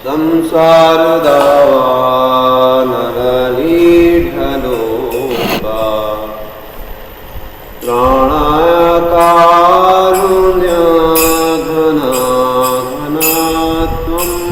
संसार नरलीढलोका प्राणाकारुण्य घना घनात्वम्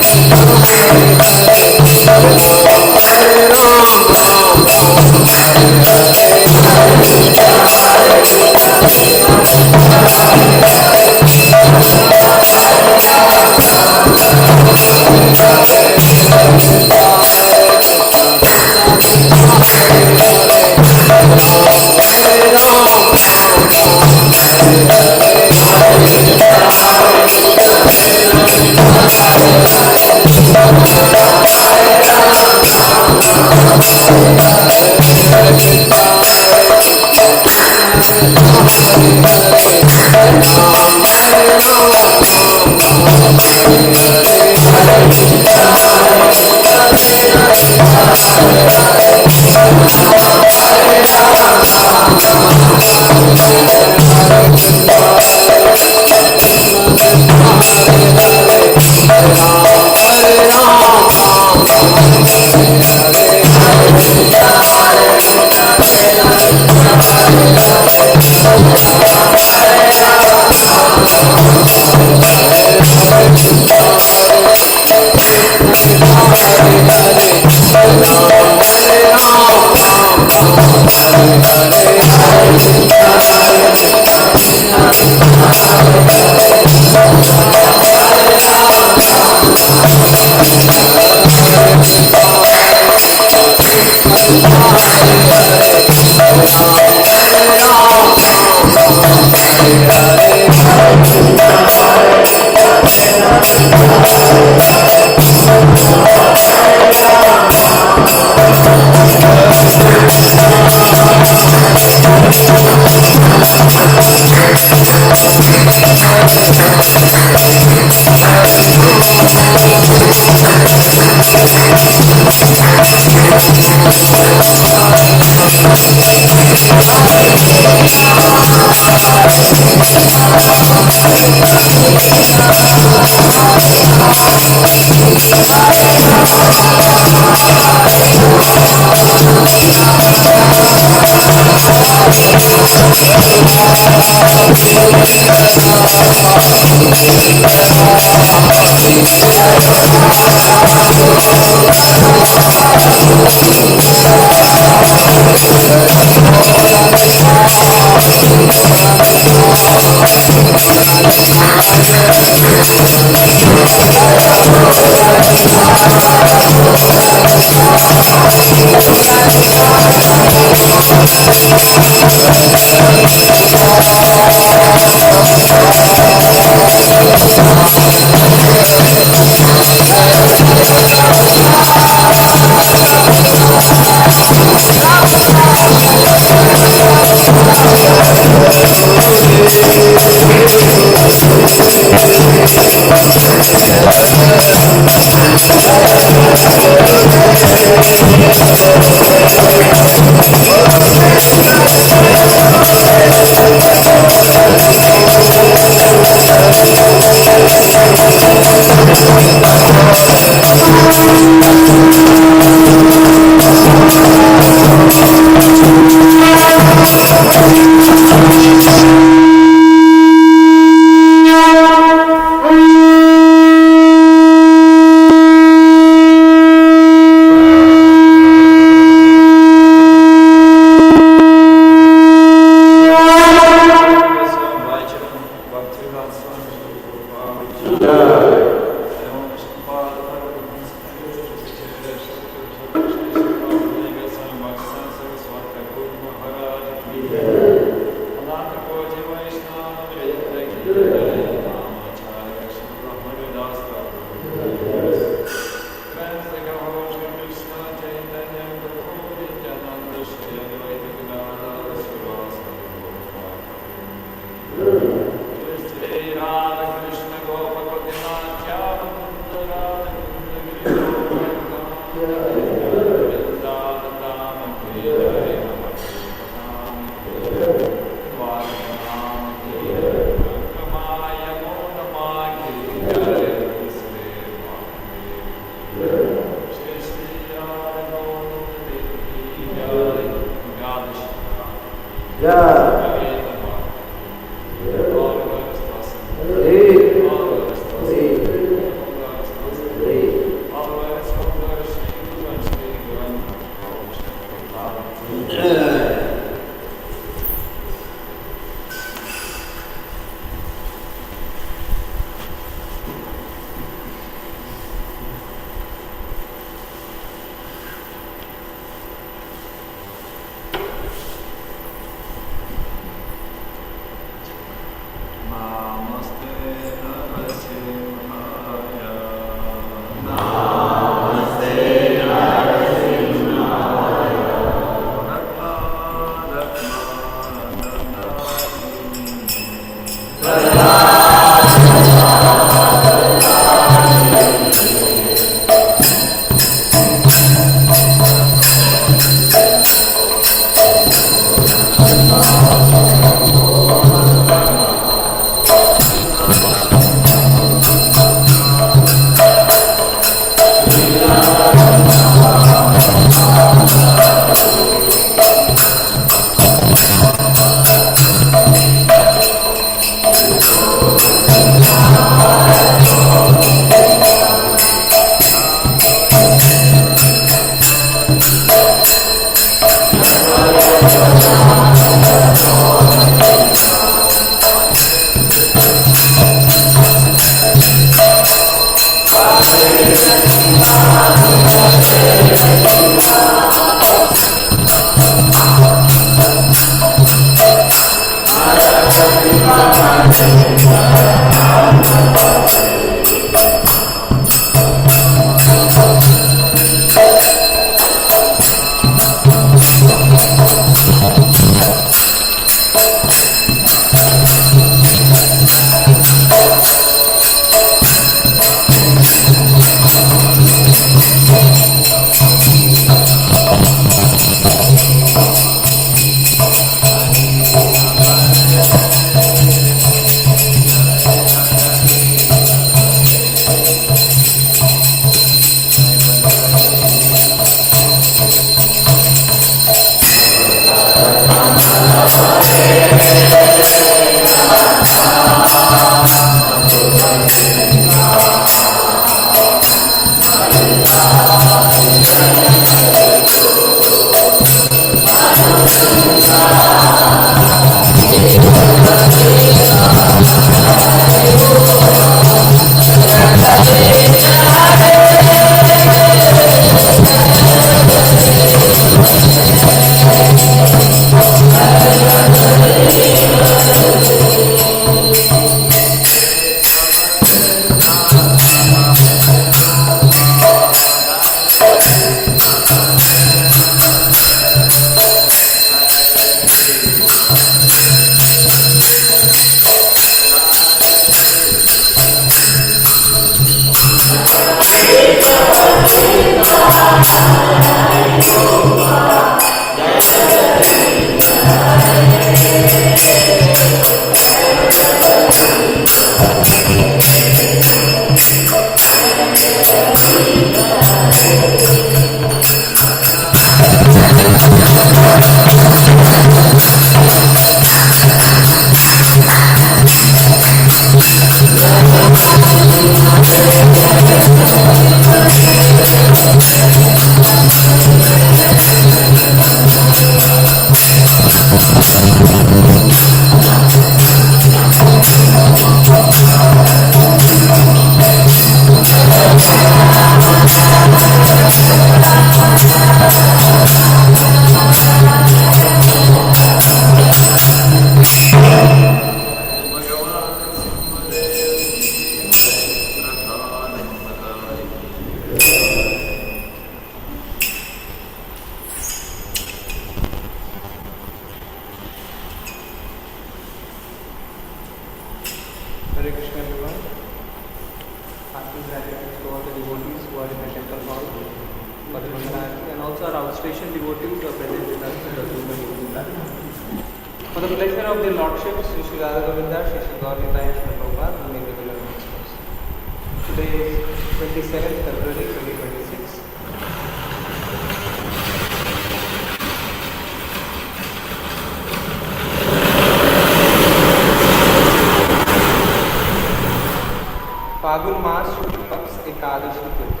Phagun Mas Paks Ekadashi Tirth.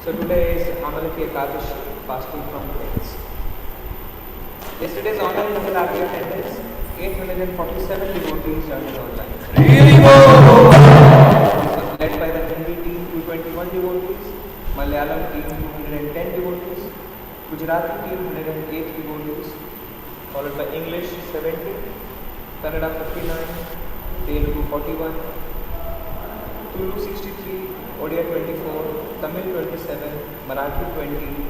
So today is Amalaki Ekadashi, fasting from grains. Yesterday's online Mangalati attendance, 847 devotees joined online. Led by the Hindi team 221 devotees, Malayalam team 210 devotees, Gujarati team 108 devotees, followed by English 70, Kannada 59, Telugu 41, Tulu 63, Odia 24, Tamil 27, Marathi 20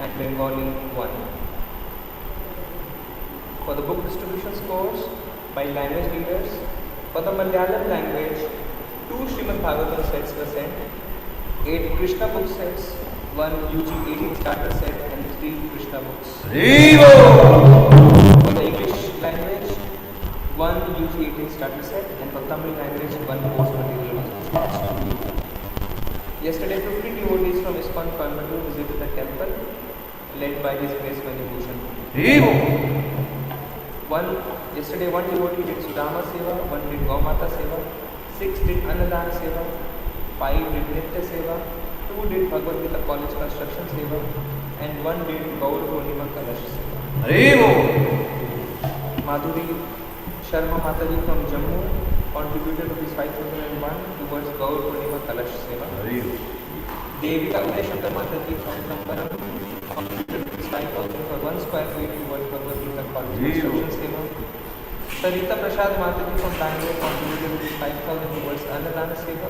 and Bengali 1. For the book distribution scores by language leaders, for the Malayalam language, 2 Srimad Bhagavatam sets were sent, 8 Krishna book sets, 1 UG 18 starter set and 3 Krishna books. For the English language, 1 UG 18 starter set and for Tamil language, 1 course material was dispatched. Yesterday, 50 devotees from ISKCON Coimbatore visited the temple, led by His Grace Mani Bhushan. Yesterday, 1 devotee did Sudama Seva, 1 did Gaumata Seva, 6 did Annadana Seva, 5 did Nitya Seva, 2 did Bhagavad Gita College Construction Seva, and 1 did Gaur Purnima Kalash Seva. Madhuri Sharma Mataji from Jammu contributed Rs 5,001 towards Gaur Purnima Kalash Seva. Devika Gureshwar Mataji from Tambaram contributed rupees 5,000 for 1 square feet towards Bhagavad College construction scheme. Sarita Prasad Mataji from Bangalore contributed rupees 5,000 towards Annadana Seva.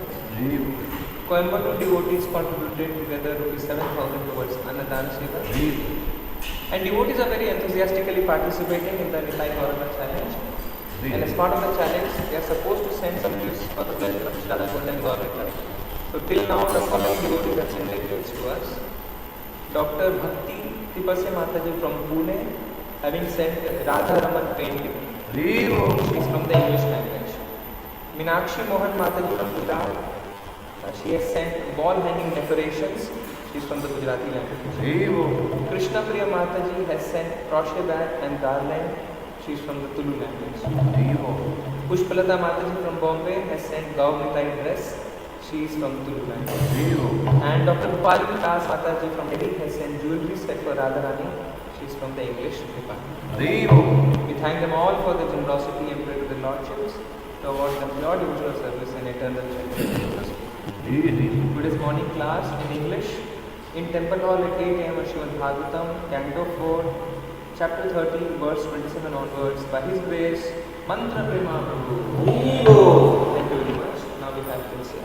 Coimbatore devotees contributed together rupees 7,000 towards Annadana Seva. And devotees are very enthusiastically participating in the Nitai Gauranga challenge. And as part of the challenge, they are supposed to send some gifts for the pleasure of Shraddha Golden Gauranga. So till now, the following devotees have sent their gifts to us. Dr. Bhakti Tipase Mataji from Pune, having sent Radha Raman painting. She is from the English language. Minakshi Mohan Mataji from Gujarat. She has sent wall hanging decorations. She is from the Gujarati language. Krishna Priya Mataji has sent crochet bag and garland. She is from the Tulu language. Pushpalata Mataji from Bombay has sent Gaunitai dress. She is from Tulu language. And Dr. Upali Das Mataji from Delhi has sent jewelry set for Radharani. She is from the English department. We thank them all for their generosity and pray to the Lordships to award them pure devotional service and eternal shelter. Today's morning class in English in Temple Hall at 8 a.m. Srimad Bhagavatam, Canto 4, Chapter 30, verse 27 onwards. By His grace, Mantra Prema Prabhu. Thank you very much. Now we have this here.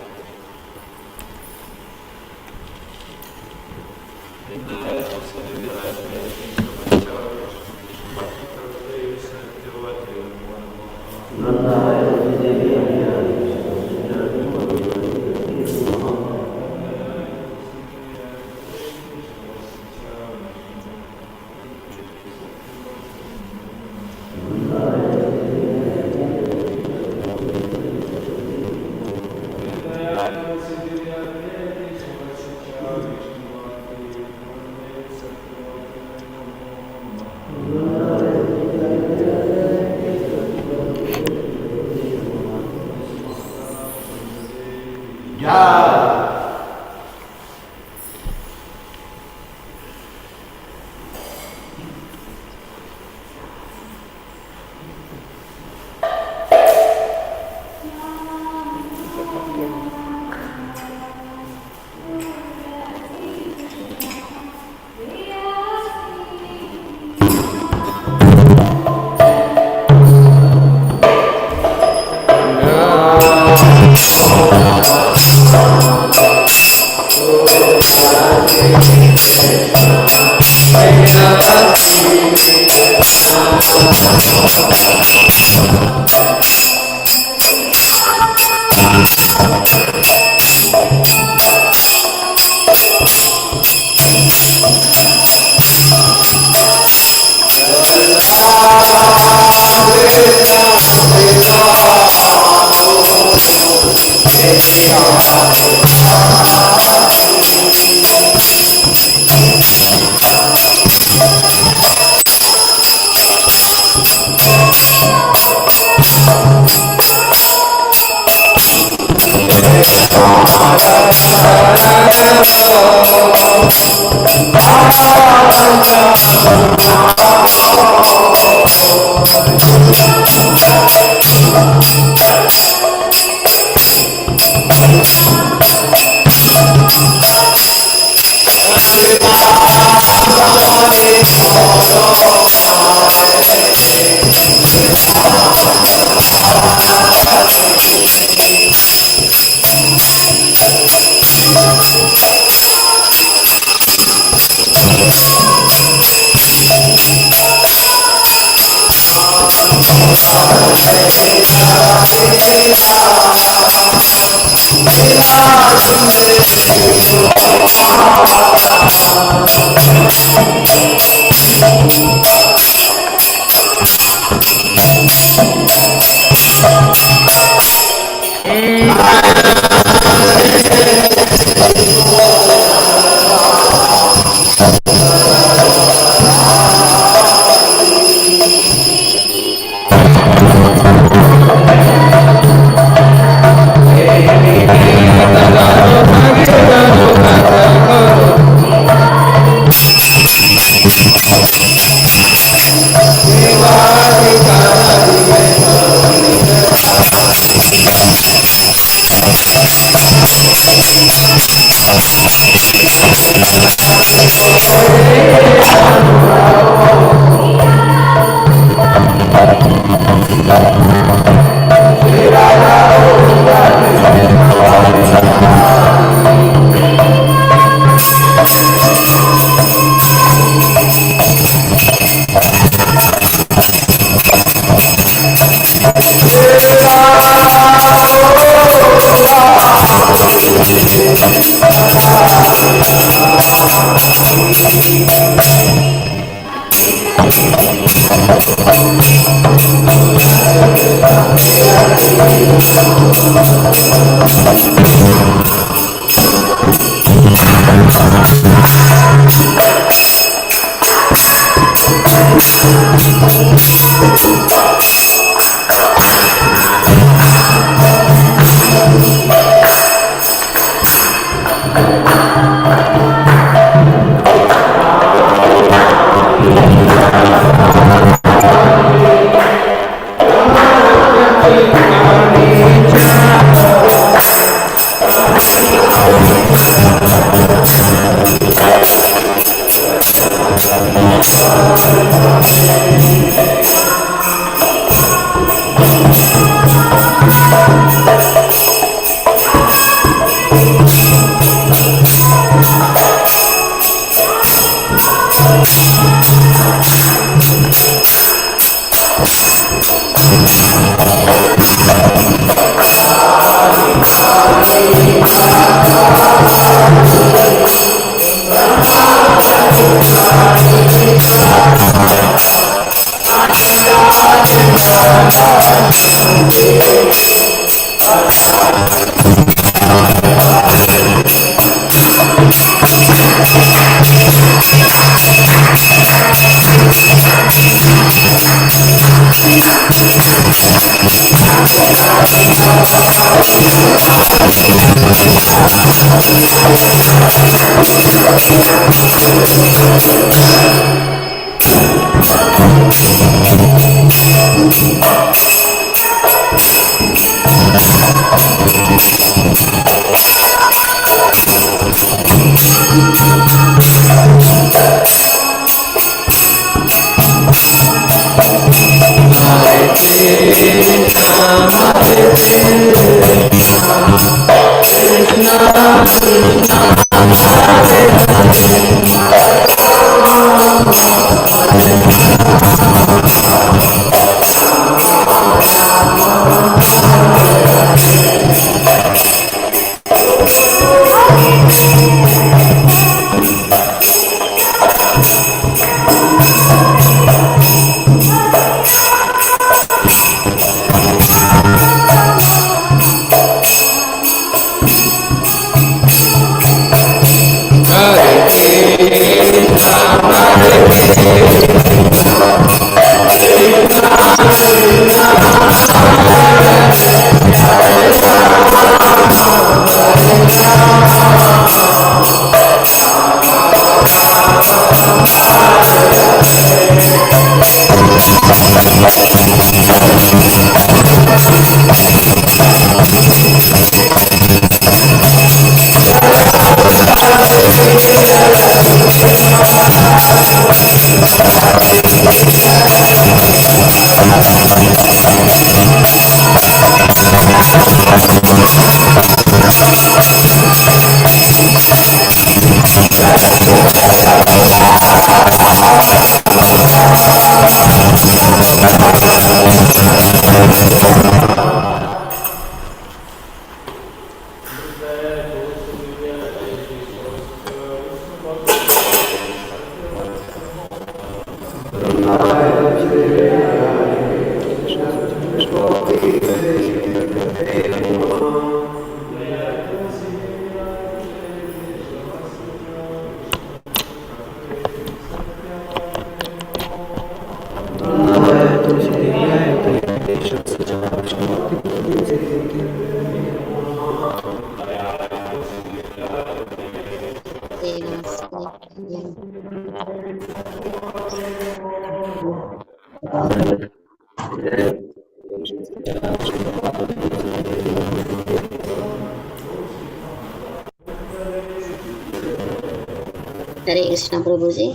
हरे कृष्ण प्रभु जी।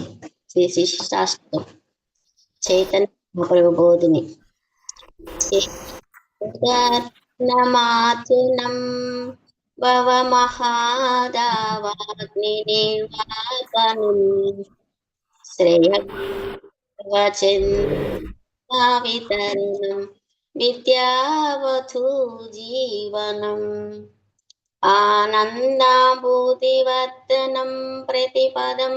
श्री शिष्टाष्टकम चैतन्य महाप्रभु बोधिनी। नमातुनं भवमहादावाग्निर्वापनं श्रेयवचन्दावितरणं विद्यावधू जीवनम् आनन्दाभूतिवर्धनं प्रतिपदं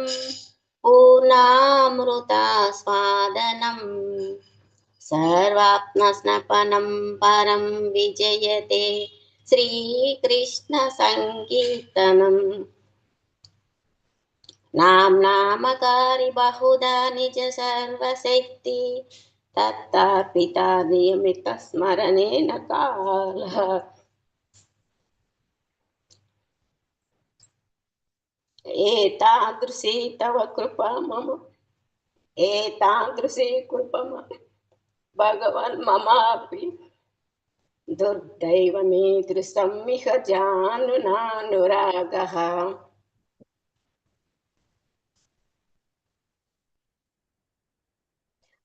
पूर्णामृतास्वादनम् सर्वात्मस्नपनं परं विजयते श्रीकृष्णसङ्कीर्तनम् नाम्नामकारि बहुधा निज सर्वशक्ति तत्तार्पिता नियमितस्मरणेन कालः एतादृशी तव कृपा मम एतादृशी कृपा मम भगवन् ममापि दुर्दैवमीदृशं इह जानुनानुरागः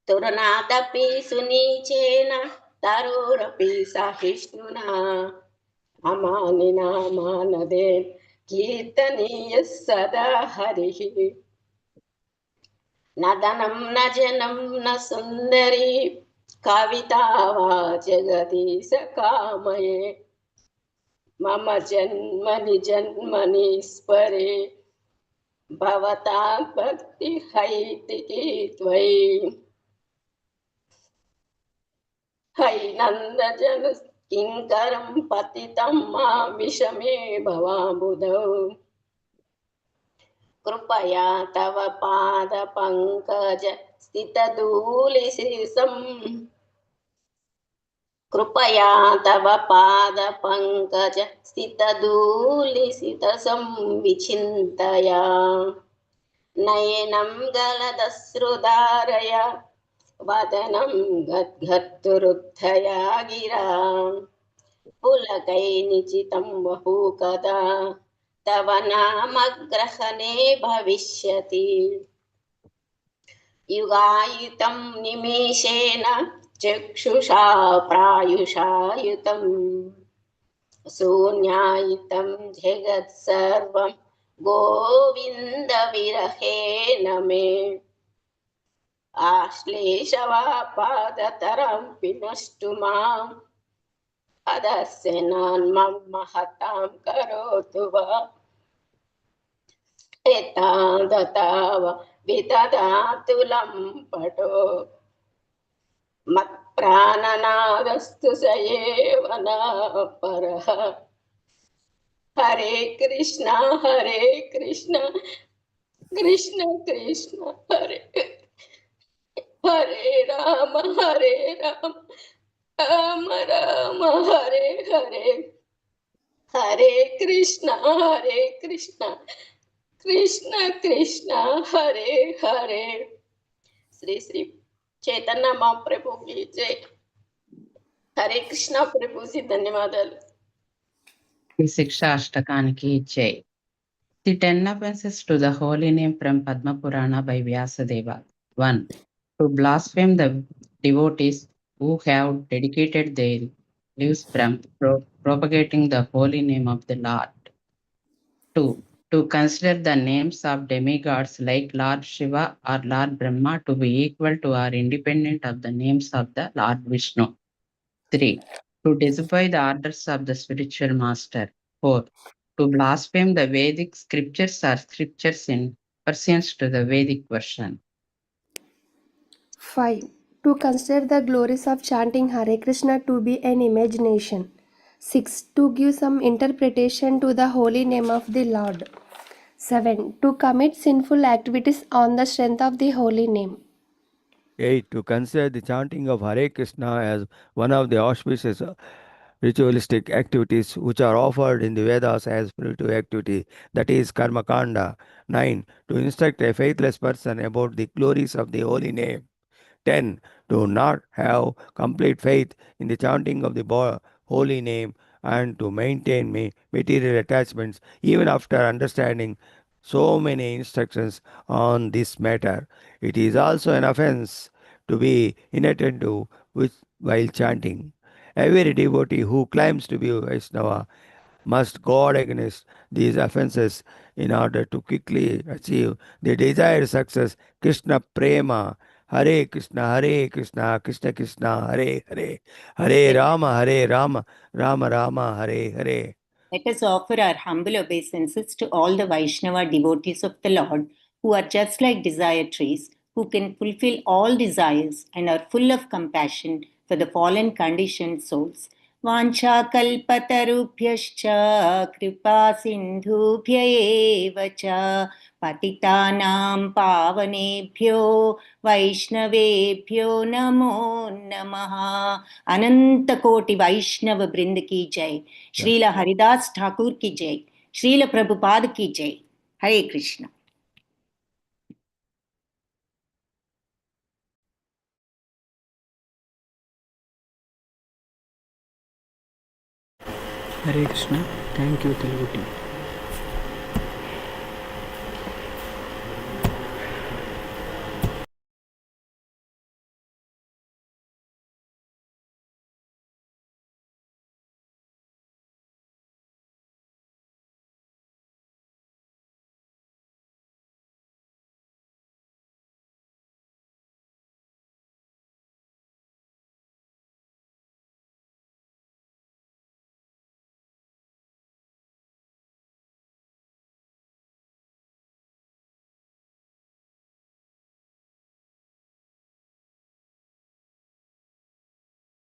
तुरनादपि सुनीचेन तरोरपि सहिष्णुना अमानिना मानदे कीर्तनीयः सदा हरिः न धनं न जनं न सुन्दरी कविता वा जगदीश कामये मम जन्मनि जन्मनि स्मरे भवता भक्तिहैतिकी त्वयि हैनन्दजन किङ्करं पतितं मामिषमे भवाम्बुधौ कृपया तव पादपङ्कज स्थितधूलिशीर्षं कृपया तव पादपङ्कज स्थितधूलिसितसं विचिन्तया नयनं गलदश्रुधारया वदनं गद्गर्तुरुद्धया गिरा पुलकैर्निचितं बहु कदा तव नामग्रहणे भविष्यति युगायुतं निमेषेण चक्षुषा प्रायुषायुतं शून्यायुतं जगत्सर्वं गोविन्दविरहेण मे आश्लेषवापादतरं विनष्टु माम् अदस्यनान्मं महतां करोतु वा एतादताव विदधातु लम्पटो मत्प्राणनादस्तु स एव न परः हरे कृष्ण कृष्ण कृष्ण हरे हरे राम राम राम हरे हरे हरे कृष्ण कृष्ण कृष्ण हरे हरे श्री श्री चैतन्य महाप्रभु की जय हरे कृष्ण प्रभु जी धन्यवादाలు ఈ శిక్ష అష్టకానికి జై. The 10 offenses to the holy name from Padma Purana by Vyasadeva. 1. To blaspheme the devotees who have dedicated their lives from propagating the holy name of the Lord. 2. To consider the names of demigods like Lord Shiva or Lord Brahma to be equal to or independent of the names of the Lord Vishnu. 3. To disobey the orders of the spiritual master. 4. To blaspheme the Vedic scriptures or scriptures in pursuance to the Vedic version. 5. To consider the glories of chanting Hare Krishna to be an imagination. 6. To give some interpretation to the holy name of the Lord. 7. To commit sinful activities on the strength of the holy name. 8. To consider the chanting of Hare Krishna as one of the auspicious ritualistic activities which are offered in the Vedas as spiritual activity, that is Karma Kanda. 9. To instruct a faithless person about the glories of the holy name. 10. To not have complete faith in the chanting of the holy name and to maintain material attachments even after understanding so many instructions on this matter. It is also an offense to be inattentive while chanting. Every devotee who claims to be Vaishnava must guard against these offenses in order to quickly achieve the desired success. Krishna Prema. Hare Krishna, Krishna Krishna, Hare Hare, Hare Rama, Rama Rama, Hare Hare. Let us offer our humble obeisances to all the Vaishnava devotees of the Lord who are just like desire trees, who can fulfill all desires and are full of compassion for the fallen conditioned souls. Vancha kalpatarubhyascha kripa sindhubhya eva cha patitanam pavanebhyo vaishnavebhyo namo namaha. अनंत कोटि वैष्णव वृंद की जय. श्रील हरिदास ठाकुर की जय. श्रील प्रभुपाद की जय. हरे Krishna. Hare Krishna. Thank you, Telugu team.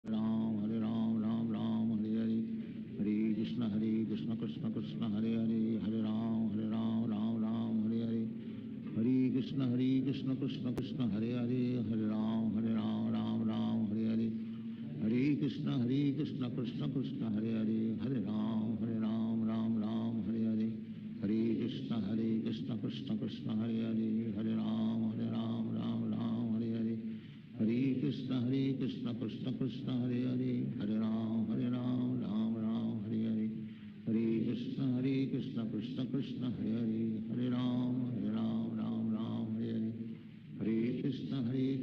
Ram, Hare Ram, Ram Ram, Hare Hare, Hare Krishna, Krishna Krishna, Hare Hare, Hare Ram, Ram Ram, Hare Hare, Hare Krishna, Krishna Krishna, Hare Hare, Hare Ram, Ram Ram, Hare Hare, Hare Krishna, Krishna Krishna, Hare Hare, Hare Ram, Ram Ram, Hare Hare, Hare Krishna, Krishna Krishna, Hare Hare, Hare Ram, Ram Ram, Hare Hare, Hare Krishna, Krishna Krishna, Hare Hare, Hare Ram, Ram Ram, Hare Hare, Hare Krishna, Krishna Krishna, Hare Hare, Hare Ram, Ram Ram, Hare Hare, Hare Krishna, Krishna Krishna, Hare Hare, Hare Ram, Ram Ram, Hare Hare, Hare Krishna, Krishna Krishna, Hare Hare, Hare Ram, Ram Ram, Hare Hare, Hare Krishna, Krishna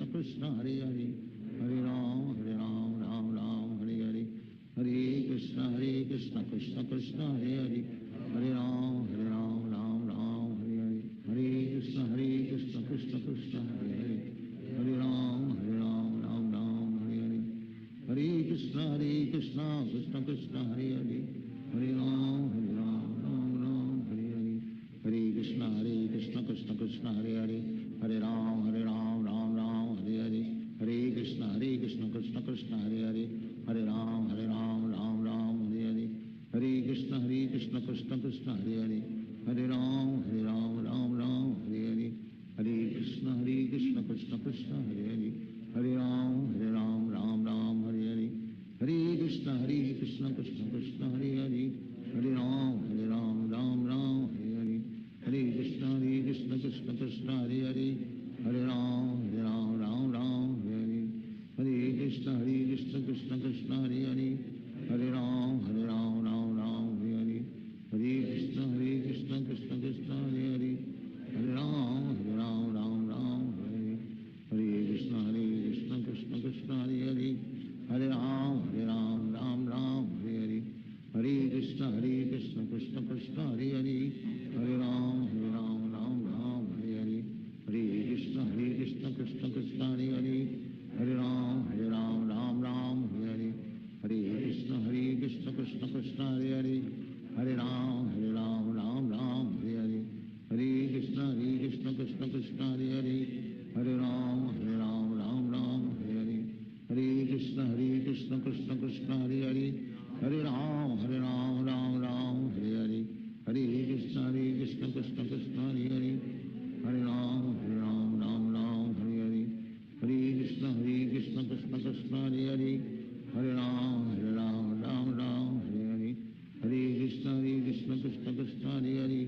Krishna, Hare Hare, Hare Ram, Ram Ram, Hare Hare, Hare Krishna, Krishna Krishna, Hare Hare, Hare Ram, Ram Ram, Hare Hare, Hare Krishna, Krishna Krishna, Hare Hare, Hare Ram, Ram Ram, Hare Hare, Hare Krishna, Krishna Krishna, Hare Hare, Hare Ram, Ram Ram, Hare Hare, Hare Krishna, Krishna Krishna, Hare Hare, Hare Ram, Ram Ram, Hare Hare, Hare Krishna, Krishna Krishna, Hare Hare, Hare Ram, Ram Ram, Hare Hare, Hare Krishna, Krishna Krishna, Hare Hare, Hare Ram, Ram Ram, Hare Hare, Hare Krishna, Krishna Krishna, Hare Hare, Hare Ram, Ram Ram, Hare Hare, Hare Krishna, Krishna Krishna, Hare Hare, Hare Ram, Ram Ram, Hare Hare, Hare Krishna, Krishna Krishna, Hare Hare, Hare Ram, Ram Ram, Hare Hare, Hare Krishna, Krishna Krishna, Hare Hare, Hare Ram, Ram Ram, Hare Hare, Hare Krishna, Krishna Krishna, Hare Hare, Hare Ram, Ram Ram, Hare Hare, Hare Krishna, Krishna Krishna, Hare Hare, Hare Ram, Ram Ram, Hare Hare, Hare Krishna, Krishna Krishna, Hare Hare, Hare Ram, Ram Ram, Hare Hare, Hare Krishna, Krishna Krishna, Hare Hare, Hare Ram, Ram Ram, Hare Hare, Hare Krishna, Krishna Krishna, Hare Hare, Hare Ram, Ram Ram, Hare Hare, Hare Krishna, Krishna Krishna, Hare Hare, Hare Ram, Ram Ram, Hare Hare, Hare Krishna, Krishna Krishna, Hare Hare, Hare Ram, Ram Ram, Hare Hare, Hare Krishna, Krishna Krishna, Hare Hare,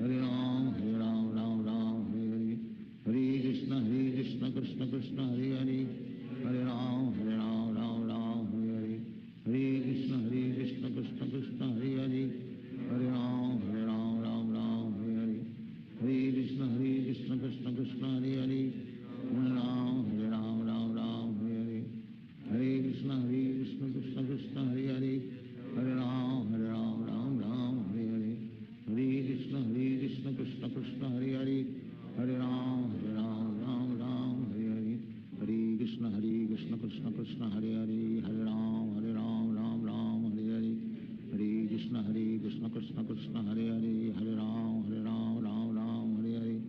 Hare Ram, Ram Ram, Hare Hare, Hare Krishna, Krishna Krishna, Hare Hare, Hare Ram, Ram Ram, Hare Hare, Hare Krishna, Krishna Krishna, Hare Hare, Hare Ram, Ram Ram, Krishna Krishna Krishna Hare Hare Hare Ram Ram Ram Hare Hare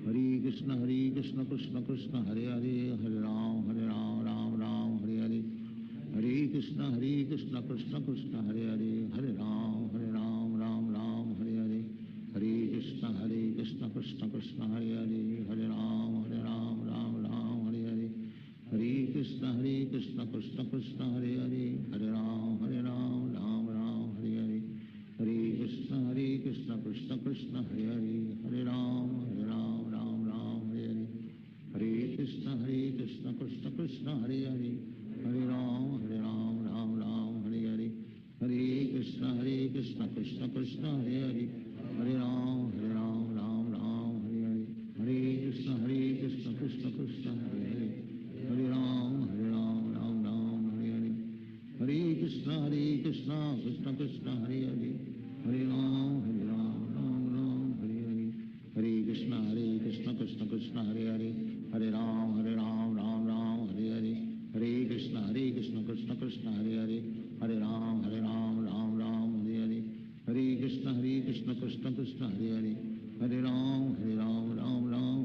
Hare Krishna Krishna Krishna Hare Hare Hare Ram Ram Hare Hare Hare Krishna Krishna Krishna Hare Hare Hare Ram Ram Hare Hare Hare Krishna Krishna Krishna Hare Hare Hare Ram Hare Hare Hare Krishna Krishna Krishna Hare Hare Hare Ram Hare Hare Hare Krishna Krishna Krishna Hare Hare Hare Ram Hare Hare Hare Krishna Krishna Krishna Hare Hare Hare Ram Hare Hare Hare Krishna Krishna Krishna Hare Hare Hare Ram Hare Hare Hare Krishna Krishna Krishna Hare Hare Hare Ram Hare Hare Hare Krishna Krishna Krishna Hare Hare Hare Ram Hare Hare Hare Krishna Krishna Krishna Hare Hare Hare Ram Hare Hare Hare Krishna Krishna Krishna Hare Hare Hare Ram Hare Hare Hare Krishna Krishna Krishna Hare Hare Hare Ram Hare Hare Hare Krishna Krishna Krishna Hare Hare Hare Ram Hare Hare Hare Krishna Krishna Krishna Hare Hare Hare Ram Hare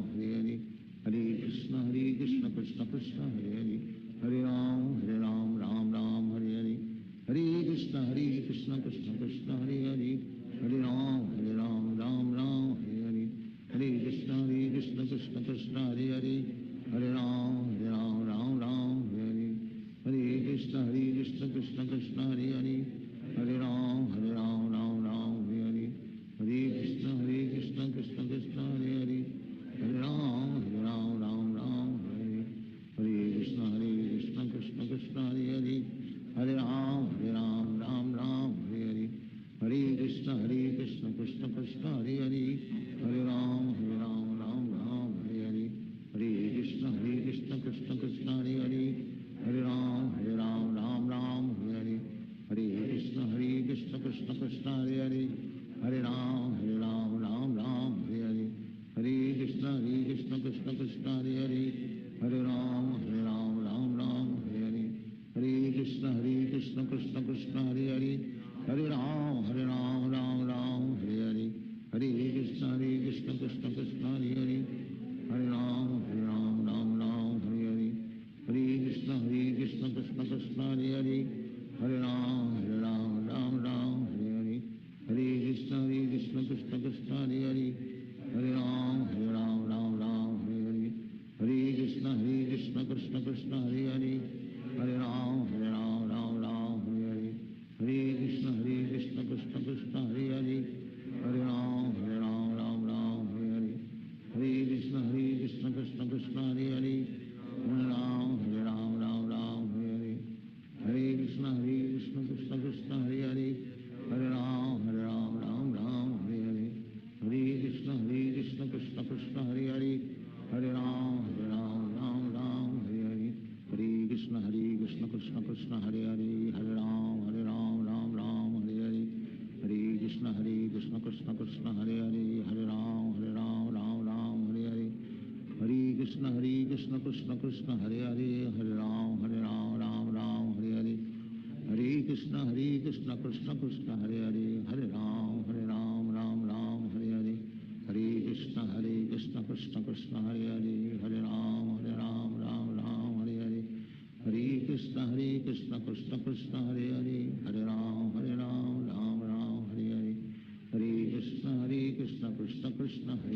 Hare Hare Krishna Krishna Krishna Hare Hare Hare Ram Hare Hare Hare Krishna Krishna Krishna Hare Hare Hare Ram Hare Hare Hare Krishna Krishna Krishna Hare Hare Hare Ram Hare Hare Hare Krishna Krishna Krishna Hare Hare Hare Ram Hare Hare Hare Krishna Krishna Krishna Hare Hare Hare Ram Hare Hare Hare Krishna Krishna Krishna Hare Hare Hare Ram Hare Hare Hare Krishna Krishna Krishna Hare Hare Hare Ram Hare Hare Hare Krishna Krishna Krishna Hare Hare Hare Ram Hare Hare Hare Krishna Krishna Krishna Hare Hare Hare Ram Hare Hare Hare Krishna Krishna Krishna Hare Hare Hare Ram Hare Hare Hare Krishna Krishna Krishna Hare Hare Hare Ram Hare Hare Hare Krishna Krishna Krishna Hare Hare Hare Ram Hare Hare Hare Krishna Krishna Krishna Hare Hare Hare Ram Hare Hare Hare Krishna Krishna Krishna Hare Hare Hare Ram Hare Hare Hare Krishna Krishna Krishna Hare Hare Hare Ram Hare Hare Hare Krishna Krishna Krishna Hare Hare Hare Ram Hare Hare Hare Krishna Krishna Krishna Hare Hare Hare Ram Hare Hare Hare Krishna Krishna Krishna Hare Hare Hare Ram Hare Hare Hare Krishna Krishna Krishna Hare Hare Hare Ram Hare Hare Hare Krishna Krishna Krishna Hare Hare Hare Ram Hare Hare Hare Krishna Krishna Krishna Hare Hare Hare Ram Hare Hare Hare Krishna Krishna Krishna Hare Hare Hare Ram Hare Hare Hare Krishna Krishna Krishna Hare Hare Hare Ram Hare Hare Hare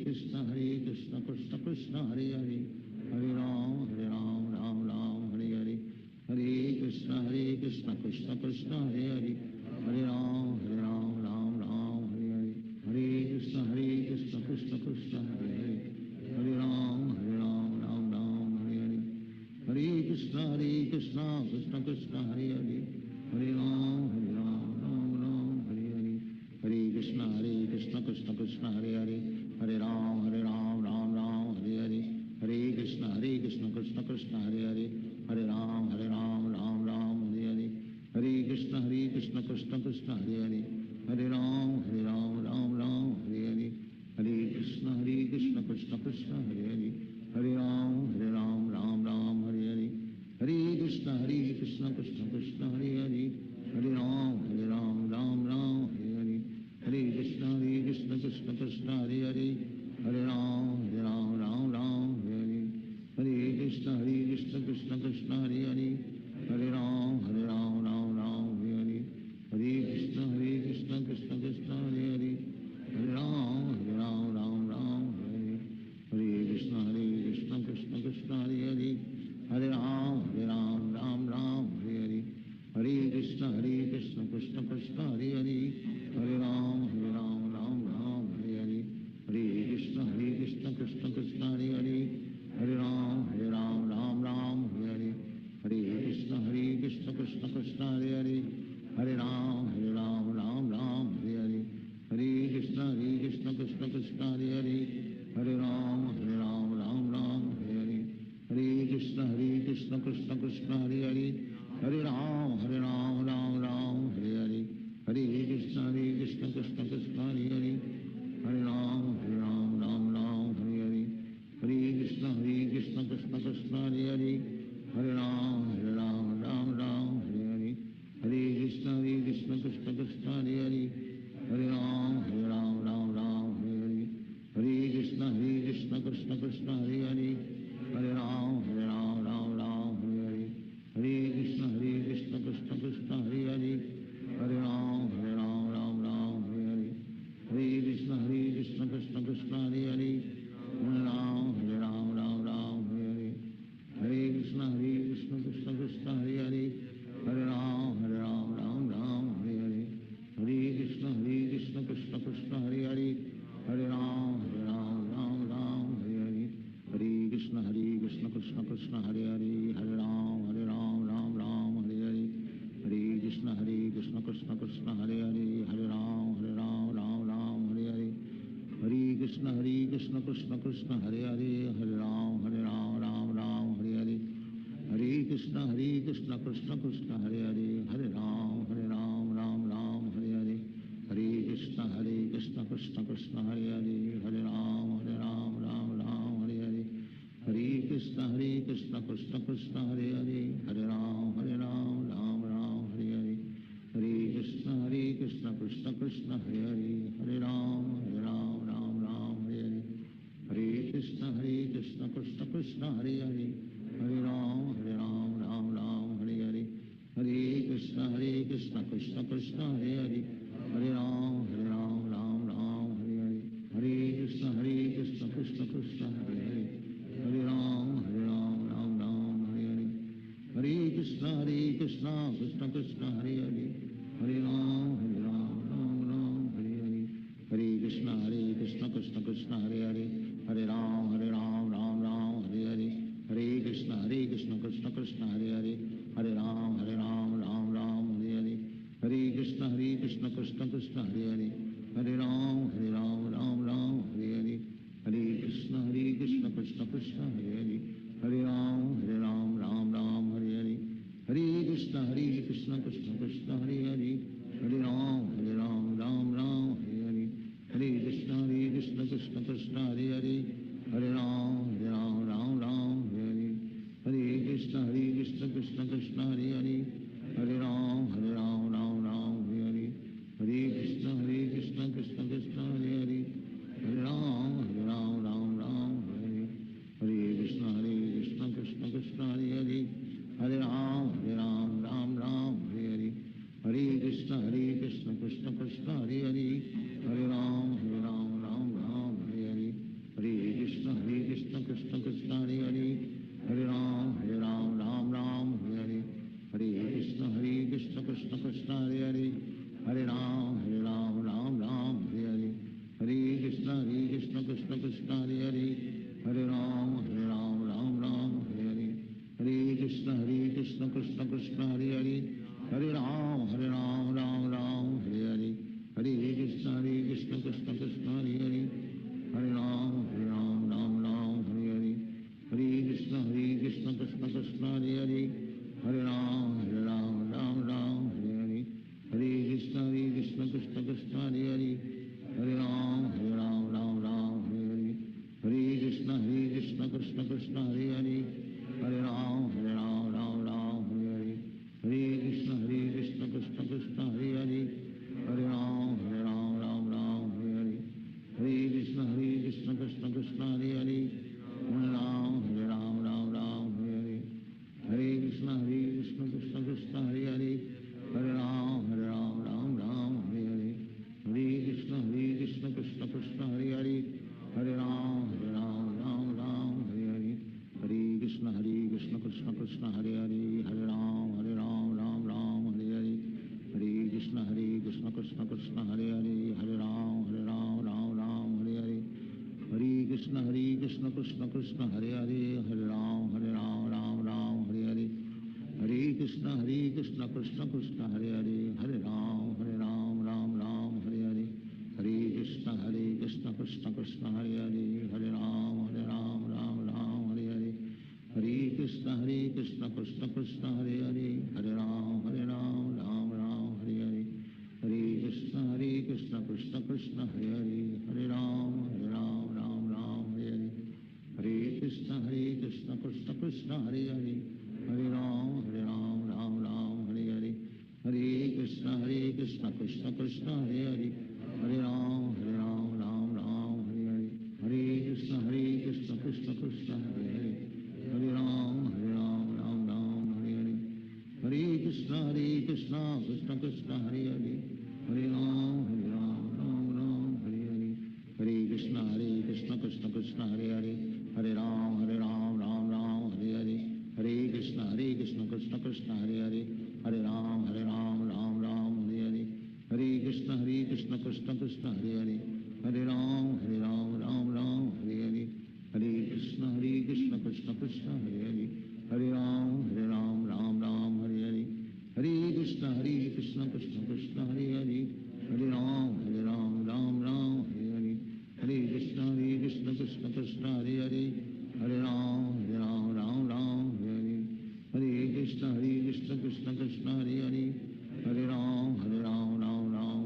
Krishna Krishna Krishna Hare Hare Hare Ram Hare Hare Hare Krishna Krishna Krishna Hare Hare Hare Ram Hare Hare Hare Krishna Krishna Krishna Hare Hare Hare Ram Hare Hare Hare Krishna Krishna Krishna Hare Hare Hare Ram Hare Hare Hare Krishna Krishna Krishna Hare Hare Hare Ram Hare Hare Hare Krishna Krishna Krishna Hare Hare Hare Ram Hare Hare Hare Krishna Krishna Krishna Hare Hare Hare Ram Hare Hare Hare Krishna Krishna Krishna Hare Hare Hare Ram Hare Hare Hare Krishna Krishna Krishna Hare Hare Hare Ram Hare Hare Hare Krishna Krishna Krishna Krishna Krishna Krishna Hare Hare Hare Ram Ram Ram Hare Hare Hare Krishna Krishna Krishna Hare Hare Hare Ram Ram Hare Hare Hare Krishna Krishna Krishna Hare Hare Hare Ram Ram Hare Hare Hare Krishna Krishna Krishna Hare Hare Hare Ram Ram Hare Hare Hare Krishna Krishna Krishna Hare Hare Hare Ram Ram Hare Hare Hare Krishna Krishna Krishna Hare Hare Hare Ram Ram Hare Hare Hare Krishna Krishna Krishna Hare Hare Hare Ram Ram Hare Hare Hare Krishna Krishna Krishna Hare Hare Hare Ram Ram Hare Hare Hare Krishna Krishna Krishna Hare Hare Hare Ram Ram Hare Hare Hare Krishna Krishna Krishna Hare Hare Hare Ram Ram Hare Hare Hare Krishna Krishna Krishna Hare Hare Hare Ram Ram Hare Hare Hare Krishna Krishna Krishna Hare Hare Hare Ram Ram Hare Hare Hare Krishna Krishna Krishna Hare Hare Hare Ram Ram Hare Hare Hare Krishna Krishna Krishna Hare Hare Hare Ram Ram Hare Hare Hare Krishna Krishna Krishna Hare Hare Hare Ram Ram Hare Hare Hare Krishna Krishna Krishna Hare Hare Hare Ram Hare Hare Hare Krishna Krishna Krishna Hare Hare Hare Ram Hare Hare Hare Krishna Krishna Krishna Hare Hare Hare Ram Hare Hare Hare Krishna Krishna Krishna Hare Hare Hare Ram Hare Hare Hare Krishna Krishna Krishna Hare Hare Hare Ram Hare Hare Hare Krishna Krishna Krishna Hare Hare Hare Ram Hare Hare Hare Krishna Krishna Krishna Hare Hare Hare Ram Hare Hare Hare Krishna Krishna Krishna Hare Hare Hare Ram Hare Hare Hare Krishna Krishna Krishna Hare Hare Hare Ram Hare Hare Hare Krishna Krishna Krishna Hare Hare Hare Ram Hare Hare Hare Krishna Krishna Krishna Hare Hare Hare Ram Hare Hare Hare Krishna Krishna Krishna Hare Hare Hare Ram Hare Hare Hare Krishna Krishna Krishna Hare Hare Hare Ram Hare Hare Hare Krishna Krishna Krishna Hare Hare Hare Ram Hare Hare Hare Krishna Krishna Krishna Hare Hare Hare Ram Hare Hare Hare Krishna Krishna Krishna Hare Hare Hare Ram Hare Hare Hare Krishna Krishna Krishna Hare Hare Hare Ram Hare Hare Hare Krishna Krishna Krishna Hare Hare Hare Ram Hare Hare Hare Krishna Krishna Krishna Hare Hare Hare Ram Hare Hare Hare Krishna Krishna Krishna Hare Hare Hare Ram Hare Hare Hare Krishna Krishna Krishna Hare Hare Hare Ram Hare Hare Hare Krishna Krishna Krishna Hare Hare Hare Ram Hare Hare Hare Krishna Krishna Krishna Hare Hare Hare Ram Hare Hare Hare Krishna Krishna Krishna Hare Hare Hare Ram Hare Hare Hare Krishna Krishna Krishna Hare Hare Hare Ram Hare Hare Hare Krishna Krishna Krishna Hare Hare Hare Ram Hare Hare Hare Krishna Krishna Krishna Hare Hare Hare Ram Hare Hare Hare Krishna Krishna Krishna Hare Hare Hare Ram Hare Hare Hare Krishna Krishna Krishna Hare Hare Hare Ram Hare Hare Hare Krishna Krishna Krishna Hare Hare Hare Ram Hare Hare Hare Krishna Krishna Krishna Hare Hare Hare Ram Hare Hare Hare Krishna Krishna Hare Hare Hare Ram Ram Ram Hare Hare Hare Krishna Krishna Krishna Hare Hare Hare Ram Ram Ram Hare Hare Hare Krishna Krishna Krishna Hare Hare Hare Ram Ram Ram Hare Hare Hare Krishna Krishna Krishna Hare Hare Hare Ram Ram Ram Hare Hare Hare Krishna Krishna Krishna Hare Hare Hare Ram Ram Ram Hare Hare Hare Krishna Krishna Krishna Hare Hare Hare Ram Ram Hare Hare Hare Krishna Krishna Krishna Hare Hare Hare Ram Ram Hare Hare Hare Krishna Krishna Krishna Hare Hare Hare Ram Ram Hare Hare Hare Krishna Krishna Krishna Hare Hare Hare Ram Ram Hare Hare Hare Krishna Krishna Krishna Hare Hare Hare Ram Ram Hare Hare Hare Krishna Krishna Krishna Hare Hare Hare Ram Ram Hare Hare Hare Krishna Krishna Krishna Hare Hare Hare Ram Ram Hare Hare Hare Krishna Krishna Krishna Hare Hare Hare Ram Ram Hare Hare Hare Krishna Krishna Krishna Hare Hare Hare Ram Ram Hare Hare Hare Krishna Krishna Krishna Hare Hare Hare Ram Ram Hare Hare Hare Krishna Krishna Krishna Hare Hare Hare Ram Ram Hare Hare Hare Krishna Krishna Krishna Hare Hare Hare Ram Ram Hare Hare Hare Krishna Krishna Krishna Hare Hare Hare Ram Ram Hare Hare Hare Krishna Krishna Krishna Hare Hare Hare Ram Ram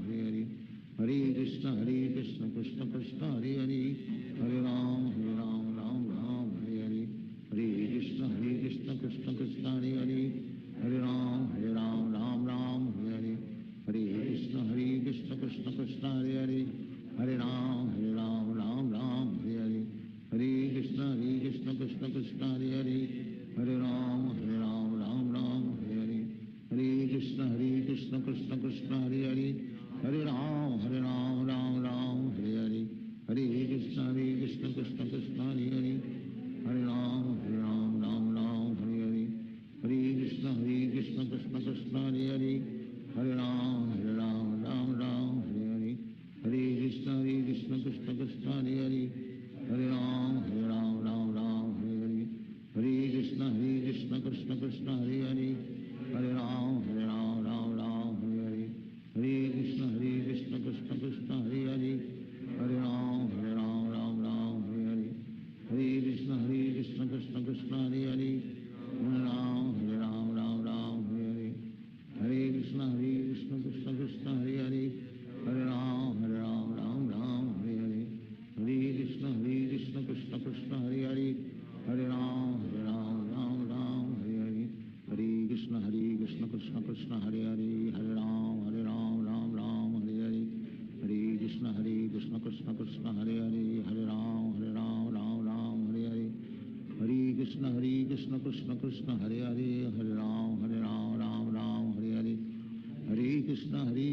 Hare Hare Hare Krishna Krishna Krishna Hare Hare Hare Ram Ram Hare Hare Hare Krishna Krishna Krishna Hare Hare Hare Ram Ram Hare Hare Hare Krishna Krishna Krishna Hare Hare Hare Ram Ram Hare Hare Hare Krishna Krishna Krishna Hare Hare Hare Ram Ram Hare Hare Hare Krishna Krishna Krishna Hare Hare Hare Ram Ram Hare Hare Hare Krishna Krishna Krishna Hare Hare Hare Ram Ram Hare Hare Hare Krishna Krishna Krishna Hare Hare Hare Ram Ram Hare Hare Hare Krishna Krishna Krishna Hare Hare Hare Ram Ram Hare Hare Hare Krishna Krishna Krishna Hare Hare Hare Ram Ram Hare Hare Hare Krishna Krishna Krishna Hare Hare Hare Ram Ram Hare Hare Hare Krishna Krishna Krishna Hare Hare Hare Ram Ram Hare Hare Hare Krishna Krishna Krishna Hare Hare Hare Ram Ram Hare Hare Hare Krishna Krishna Krishna Hare Hare Hare Ram Ram Hare Hare Hare Krishna Krishna Krishna Hare Hare Hare Ram Ram Hare Hare Hare Krishna Krishna Krishna Hare Hare Hare Ram Hare Hare Hare Krishna Krishna Krishna Hare Hare Hare Ram Hare Hare Hare Krishna Krishna Krishna Hare Hare Hare Ram Hare Hare Hare Krishna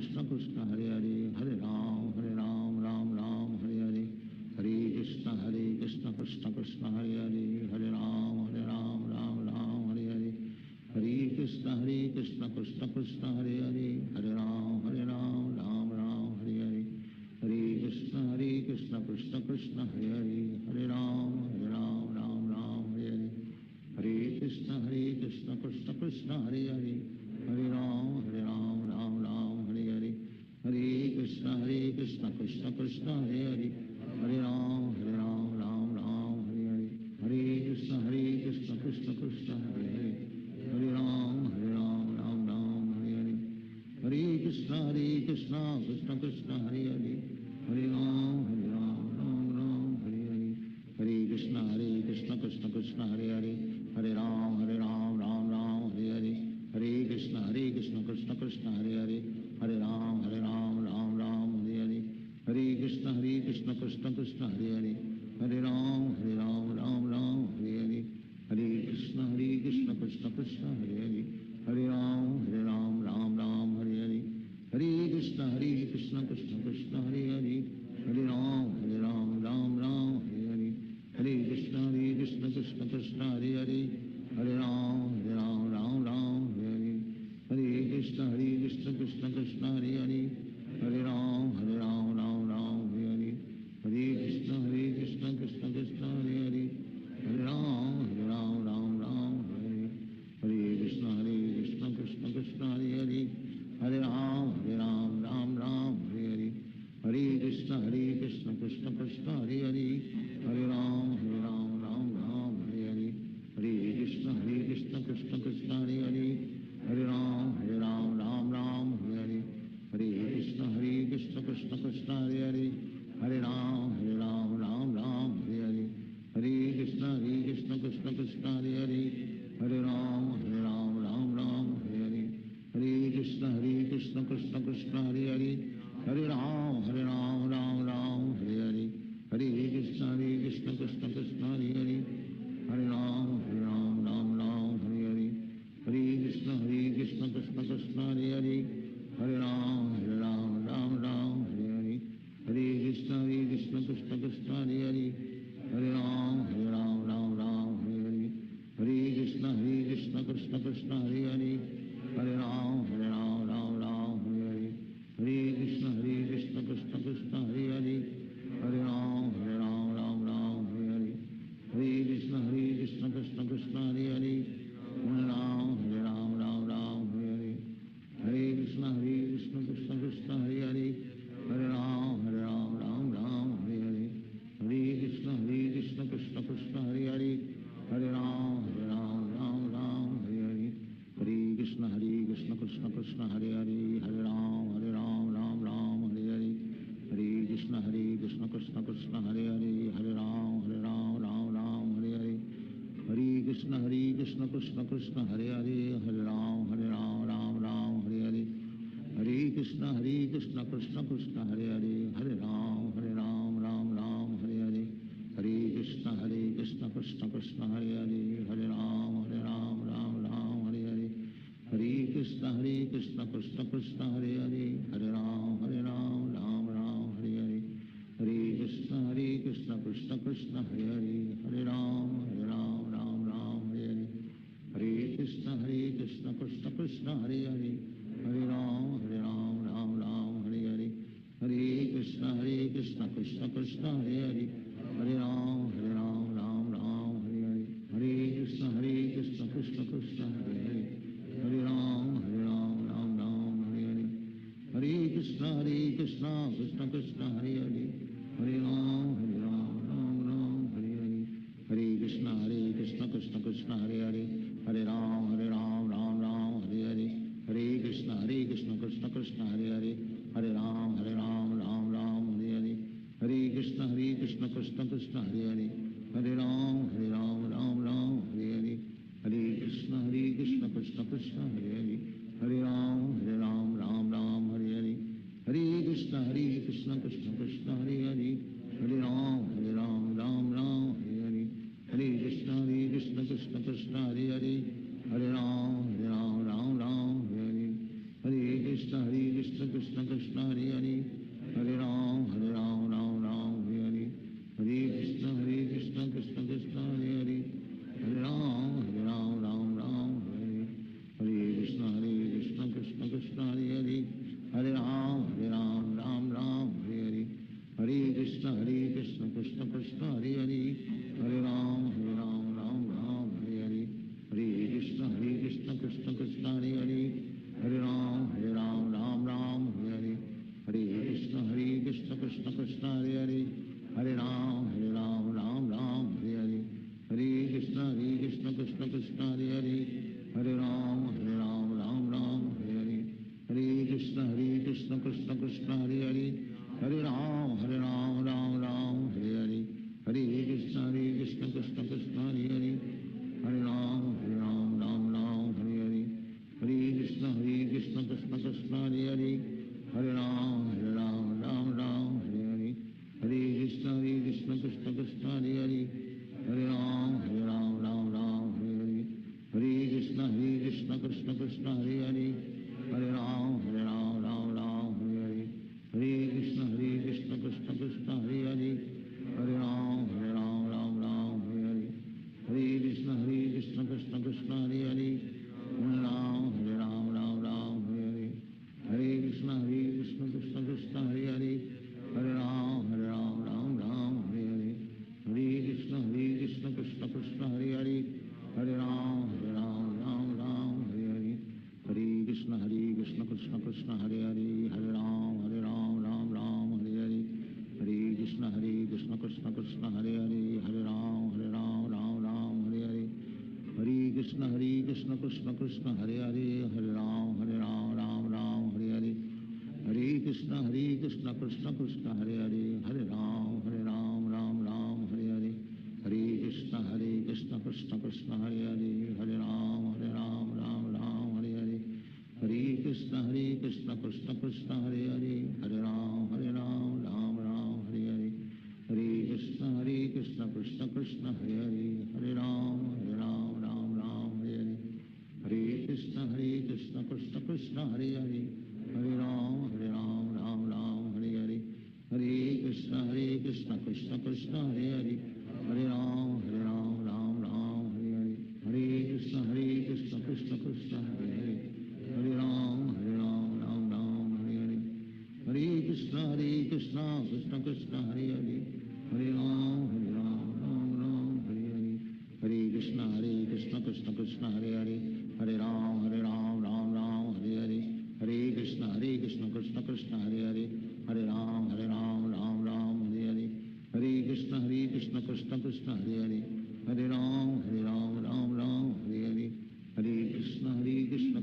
Krishna Krishna Hare Hare Hare Ram Hare Hare Hare Krishna Krishna Krishna Hare Hare Hare Ram Hare Hare Hare Krishna Krishna Krishna Hare Hare Hare Ram Hare Hare Hare Krishna Krishna Krishna Hare Hare Hare Ram Hare Hare Hare Krishna Krishna Krishna Hare Hare Hare Ram Hare Hare Hare Krishna Krishna Krishna Hare Hare Hare Ram Hare Hare Hare Krishna Krishna Krishna Hare Hare Hare Ram Hare Hare Hare Krishna Krishna Krishna Hare Hare Hare Ram Hare Hare Hare Krishna Krishna Krishna Hare Hare Hare Ram Hare Hare Hare Krishna Krishna Krishna Hare Hare Hare Ram Hare Hare Hare Krishna Krishna Krishna Hare Hare Hare Ram Hare Hare Hare Krishna Krishna Krishna Krishna Hare Hare Hare Ram Ram Ram Hare Hare Krishna Krishna Krishna Hare Hare Hare Ram Ram Hare Hare Krishna Krishna Krishna Hare Hare Hare Ram Ram Hare Hare Krishna Krishna Krishna Hare Hare Hare Ram Ram Hare Hare Krishna Krishna Krishna Hare Hare Hare Ram Ram Hare Hare Krishna Krishna Krishna Hare Hare Hare Ram Ram Hare Hare Krishna Krishna Krishna Hare Hare Hare Ram Ram Hare Hare Krishna Krishna Krishna Hare Hare Hare Ram Ram Hare Hare Krishna Krishna Krishna Hare Hare Hare Ram Hare Hare Hare Krishna Krishna Krishna Hare Hare Hare Ram Hare Hare Hare Krishna Krishna Krishna Hare Hare Hare Ram Hare Hare Hare Krishna Krishna Krishna Hare Hare Hare Ram Hare Hare Hare Krishna Krishna Krishna Hare Hare Hare Ram Hare Hare Hare Krishna Krishna Krishna Hare Hare Hare Ram Hare Hare Hare Krishna Krishna Krishna Hare Hare Hare Ram Hare Hare Hare Krishna Krishna Krishna Hare Hare Hare Ram Hare Hare Hare Krishna Krishna Krishna Hare Hare Hare Ram Hare Hare Hare Krishna Krishna Krishna Hare Hare Hare Ram Hare Hare Hare Krishna Krishna Krishna Hare Hare Hare Ram Hare Hare Hare Krishna Krishna Krishna Hare Hare Hare Ram Hare Hare Hare Krishna Krishna Krishna Hare Hare Hare Ram Hare Hare Hare Krishna Krishna Krishna Hare Hare Hare Ram Hare Hare Hare Krishna Krishna Krishna Hare Hare Hare Ram Hare Hare Hare Krishna Krishna Krishna Hare Hare Hare Ram Hare Hare Hare Krishna Krishna Krishna Hare Hare Hare Ram Hare Hare Hare Krishna Krishna Krishna Hare Hare Hare Ram Hare Hare Hare Krishna Krishna Krishna Hare Hare Hare Ram Hare Hare Hare Krishna Krishna Krishna Hare Hare Hare Ram Hare Hare Hare Krishna Krishna Krishna Hare Hare Hare Ram Hare Hare Hare Krishna Krishna Krishna Hare Hare Hare Ram Hare Hare Hare Krishna Krishna Krishna Hare Hare Hare Ram Hare Hare Hare Krishna Krishna Krishna Hare Hare Hare Ram Hare Hare Hare Krishna Krishna Krishna Hare Hare Hare Ram Hare Hare Hare Krishna Krishna Krishna Hare Hare Hare Ram Hare Hare Krishna Krishna Krishna Hare Hare Hare Ram Hare Hare Hare Krishna Krishna Krishna Hare Hare Hare Ram Hare Hare Hare Krishna Krishna Krishna Hare Hare Hare Ram Hare Hare Hare Krishna Krishna Krishna Hare Hare Hare Ram Hare Hare Hare Krishna Krishna Krishna Hare Hare Hare Ram Hare Hare Hare Krishna Krishna Krishna Hare Hare Hare Ram Hare Hare Hare Krishna Krishna Krishna Hare Hare Hare Ram Hare Hare Hare Krishna Krishna Krishna Hare Hare Hare Ram Hare Hare Hare Krishna Krishna Krishna Hare Hare Hare Ram Hare Hare Hare Krishna Krishna Krishna Hare Hare Hare Ram Hare Hare Hare Krishna Krishna Krishna Hare Hare Hare Ram Hare Hare Hare Krishna Krishna Krishna Hare Hare Hare Ram Hare Hare Hare Krishna Krishna Krishna Hare Hare Hare Ram Hare Hare Hare Krishna Hare Hare Hare Ram Ram Ram Hare Hare Hare Krishna Krishna Krishna Hare Hare Hare Ram Ram Ram Hare Hare Hare Krishna Krishna Krishna Hare Hare Hare Ram Ram Hare Hare Hare Krishna Krishna Krishna Hare Hare Hare Ram Ram Hare Hare Hare Krishna Krishna Krishna Hare Hare Hare Ram Ram Hare Hare Hare Krishna Krishna Krishna Hare Hare Hare Ram Ram Hare Hare Hare Krishna Krishna Krishna Hare Hare Hare Ram Ram Hare Hare Hare Krishna Krishna Krishna Hare Hare Hare Ram Ram Hare Hare Hare Krishna Krishna Krishna Hare Hare Hare Ram Ram Hare Hare Hare Krishna Krishna Krishna Hare Hare Hare Ram Ram Hare Hare Hare Krishna Krishna Krishna Hare Hare Hare Ram Ram Hare Hare Hare Krishna Krishna Krishna Hare Hare Hare Ram Ram Hare Hare Hare Krishna Krishna Krishna Hare Hare Hare Ram Ram Hare Hare Hare Krishna Krishna Krishna Hare Hare Hare Ram Ram Hare Hare Hare Krishna Krishna Krishna Hare Hare Hare Ram Ram Hare Hare Hare Krishna Krishna Krishna Hare Hare Hare Ram Ram Hare Hare Hare Krishna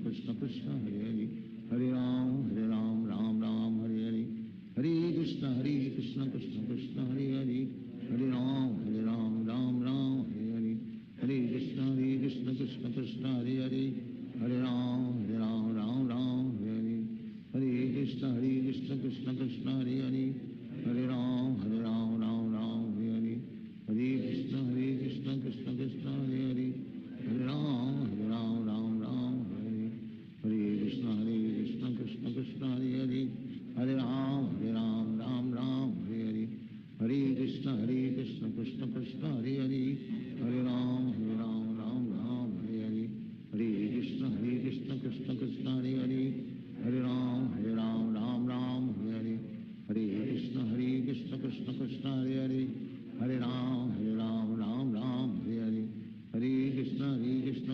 Krishna Krishna Hare Hare Hare Ram Ram Hare Hare Hare Krishna Krishna Krishna Hare Hare Hare Ram Ram Hare Hare Hare Krishna Krishna Krishna Hare Hare Hare Ram Ram Hare Hare Hare Krishna Krishna Krishna Hare Hare Hare Ram Ram Hare Hare Hare Krishna Krishna Krishna Hare Hare Hare Ram Ram Hare Hare Hare Krishna Krishna Krishna Hare Hare Hare Ram Ram Hare Hare Hare Krishna Krishna Krishna Hare Hare Hare Ram Ram Hare Hare Hare Krishna Krishna Krishna Hare Hare Hare Ram Ram Hare Hare Hare Krishna Krishna Krishna Hare Hare Hare Ram Ram Hare Hare Hare Krishna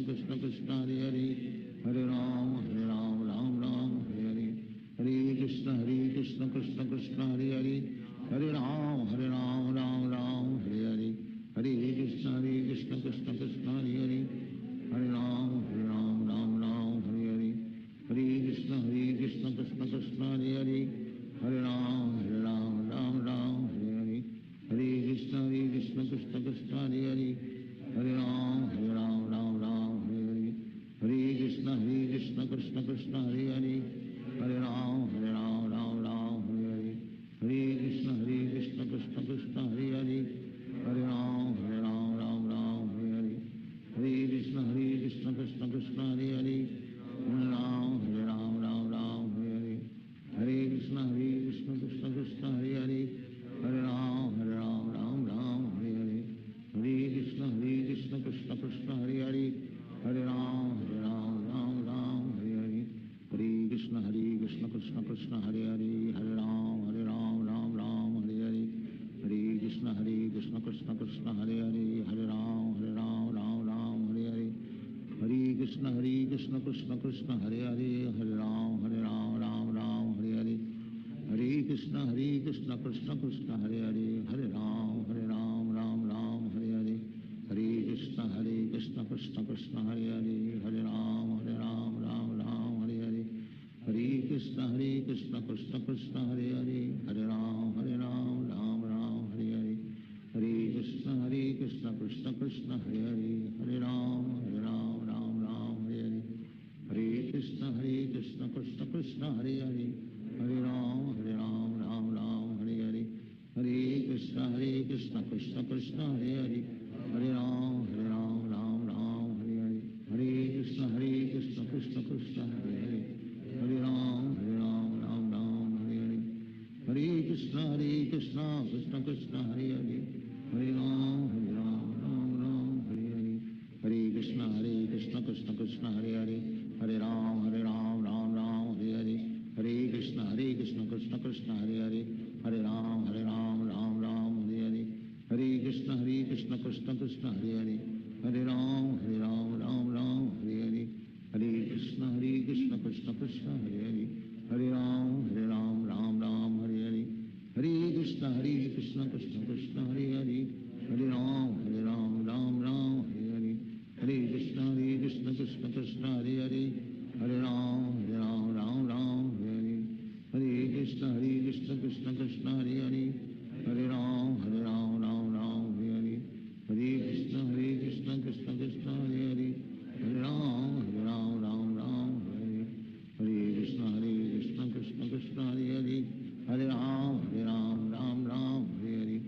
Krishna Krishna Hare Hare Hare Ram Ram Hare Hare Hare Krishna Krishna Krishna Hare Hare Hare Ram Ram Hare Hare Hare Krishna Krishna Krishna Hare Hare Hare Ram Ram Hare Hare Hare Krishna Krishna Krishna Hare Hare Hare Ram Ram Hare Hare Hare Krishna Krishna Krishna Hare Hare Hare Ram Ram Hare Hare Hare Krishna Krishna Krishna Hare Hare Hare Ram Ram Hare Hare Hare Krishna Krishna Krishna Hare Hare Hare Ram Ram Hare Hare Hare Krishna Krishna Krishna Hare Hare Hare Ram Ram Hare Hare Hare Krishna Krishna Krishna Hare Hare Hare Ram Ram Hare Hare Hare Krishna Krishna Krishna Hare Hare Hare Ram Ram Hare Hare Hare Krishna Krishna Krishna Hare Hare Hare Ram Hare Hare Hare Krishna Krishna Krishna Hare Hare Hare Ram Hare Hare Hare Krishna Krishna Krishna Hare Hare Hare Ram Hare Hare Hare Krishna Krishna Krishna Hare Hare Hare Ram Hare Hare Hare Krishna Krishna Krishna Hare Hare Hare Ram Hare Hare Hare Krishna Krishna Krishna Hare Hare Hare Ram Hare Hare Hare Krishna Krishna Krishna Hare Hare Hare Ram Hare Hare Hare Krishna Krishna Krishna Hare Hare Hare Ram Hare Hare Hare Krishna Krishna Krishna Hare Hare Hare Ram Hare Hare Hare Krishna Krishna Krishna Hare Hare Hare Ram Hare Hare Hare Krishna Krishna Krishna Hare Hare Hare Ram Hare Hare Hare Krishna Krishna Krishna Hare Hare Hare Ram Hare Hare Hare Krishna Krishna Krishna Hare Hare Hare Krishna Krishna Krishna Hare Hare Hare Ram Ram Ram Hare Hare Hare Krishna Krishna Krishna Hare Hare Hare Ram Ram Hare Hare Hare Krishna Krishna Krishna Hare Hare Hare Ram Ram Hare Hare Hare Krishna Krishna Krishna Hare Hare Hare Ram Ram Hare Hare Krishna Krishna Krishna Hare Hare Hare Ram Ram Hare Hare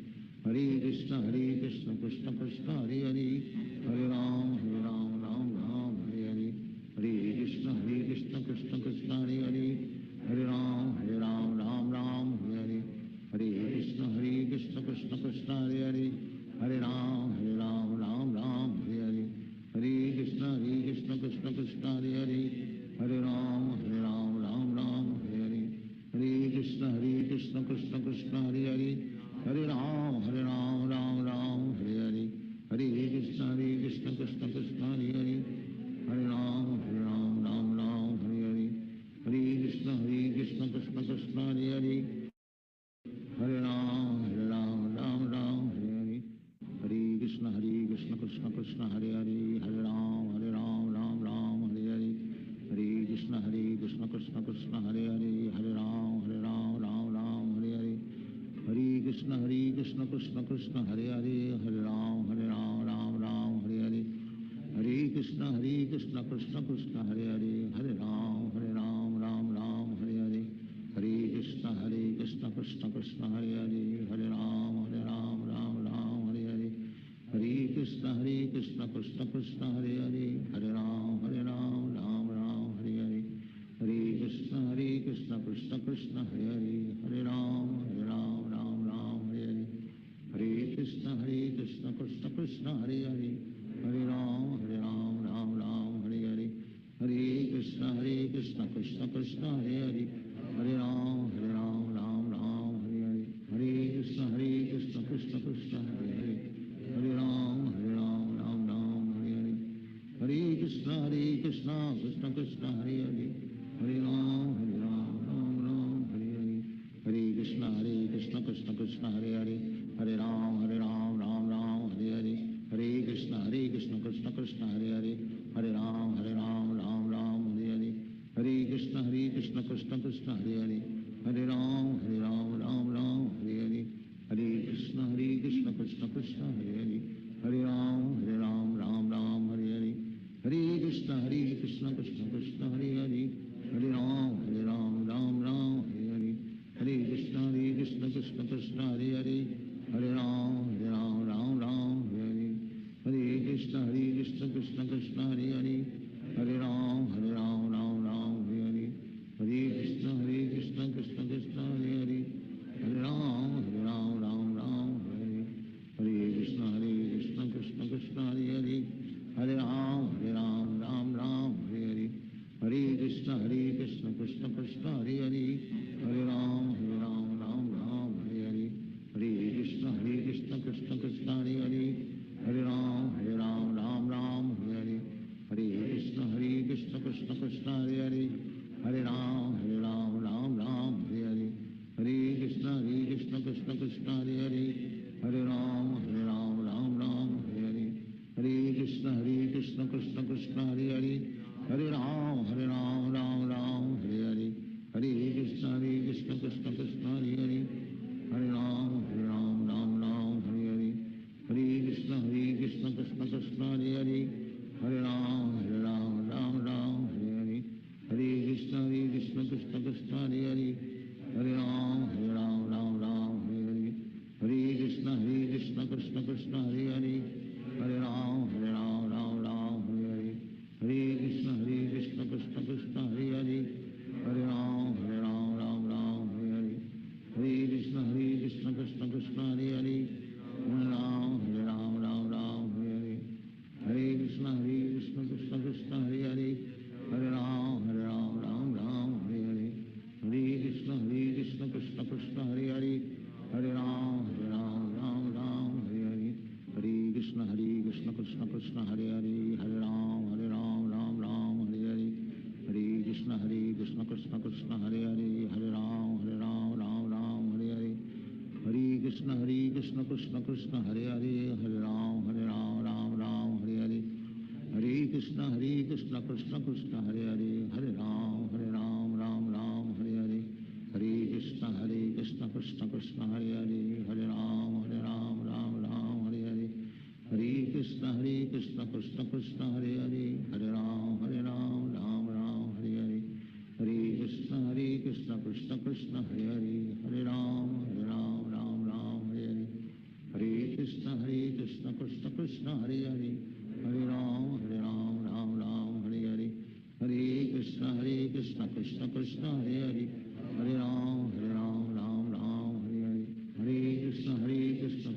Hare Krishna Krishna Krishna Hare Hare Hare Ram Ram Hare Hare Hare Krishna Krishna Krishna Hare Hare Hare Ram Ram Hare Hare Hare Krishna Krishna Krishna Hare Hare Hare Ram Ram Hare Hare Hare Krishna Krishna Krishna Hare Hare Hare Ram Ram Hare Hare Hare Krishna Krishna Krishna Hare Hare Hare Ram Ram Hare Hare Hare Krishna Krishna Krishna Hare Hare Hare Ram Ram Hare Hare Hare Krishna Krishna Krishna Hare Hare Hare Ram Ram Hare Hare Hare Krishna Krishna Krishna Hare Hare Hare Ram Ram Hare Hare Hare Krishna Krishna Krishna Hare Hare Hare Ram Ram Hare Hare Hare Krishna Krishna Krishna Hare Hare Hare Ram Hare Hare Hare Krishna Krishna Krishna Hare Hare Hare Ram Hare Hare Hare Krishna Krishna Krishna Hare Hare Hare Ram Hare Hare Hare Krishna Krishna Krishna Hare Hare Hare Ram Hare Hare Hare Krishna Krishna Krishna Hare Hare Hare Ram Hare Hare Hare Krishna Krishna Krishna Hare Hare Hare Ram Hare Hare Hare Krishna Krishna Krishna Hare Hare Hare Ram Hare Hare Hare Krishna Krishna Krishna Hare Hare Hare Ram Hare Hare Hare Krishna Krishna Krishna Hare Hare Hare Ram Hare Hare Hare Krishna Krishna Krishna Hare Hare Hare Ram Hare Hare Hare Krishna Krishna Krishna Hare Hare Hare Ram Hare Hare Hare Krishna Krishna Krishna Hare Hare Hare Ram Hare Hare Hare Krishna Krishna Krishna Hare Hare Hare Ram Hare Hare Hare Krishna Krishna Krishna Hare Hare Hare Ram Hare Hare Hare Krishna Krishna Krishna Hare Hare Hare Ram Hare Hare Hare Krishna Krishna Krishna Hare Hare Hare Ram Hare Hare Hare Krishna Krishna Krishna Hare Hare Hare Ram Hare Hare Hare Krishna Krishna Krishna Hare Hare Hare Ram Hare Hare Hare Krishna Krishna Krishna Hare Hare Hare Ram Hare Hare Hare Krishna Krishna Krishna Hare Hare Hare Ram Hare Hare Hare Krishna Krishna Krishna Hare Hare Hare Ram Hare Hare Hare Krishna Krishna Krishna Hare Hare Hare Ram Hare Hare Hare Krishna Krishna Krishna Hare Hare Hare Ram Hare Hare Hare Krishna Krishna Krishna Hare Hare Hare Ram Hare Hare Hare Krishna Krishna Krishna Hare Hare Hare Ram Hare Hare Hare Krishna Krishna Krishna Hare Hare Hare Ram Hare Hare Hare Krishna Krishna Krishna Hare Hare Hare Ram Hare Hare Hare Krishna Krishna Krishna Hare Hare Hare Ram Hare Hare Hare Krishna Krishna Krishna Hare Hare Hare Ram Hare Hare Hare Krishna Krishna Krishna Hare Hare Hare Ram Hare Hare Hare Krishna Krishna Krishna Hare Hare Hare Ram Hare Hare Hare Krishna Krishna Krishna Hare Hare Hare Ram Hare Hare Hare Krishna Krishna Krishna Hare Hare Hare Ram Hare Hare Hare Krishna Krishna Krishna Krishna Hare Hare Hare Ram Ram Ram Hare Hare Hare Krishna Krishna Krishna Hare Hare Hare Ram Ram Ram Hare Hare Hare Krishna Krishna Krishna Hare Hare Hare Ram Ram Ram Hare Hare Hare Krishna Krishna Krishna Hare Hare Hare Ram Ram Hare Hare Hare Krishna Krishna Krishna Hare Hare Hare Ram Ram Hare Hare Hare Krishna Krishna Krishna Hare Hare Hare Ram Ram Hare Hare Hare Krishna Krishna Krishna Hare Hare Hare Ram Ram Hare Hare Hare Krishna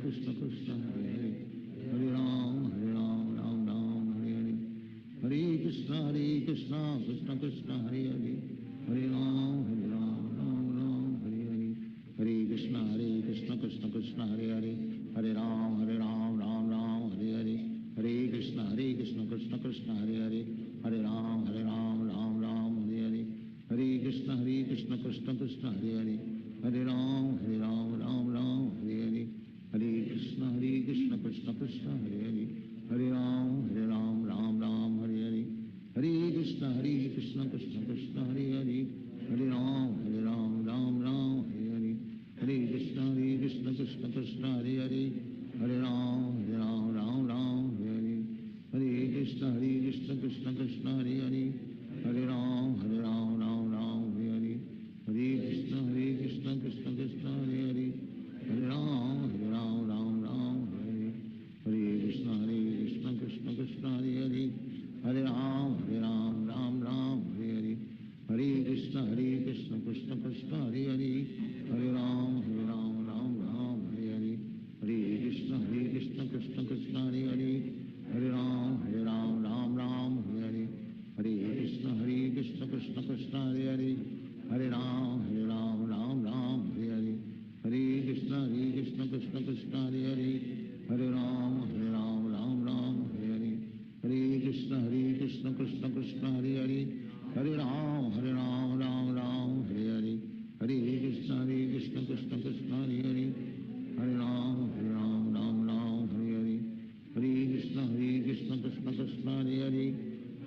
Krishna Krishna Hare Hare Hare Ram Ram Hare Hare Hare Krishna Krishna Krishna Hare Hare Hare Ram Ram Hare Hare Hare Krishna Krishna Krishna Hare Hare Hare Ram Ram Hare Hare Hare Krishna Krishna Krishna Hare Hare Hare Ram Ram Hare Hare Hare Krishna Krishna Krishna Hare Hare Hare Ram Ram Hare Hare Hare Krishna Krishna Krishna Hare Hare Hare Ram Ram Hare Hare Hare Krishna Krishna Krishna Hare Hare Hare Ram Ram Hare Hare Hare Krishna Krishna Krishna Hare Hare Hare Ram Ram Hare Hare Hare Krishna Krishna Krishna Hare Hare Hare Ram Ram Hare Hare Hare Krishna Krishna Krishna Hare Hare Hare Ram Ram Hare Hare Hare Krishna Krishna Krishna Hare Hare Hare Ram Ram Hare Hare Hare Krishna Krishna Krishna Hare Hare Hare Ram Ram Hare Hare Hare Krishna Krishna Krishna Hare Hare Hare Ram Ram Hare Hare Hare Krishna Krishna Krishna Hare Hare Hare Ram Ram Hare Hare Hare Krishna Krishna Krishna Hare Hare Hare Ram Ram Hare Hare Hare Krishna Krishna Krishna Hare Hare Hare Ram Ram Hare Hare Hare Krishna Krishna Krishna Hare Hare Hare Ram Ram Hare Hare Hare Krishna Krishna Krishna Hare Hare Hare Ram Ram Hare Hare Hare Krishna Krishna Krishna Hare Hare Hare Ram Ram Hare Hare Hare Krishna Krishna Krishna Hare Hare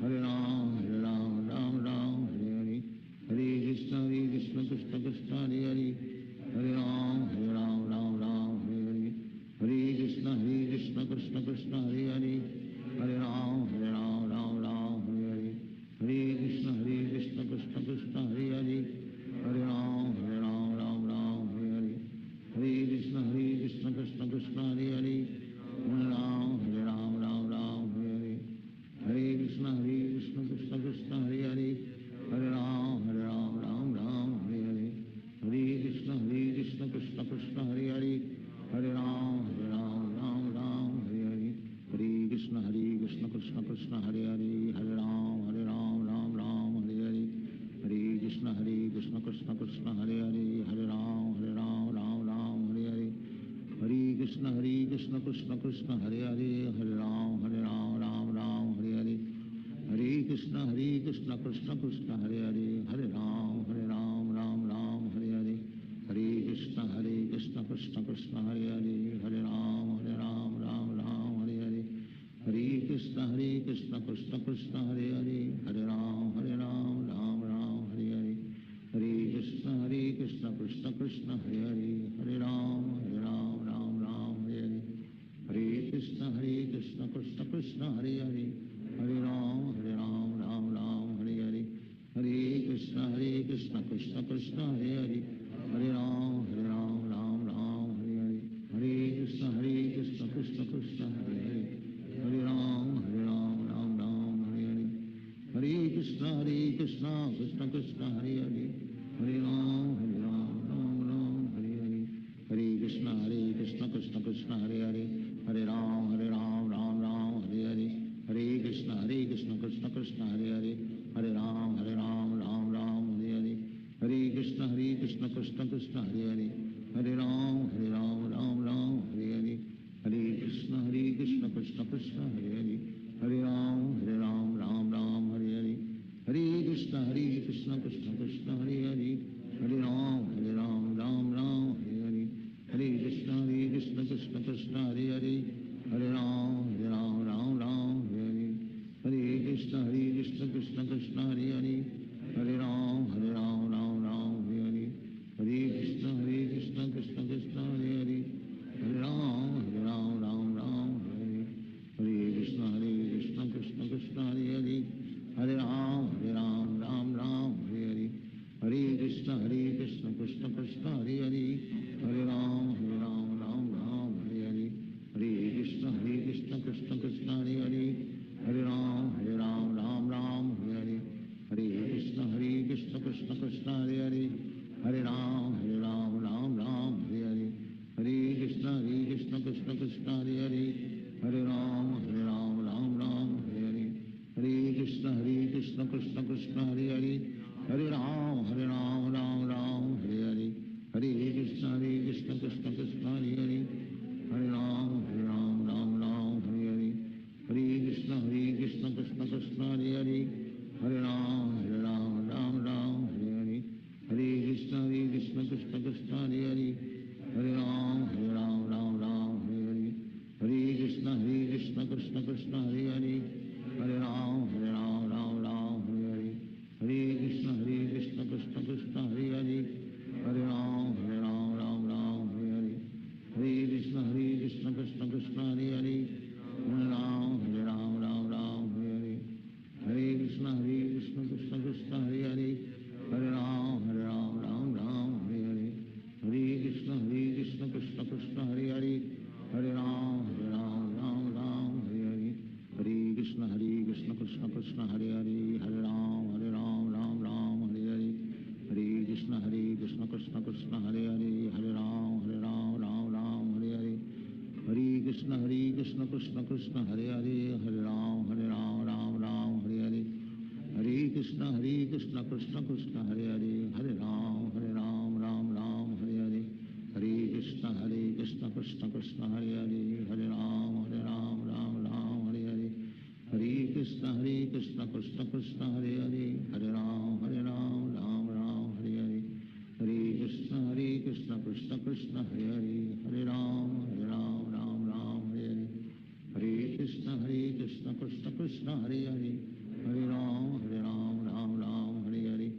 Hare Ram Ram Hare Hare Hare Krishna Krishna Krishna Hare Hare Hare Ram Ram Hare Hare Hare Krishna Krishna Krishna Hare Hare Hare Ram Ram Hare Hare Hare Krishna Krishna Krishna Hare Hare Hare Ram Ram Hare Hare Hare Krishna Krishna Krishna Hare Hare Hare Ram Ram Hare Hare Hare Krishna Krishna Krishna Hare Hare Hare Ram Ram Hare Hare Hare Krishna Krishna Krishna Hare Hare Hare Ram Ram Hare Hare Hare Krishna Krishna Krishna Hare Hare Hare Ram Ram Hare Hare Hare Krishna Krishna Krishna Hare Hare Hare Ram Ram Hare Hare Hare Krishna Krishna Krishna Hare Hare Hare Ram Ram Hare Hare Hare Krishna Krishna Krishna Hare Hare Hare Ram Ram Hare Hare Hare Krishna Krishna Krishna Hare Hare Hare Ram Ram Hare Hare Hare Krishna Krishna Krishna Hare Hare Hare Ram Ram Hare Hare Hare Krishna Krishna Krishna Hare Hare Hare Ram Ram Hare Hare Hare Krishna Krishna Krishna Hare Hare Hare Ram Ram Hare Hare Hare Krishna Krishna Krishna Hare Hare Hare Ram Hare Hare Hare Krishna Krishna Krishna Hare Hare Hare Ram Ram Hare Hare Hare Krishna Krishna Krishna Hare Hare Hare Ram Ram Hare Hare Hare Krishna Krishna Krishna Hare Hare Hare Ram Hare Hare Hare Krishna Krishna Krishna Hare Hare Hare Ram Hare Hare Hare Krishna Krishna Krishna Hare Hare Hare Ram Ram Hare Hare Hare Krishna Krishna Krishna Krishna Krishna Hare Hare Hare Ram Ram Ram Hare Hare Hare Krishna Krishna Krishna Hare Hare Hare Ram Ram Hare Hare Hare Krishna Krishna Krishna Hare Hare Hare Ram Ram Hare Hare Hare Krishna Krishna Krishna Hare Hare Hare Ram Ram Hare Hare Hare Krishna Krishna Krishna Hare Hare Hare Ram Ram Hare Hare Hare Krishna Krishna Krishna Hare Hare Hare Ram Ram Hare Hare Hare Krishna Krishna Krishna Hare Hare Hare Ram Ram Hare Hare Hare Krishna Krishna Krishna Hare Hare Hare Ram Ram Hare Hare Hare Krishna Krishna Krishna Hare Hare Hare Ram Ram Hare Hare Hare Krishna Krishna Krishna Hare Hare Hare Ram Ram Hare Hare Hare Krishna Krishna Krishna Hare Hare Hare Ram Ram Hare Hare Hare Krishna Krishna Krishna Hare Hare Hare Ram Ram Hare Hare Hare Krishna Krishna Krishna Hare Hare Hare Ram Ram Hare Hare Hare Krishna Krishna Krishna Hare Hare Hare Ram Ram Hare Hare Hare Krishna Krishna Krishna Hare Hare Hare Ram Ram Hare Hare Hare Krishna Krishna Krishna Hare Hare Hare Ram Ram Hare Hare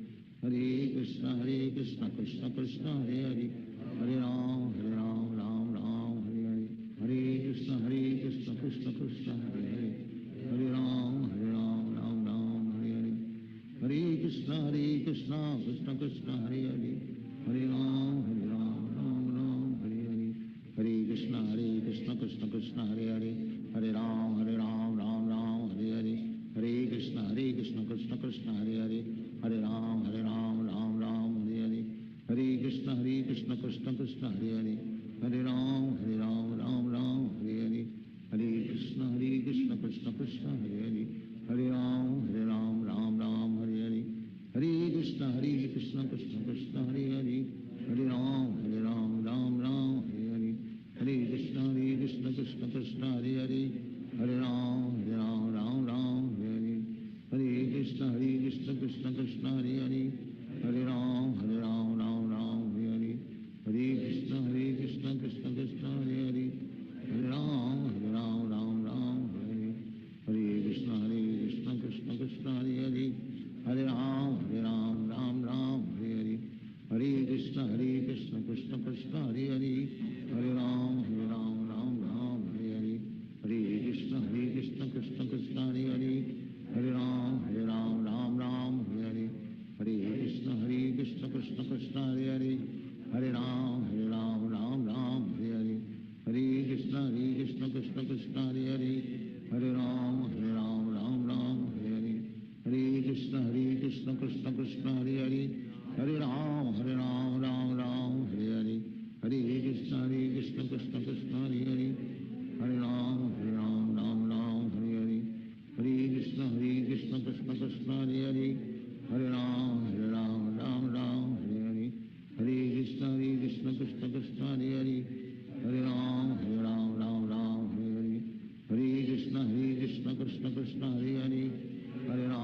Hare Krishna Krishna Krishna Hare Hare Hare Ram Ram Hare Hare Hare Krishna Krishna Krishna Hare Hare Hare Ram Ram Hare Hare Hare Krishna Krishna Krishna Hare Hare Hare Ram Ram Hare Hare Hare Krishna Krishna Krishna Hare Hare Hare Ram Ram Hare Hare Hare Krishna Krishna Krishna Hare Hare Hare Ram Ram Hare Hare Hare Krishna Krishna Krishna Hare Hare Hare Ram Ram Hare Hare Hare Krishna Krishna Krishna Hare Hare Hare Ram Ram Hare Hare Hare Krishna Krishna Krishna Hare Hare Hare Ram Ram Hare Hare Hare Krishna Krishna Krishna Hare Hare Hare Ram Ram Hare Hare Hare Krishna Krishna Krishna Hare Hare Hare Ram Ram Hare Hare Hare Krishna Krishna Krishna Hare Hare Hare Ram Ram Hare Hare Hare Krishna Krishna Krishna Hare Hare Hare Ram Ram Hare Hare Hare Krishna Krishna Krishna Hare Hare Hare Ram Ram Hare Hare Hare Krishna Krishna Krishna Hare Hare Hare Ram Ram Hare Hare Hare Krishna Krishna Krishna Hare Hare Hare Ram Ram Hare Hare Hare Krishna Krishna Krishna Hare Hare Hare Ram Ram Hare Hare Hare Krishna Krishna Krishna Hare Hare Hare Ram Ram Hare Hare Hare Krishna Krishna Krishna Hare Hare Hare Ram Ram Hare Hare Hare Krishna Krishna Krishna Hare Hare Hare Ram Ram Hare Hare Hare Krishna Krishna Krishna Hare Hare Hare Ram Ram Hare Hare Hare Krishna Krishna Krishna Hare Hare Hare Ram Ram Hare Hare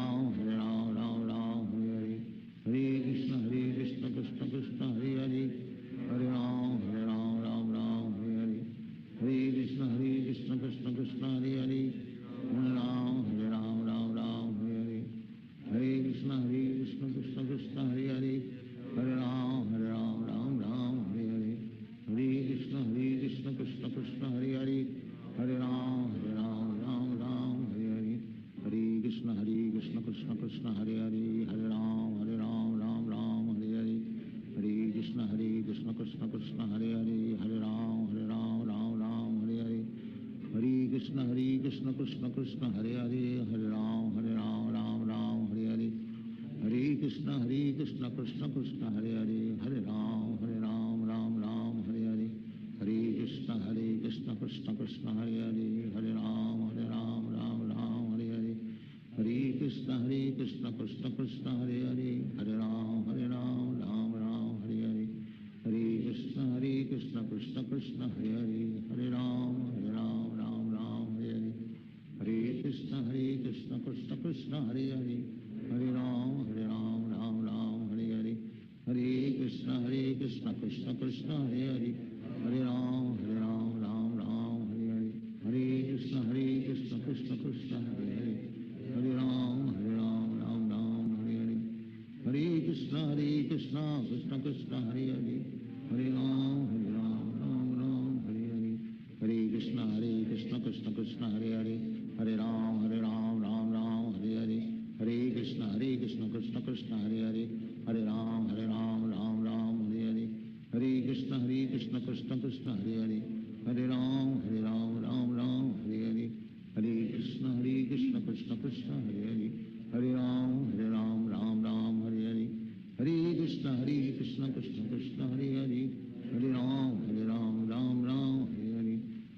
Hare Krishna Krishna Krishna Hare Hare Hare Ram Ram Hare Hare Hare Krishna Krishna Krishna Hare Hare Hare Ram Ram Hare Hare Hare Krishna Krishna Krishna Hare Hare Hare Ram Ram Hare Hare Hare Krishna Krishna Krishna Hare Hare Hare Ram Ram Hare Hare Hare Krishna Krishna Krishna Hare Hare Hare Ram Hare Hare Hare Krishna Krishna Krishna Hare Hare Hare Ram Hare Hare Hare Krishna Krishna Krishna Hare Hare Hare Ram Hare Hare Hare Krishna Krishna Krishna Hare Hare Hare Ram Hare Hare Hare Krishna Krishna Krishna Hare Hare Hare Ram Hare Hare Hare Krishna Krishna Krishna Hare Hare Hare Ram Hare Hare Hare Krishna Krishna Krishna Krishna Hare Hare Hare Ram Ram Ram Hare Hare Hare Krishna Krishna Krishna Hare Hare Hare Ram Ram Ram Hare Hare Hare Krishna Krishna Krishna Hare Hare Hare Ram Ram Hare Hare Hare Krishna Krishna Krishna Hare Hare Hare Ram Ram Hare Hare Hare Krishna Krishna Krishna Hare Hare Hare Ram Ram Hare Hare Hare Krishna Krishna Krishna Hare Hare Hare Ram Ram Hare Hare Hare Krishna Krishna Krishna Hare Hare Hare Ram Ram Hare Hare Hare Krishna Krishna Krishna Hare Hare Hare Ram Ram Hare Hare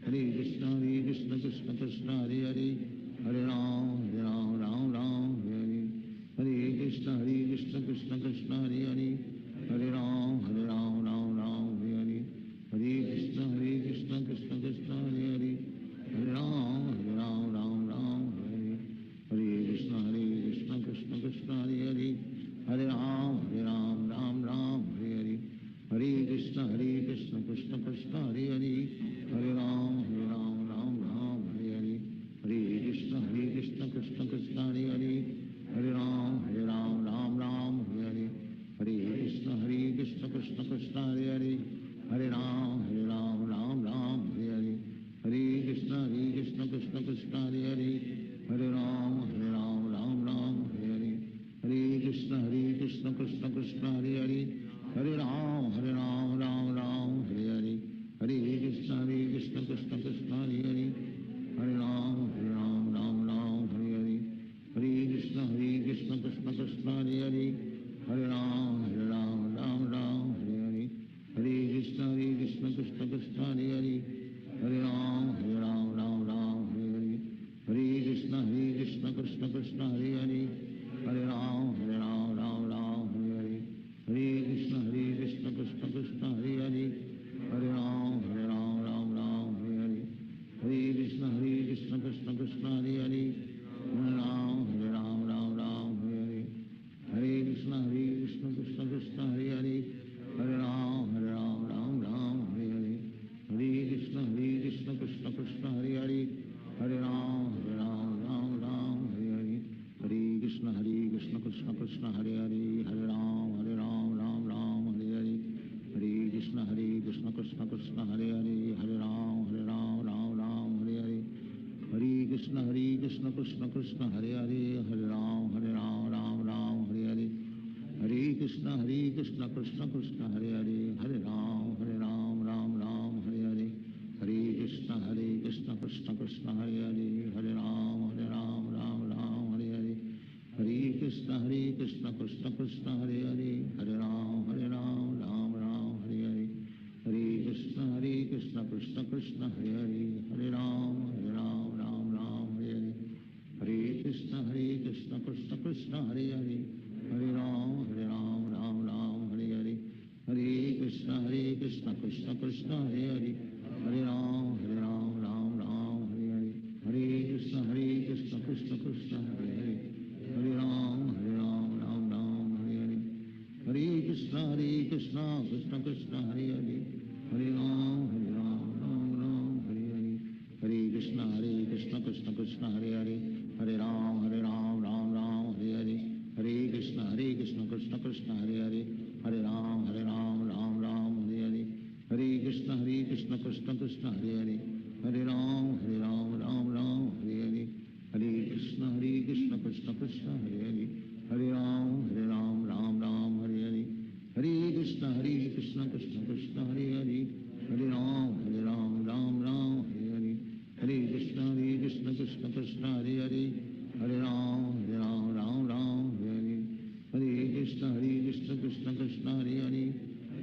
Hare Krishna Krishna Krishna Hare Hare Hare Ram Ram Hare Hare Hare Krishna Krishna Krishna Hare Hare Hare Ram Ram Hare Hare Hare Krishna Krishna Krishna Hare Hare Hare Ram Ram Hare Hare Hare Krishna Krishna Krishna Hare Hare Hare Ram Ram Hare Hare Hare Krishna Krishna Krishna Hare Hare Hare Ram Ram Hare Hare Hare Krishna Krishna Krishna Hare Hare Hare Ram Ram Hare Hare Hare Krishna Krishna Krishna Hare Hare Hare Ram Ram Hare Hare Hare Krishna Krishna Krishna Hare Hare Hare Ram Ram Hare Hare Hare Krishna Krishna Krishna Hare Hare Hare Ram Ram Hare Hare Hare Krishna Krishna Krishna Hare Hare Hare Ram Ram Hare Hare Hare Krishna Krishna Krishna Hare Hare Hare Ram Ram Hare Hare Hare Krishna Krishna Krishna Hare Hare Hare Ram Ram Hare Hare Hare Krishna Krishna Krishna Hare Hare Hare Ram Ram Hare Hare Hare Krishna Krishna Krishna Hare Hare Hare Ram Ram Hare Hare Hare Krishna Krishna Krishna Hare Hare Hare Ram Ram Hare Hare Hare Krishna Krishna Krishna Hare Hare Hare Ram Ram Hare Hare Hare Krishna Krishna Krishna Hare Hare Hare Ram Ram Hare Hare Hare Krishna Krishna Krishna Hare Hare Hare Ram Ram Hare Hare Hare Krishna Krishna Krishna Hare Hare Hare Ram Ram Hare Hare Hare Krishna Krishna Krishna Hare Hare Hare Ram Hare Hare Hare Krishna Krishna Krishna Hare Hare Hare Ram Hare Hare Hare Krishna Krishna Krishna Hare Hare Hare Ram Hare Hare Hare Krishna Krishna Krishna Hare Hare Hare Ram Hare Hare Hare Krishna Krishna Krishna Hare Hare Hare Ram Hare Hare Hare Krishna Krishna Krishna Hare Hare Hare Ram Hare Hare Hare Krishna Krishna Krishna Hare Hare Hare Ram Hare Hare Hare Krishna Krishna Krishna Hare Hare Hare Ram Hare Hare Hare Krishna Krishna Krishna Hare Hare Hare Ram Hare Hare Hare Krishna Krishna Krishna Hare Hare Hare Ram Hare Hare Hare Krishna Krishna Krishna Hare Hare Hare Ram Hare Hare Hare Krishna Krishna Krishna Hare Hare Hare Ram Hare Hare Hare Krishna Krishna Krishna Hare Hare Hare Ram Hare Hare Hare Krishna Krishna Krishna Hare Hare Hare Ram Hare Hare Hare Hare Krishna Krishna Krishna Hare Hare Hare Ram Hare Hare Hare Krishna Krishna Krishna Hare Hare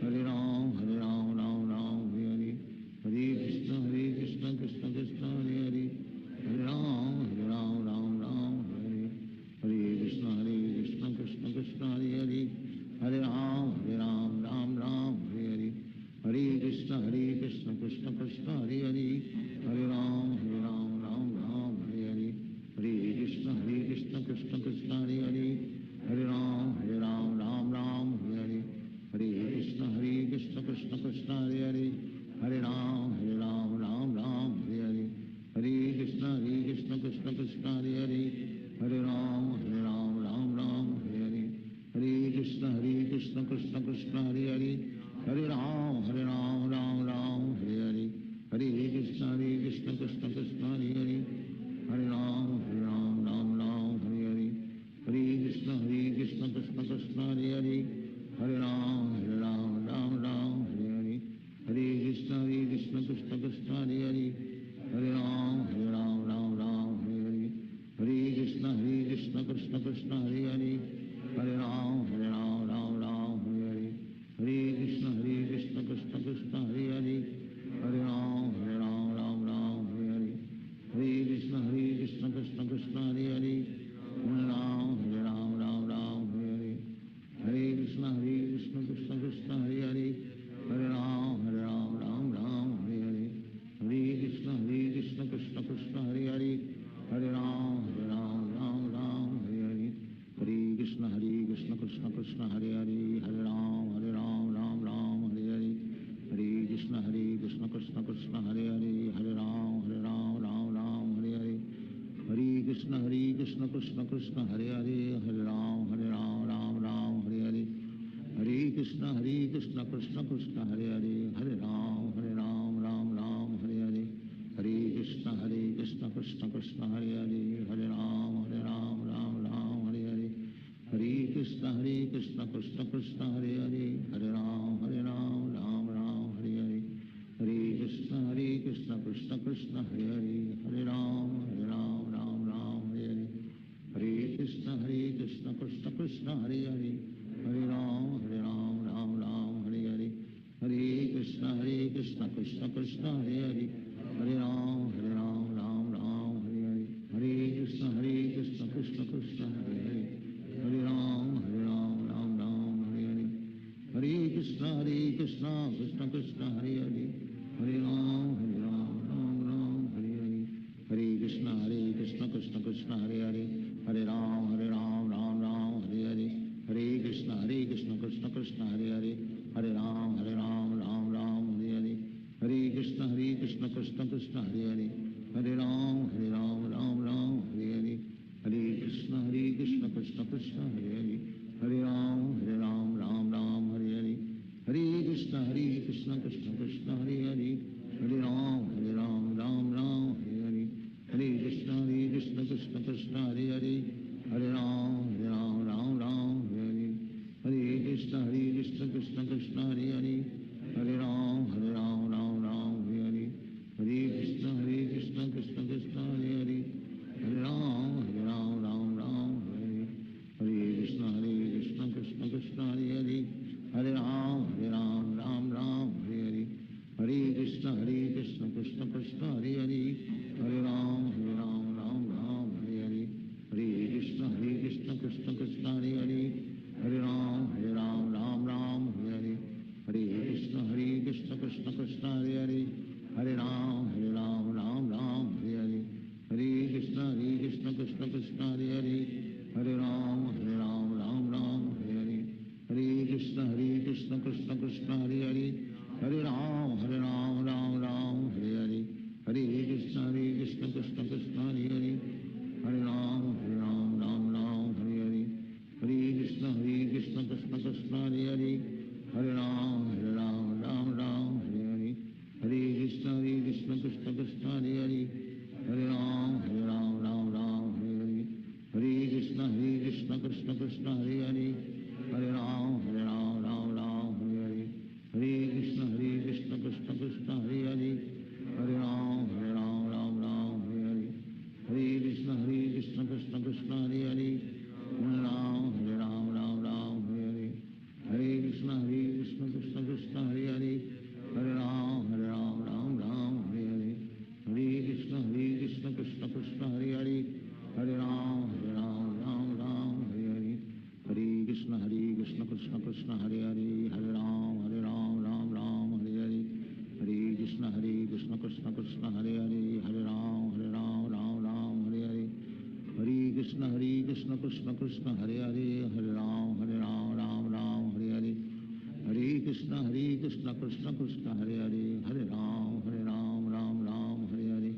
Hare Ram Hare Hare Hare Krishna Krishna Krishna Hare Hare Hare Ram Hare Hare Hare Krishna Krishna Hare Ram, Ram Ram, Hare Hare, Hare Krishna, Krishna Krishna, Hare Hare, Hare Ram, Ram Ram, Hare Hare, Hare Krishna, Krishna Krishna, Hare Hare, Hare Ram, Ram Ram, Hare Hare, Hare Krishna, Krishna Krishna, Hare Hare, Hare Ram, Ram Ram, Hare Hare, Hare Krishna, Krishna Krishna, Hare Hare, Hare Ram, Ram Ram, Hare Hare, Hare Krishna, Krishna Krishna, Hare Hare, Hare Ram, Ram Ram, Hare Hare, Hare Krishna, Krishna Krishna, Hare Hare, Hare Ram, Ram Ram, Hare Hare, Hare Krishna, Krishna Krishna, Hare Hare, Hare Ram, Ram Ram, Hare Hare, Hare Krishna, Krishna Krishna, Hare Hare, Hare Ram, Ram Ram, Hare Hare, Hare Krishna, Krishna Krishna, Hare Hare, Hare Ram, Ram Ram, Hare Hare, Hare Krishna, Krishna Krishna, Hare Hare, Hare Ram, Ram Hare Hare, Hare Krishna, Krishna Krishna, Hare Hare, Hare Ram, Ram Hare Hare, Hare Krishna, Krishna Krishna, Hare Hare, Hare Ram, Ram Hare Hare, Hare Krishna, Krishna Krishna, Hare Hare, Hare Ram, Ram Hare Hare, Hare Krishna, Krishna Krishna, Hare Hare, Hare Ram, Ram Hare Hare, Hare Krishna, Krishna Krishna, Hare Hare, Hare Ram, Ram Hare Hare, Hare Krishna, Krishna Krishna, Hare Hare, Hare Ram, Ram Hare Hare, Hare Krishna, Krishna Krishna, Hare Hare, Hare Ram, Ram Hare Hare, Hare Krishna, Krishna Krishna, Hare Hare, Hare Ram, Ram Hare Hare, Hare Krishna, Krishna Krishna, Hare Hare, Hare Ram, Ram Hare Hare, Hare Krishna, Krishna Krishna, Hare Hare, Hare Ram, Ram Hare Hare, Hare Krishna, Krishna Krishna, Hare Hare, Hare Ram, Ram Hare Hare, Hare Krishna, Krishna Krishna, Hare Hare, Hare Ram, Ram Hare Hare, Hare Krishna, Krishna Krishna, Hare Hare, Hare Ram, Ram Hare Hare, Hare Krishna, Krishna Krishna, Hare Hare, Hare Ram, Ram Hare Hare, Hare Krishna, Krishna Krishna, Hare Hare, Hare Ram, Ram Hare Hare, Hare Krishna, Krishna Krishna, Hare Hare, Hare Ram, Ram Hare Hare, Hare Krishna, Krishna Krishna, Hare Hare, Hare Ram, Ram Hare Hare, Hare Krishna, Krishna Krishna, Hare Hare, Hare Ram, Ram Hare Hare, Hare Krishna, Krishna Krishna, Hare Hare, Hare Ram, Ram Hare Hare, Hare Krishna, Krishna Krishna, Hare Hare, Hare Ram, Ram Hare Hare, Hare Krishna, Krishna Krishna, Hare Hare, Hare Ram, Ram Hare Hare, Hare Krishna, Krishna Krishna, Hare Hare, Hare Ram, Ram Hare Hare, Hare Krishna, Krishna Krishna, Hare Hare, Hare Ram, Ram Hare Hare, Hare Krishna, Krishna Krishna, Hare Hare, Hare Ram, Ram Hare Hare, Hare Krishna, Krishna Krishna, Hare Hare, Hare Ram, Ram Hare Hare, Hare Krishna, Krishna Krishna, Hare Hare, Hare Ram, Ram Hare Hare, Hare Krishna, Krishna Krishna, Hare Hare, Hare Ram, Ram Hare Hare, Hare Krishna, Krishna Krishna, Hare Hare, Hare Ram, Ram Hare Hare, Hare Krishna, Krishna Krishna, Hare Hare, Hare Ram, Ram Hare Hare, Hare Krishna, Krishna Krishna, Hare Hare, Hare Ram, Ram Hare Hare, Hare Krishna, Krishna Krishna, Hare Hare, Hare Ram, Ram Hare Hare, Hare Krishna, Krishna Krishna, Hare Hare, Hare Ram, Ram Hare Hare, Hare Krishna, Krishna Krishna, Hare Hare, Hare Ram, Ram Hare Hare, Hare Krishna, Krishna Krishna, Hare Hare, Hare Ram, Ram Hare Hare, Hare Krishna, Krishna Krishna, Hare Hare, Hare Ram, Ram Hare Hare,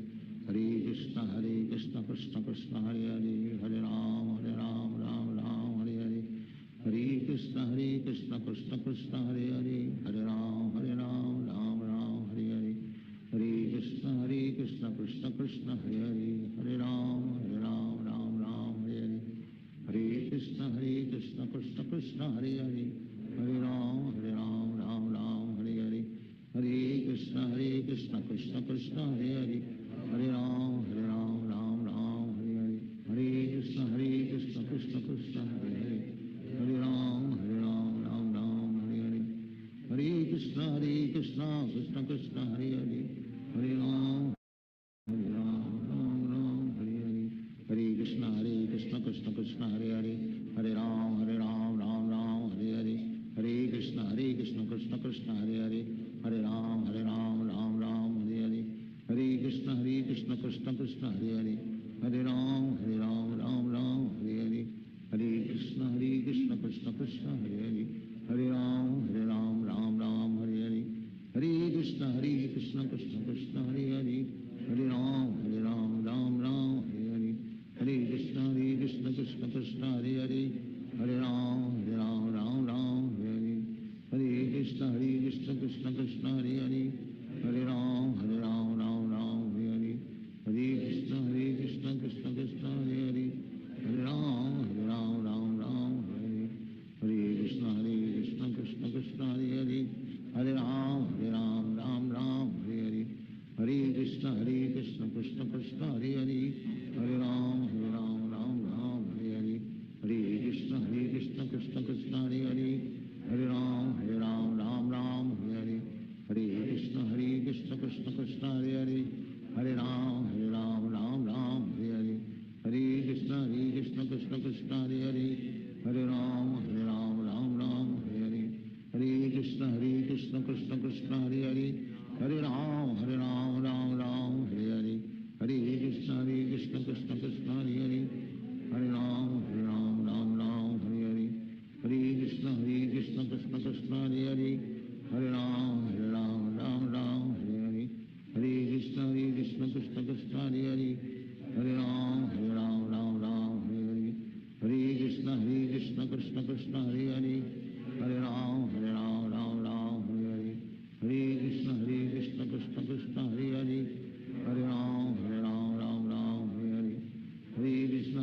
Hare Krishna, Krishna Krishna, Hare Hare, Hare Ram, Ram Hare Hare, Hare Krishna Krishna Krishna Hare Hare, Hare Ram Ram Ram Hare Hare, Hare Krishna Krishna Krishna Hare Hare, Hare Ram Ram Ram Hare Hare, Hare Krishna Krishna Krishna Hare Hare, Hare Ram Ram Hare Hare, Hare Krishna Krishna Krishna Hare Hare, Hare Ram Ram Hare Hare, Hare Krishna Krishna Krishna Hare Hare, Hare Ram Ram Hare Hare, Hare Krishna Krishna Krishna Hare Hare, Hare Ram Ram Hare Hare, Hare Krishna Krishna Krishna Hare Hare, Hare Ram Ram Hare Hare, Hare Krishna Krishna Krishna Hare Hare, Hare Ram Ram Hare Hare, Hare Krishna Krishna Krishna Hare Hare, Hare Ram Ram Hare Hare, Hare Krishna Krishna Krishna Hare Hare, Hare Ram Ram Hare Hare, Hare Krishna Krishna Krishna Hare Hare, Hare Ram Ram Hare Hare, Hare Krishna Krishna Krishna Hare Hare, Hare Ram Ram Hare Hare, Hare Krishna Krishna Krishna Hare Hare, Hare Ram Ram Hare Hare, Hare Krishna Krishna Krishna Hare Hare, Hare Ram Ram Hare Hare, Hare Krishna Krishna Krishna Hare Hare, Hare Ram Ram Hare Hare, Hare Krishna Krishna Krishna Hare Hare, Hare Ram Ram Hare Hare, Hare Krishna Krishna Krishna Hare Hare, Hare Ram Ram Hare Hare, Hare Krishna Krishna Krishna Hare Hare, Hare Ram Ram Hare Hare, Hare Krishna Krishna Krishna Hare Hare, Hare Ram Ram Hare Hare, Hare Krishna Krishna Krishna Hare Hare, Hare Ram Ram Hare Hare, Hare Krishna Krishna Krishna Hare Hare, Hare Ram Ram Hare Hare, Hare Krishna Krishna Krishna Hare Hare, Hare Ram Ram Hare Hare, Hare Krishna Krishna Krishna Hare Hare, Hare Ram Ram Hare Hare, Hare Krishna Krishna Krishna Hare Hare, Hare Ram Ram Hare Hare, Hare Krishna Krishna Krishna Hare Hare, Hare Ram Ram Hare Hare, Hare Krishna Krishna Krishna Hare Hare, Hare Ram Ram Hare Hare, Hare Krishna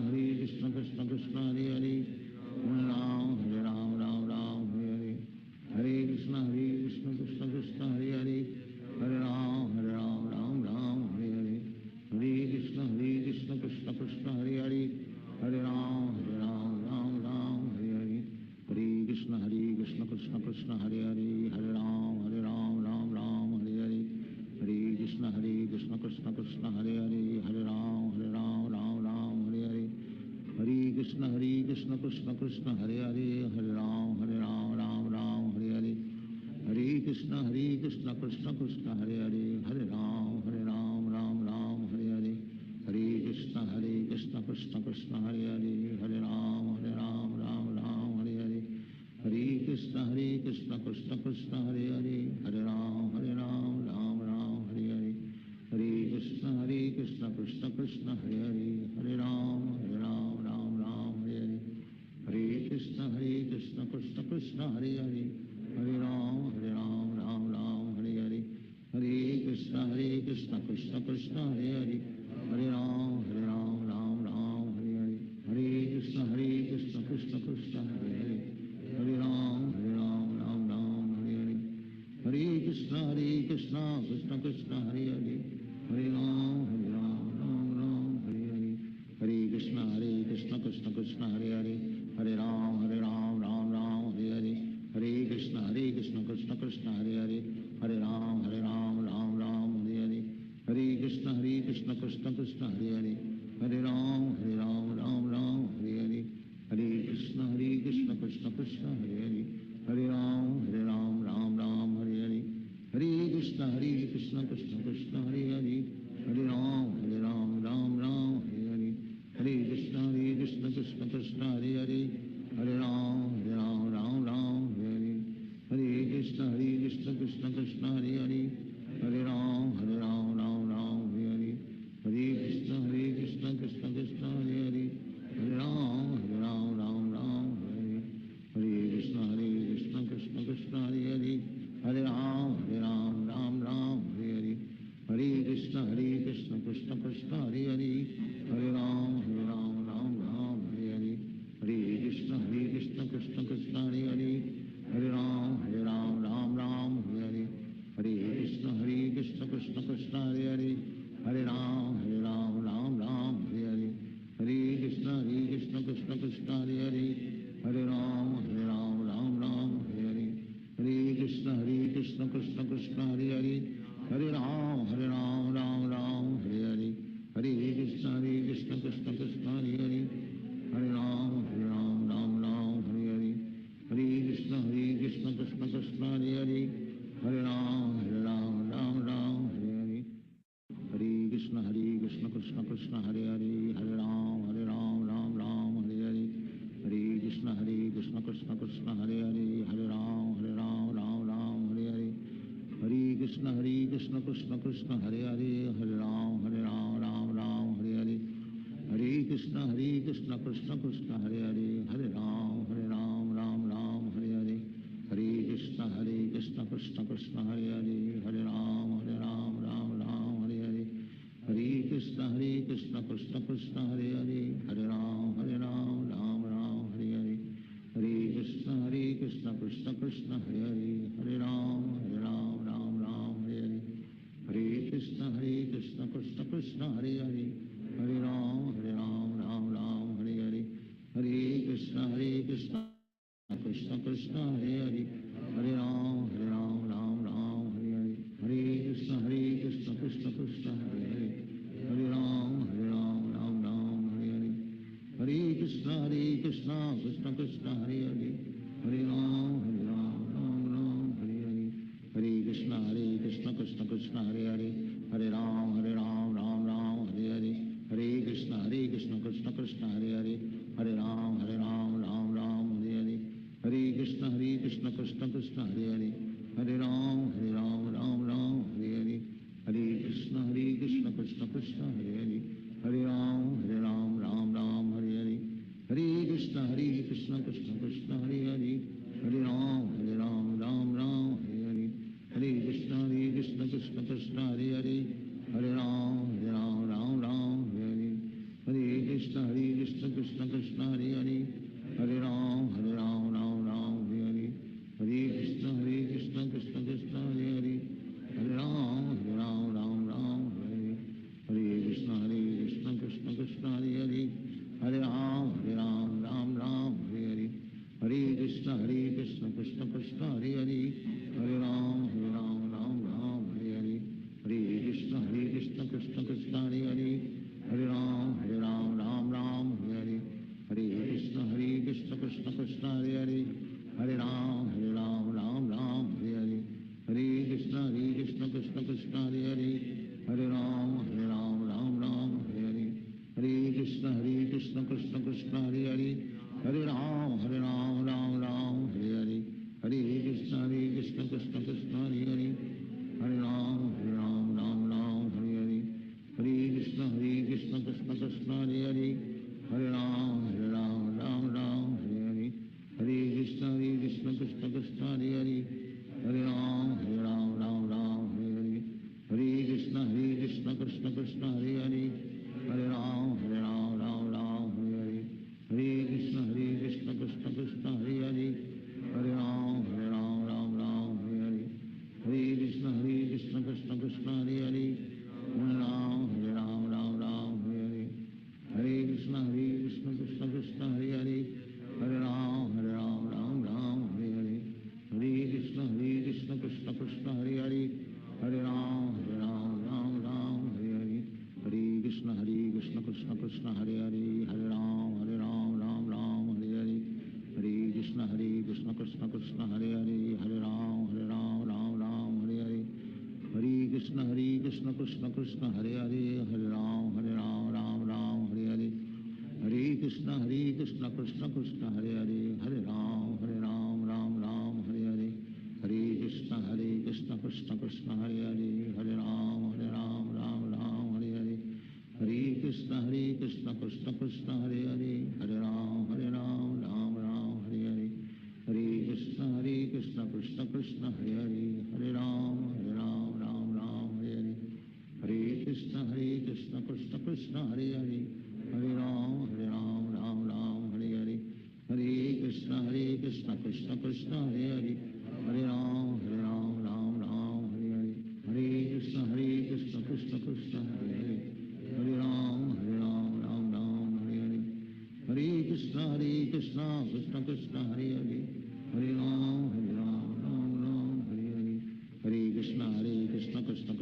Krishna Krishna Hare Hare, Hare Ram Ram Hare Hare, Hare Krishna Krishna Krishna Hare Hare, Hare Ram Ram Hare Hare, Hare Krishna Krishna Krishna Hare Hare, Hare Ram Ram Hare Hare, Hare Krishna Krishna Krishna Hare Hare, Hare Ram Ram Hare Hare, Hare Krishna Krishna Krishna Hare Hare, Hare Ram Ram Hare Hare, Hare Krishna Krishna Krishna Hare Hare, Hare Ram Ram Hare Hare, Hare Krishna Krishna Krishna Hare Hare, Hare Ram Ram Hare Hare, Hare Krishna Krishna Krishna Hare Hare, Hare Ram Ram Hare Hare, Hare Krishna Krishna Krishna Hare Hare, Hare Ram Ram Hare Hare, Hare Krishna Krishna Krishna Hare Hare, Hare Ram Hare Hare, Hare Krishna Krishna Krishna Hare Hare, Hare Ram Hare Hare, Hare Krishna Krishna Krishna Hare Hare, Hare Ram Hare Hare, Hare Krishna Krishna Krishna Hare Hare, Hare Ram Hare Hare, Hare Krishna Krishna Krishna Hare Hare, Hare Ram Hare Hare, Hare Krishna Krishna Krishna Hare Hare, Hare Ram Hare Hare, Hare Krishna Krishna Krishna Hare Hare, Hare Ram Hare Hare, Hare Krishna Krishna Krishna Hare Hare, Hare Ram Hare Hare, Hare Krishna Krishna Krishna Hare Hare, Hare Ram Hare Hare, Hare Krishna Krishna Krishna Hare Hare, Hare Ram Hare Hare, Hare Krishna Krishna Krishna Hare Hare, Hare Ram Hare Hare, Hare Krishna Krishna Krishna Hare Hare, Hare Ram Hare Hare, Hare Krishna Krishna Hare Hare Hare Ram Ram Ram Hare Hare Hare Krishna Krishna Krishna Hare Hare Hare Ram Ram Hare Hare Hare Krishna Krishna Krishna Hare Hare Hare Ram Ram Hare Hare Hare Krishna Krishna Krishna Hare Hare Hare Ram Ram Hare Hare Hare Krishna Krishna Krishna Hare Hare Hare Ram Ram Hare Hare Hare Krishna Krishna Krishna Hare Hare Hare Ram Ram Hare Hare Hare Krishna Krishna Krishna Hare Hare Hare Ram Ram Hare Hare Hare Krishna Krishna Krishna Hare Hare Hare Ram Ram Hare Hare Hare Krishna Krishna Krishna Hare Hare Hare Ram Ram Hare Hare Hare Krishna Krishna Krishna Hare Hare Hare Ram Ram Hare Hare Hare Krishna Krishna Krishna Hare Hare Hare Ram Ram Hare Hare Hare Krishna Krishna Krishna Hare Hare Hare Ram Ram Hare Hare Hare Krishna Krishna Krishna Hare Hare Hare Ram Ram Hare Hare Hare Krishna Krishna Krishna Hare Hare Hare Ram Hare Hare Hare Krishna Krishna Krishna Hare Hare Hare Ram Ram Hare Hare Hare Krishna Krishna Krishna Hare Hare Hare Ram Ram Hare Hare Hare Krishna Krishna Krishna Hare Hare Hare Ram Ram Hare Hare Hare Krishna Krishna Krishna Hare Hare Hare Ram Ram Hare Hare Hare Krishna Krishna Krishna Hare Hare Hare Ram Ram Hare Hare Hare Krishna Krishna Krishna Hare Hare Hare Ram Ram Hare Hare Hare Krishna Krishna Krishna Hare Hare Hare Ram Ram Hare Hare Hare Krishna Krishna Krishna Hare Hare Hare Ram Ram Hare Hare Hare Krishna Krishna Krishna Hare Hare Hare Ram Ram Hare Hare Hare Krishna Krishna Krishna Hare Hare Hare Ram Hare Hare Hare Krishna Krishna Krishna Hare Hare Hare Ram Ram Hare Hare Hare Krishna Krishna Krishna Hare Hare Hare Ram Ram Hare Hare Hare Krishna Krishna Krishna Hare Hare Hare Ram Ram Hare Hare Hare Krishna Krishna Krishna Hare Hare Hare Ram Ram Hare Hare Hare Krishna Krishna Krishna Hare Hare Hare Ram Ram Hare Hare Hare Krishna Krishna Krishna Hare Hare Hare Ram Ram Hare Hare Hare Krishna Krishna Krishna Hare Hare Hare Ram Ram Hare Hare Hare Krishna Krishna Krishna Hare Hare Hare Ram Ram Hare Hare Hare Krishna Krishna Krishna Hare Hare Hare Ram Ram Hare Hare Hare Krishna Krishna Krishna Hare Hare Hare Ram Hare Hare Hare Krishna Krishna Krishna Hare Hare Hare Ram Hare Hare Hare Krishna Krishna Krishna Hare Hare Hare Ram Hare Hare Hare Krishna Krishna Krishna Hare Hare Hare Ram Hare Hare Hare Krishna Krishna Krishna Hare Hare Hare Ram Hare Hare Hare Krishna Krishna Krishna Hare Hare Hare Ram Hare Hare Hare Krishna Krishna Krishna Hare Hare Hare Ram Hare Hare Hare Krishna Krishna Krishna Hare Hare Hare Ram Hare Hare Hare Krishna Krishna Krishna Hare Hare Hare Ram Hare Hare Hare Krishna Krishna Krishna Hare Hare Hare Ram Hare Hare Hare Krishna Krishna Krishna Hare Hare Hare Ram Hare Hare Hare Krishna Krishna Krishna Hare Hare Hare Ram Hare Hare Hare Krishna Krishna Krishna Hare Hare Hare Ram Hare Hare Hare Krishna Krishna Krishna Hare Hare Hare Ram Hare Hare Hare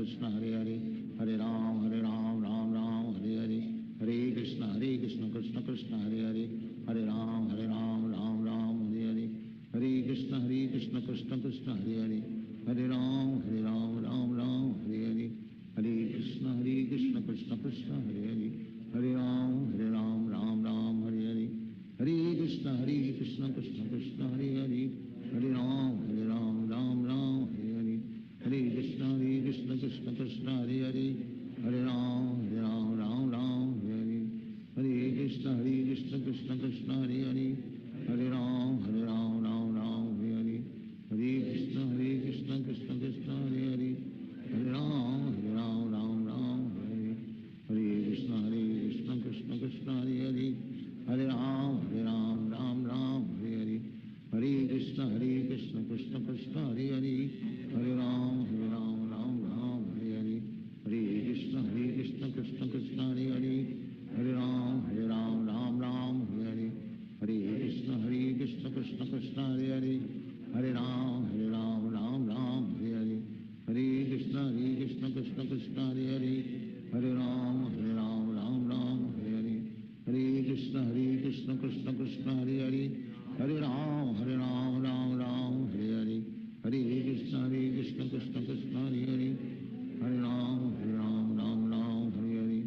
Krishna Hare Hare, Hare Ram, Ram Ram, Hare Hare, Hare Krishna Krishna Krishna Hare Hare, Hare Ram, Ram Ram, Hare Hare, Hare Krishna Krishna Krishna Hare Hare, Hare Ram, Ram Ram, Hare Hare, Hare Krishna Krishna Krishna Hare Hare, Hare Ram, Ram Ram, Hare Hare, Hare Krishna Krishna Krishna Hare Hare, Hare Ram, Ram Ram, Hare Hare, Hare Krishna Krishna Krishna Hare Hare, Hare Ram, Ram Ram, Hare Hare, Hare Krishna Krishna Krishna Hare Hare, Hare Ram, Ram Ram, Hare Hare, Hare Krishna Krishna Krishna Hare Hare, Hare Ram, Ram Ram, Hare Hare, Hare Krishna Krishna Krishna Hare Hare, Hare Ram, Ram Ram, Hare Hare, Hare Krishna Krishna Krishna Hare Hare, Hare Ram, Ram Ram, Hare Hare, Hare Krishna Krishna Krishna Hare Hare, Hare Ram, Ram Ram, Hare Hare, Hare Krishna Krishna Krishna Hare Hare, Hare Ram, Ram Ram, Hare Hare, Hare Krishna Krishna Krishna Hare Hare, Hare Ram, Ram Ram, Hare Hare, Hare Krishna Krishna Krishna Hare Hare, Hare Ram, Ram Ram, Hare Hare, Hare Krishna Krishna Krishna Hare Hare, Hare Ram, Ram Ram, Hare Hare, Hare Krishna Krishna Krishna Hare Hare, Hare Ram, Ram Ram, Hare Hare, Hare Krishna Krishna Krishna Hare Hare, Hare Ram, Ram Ram, Hare Hare,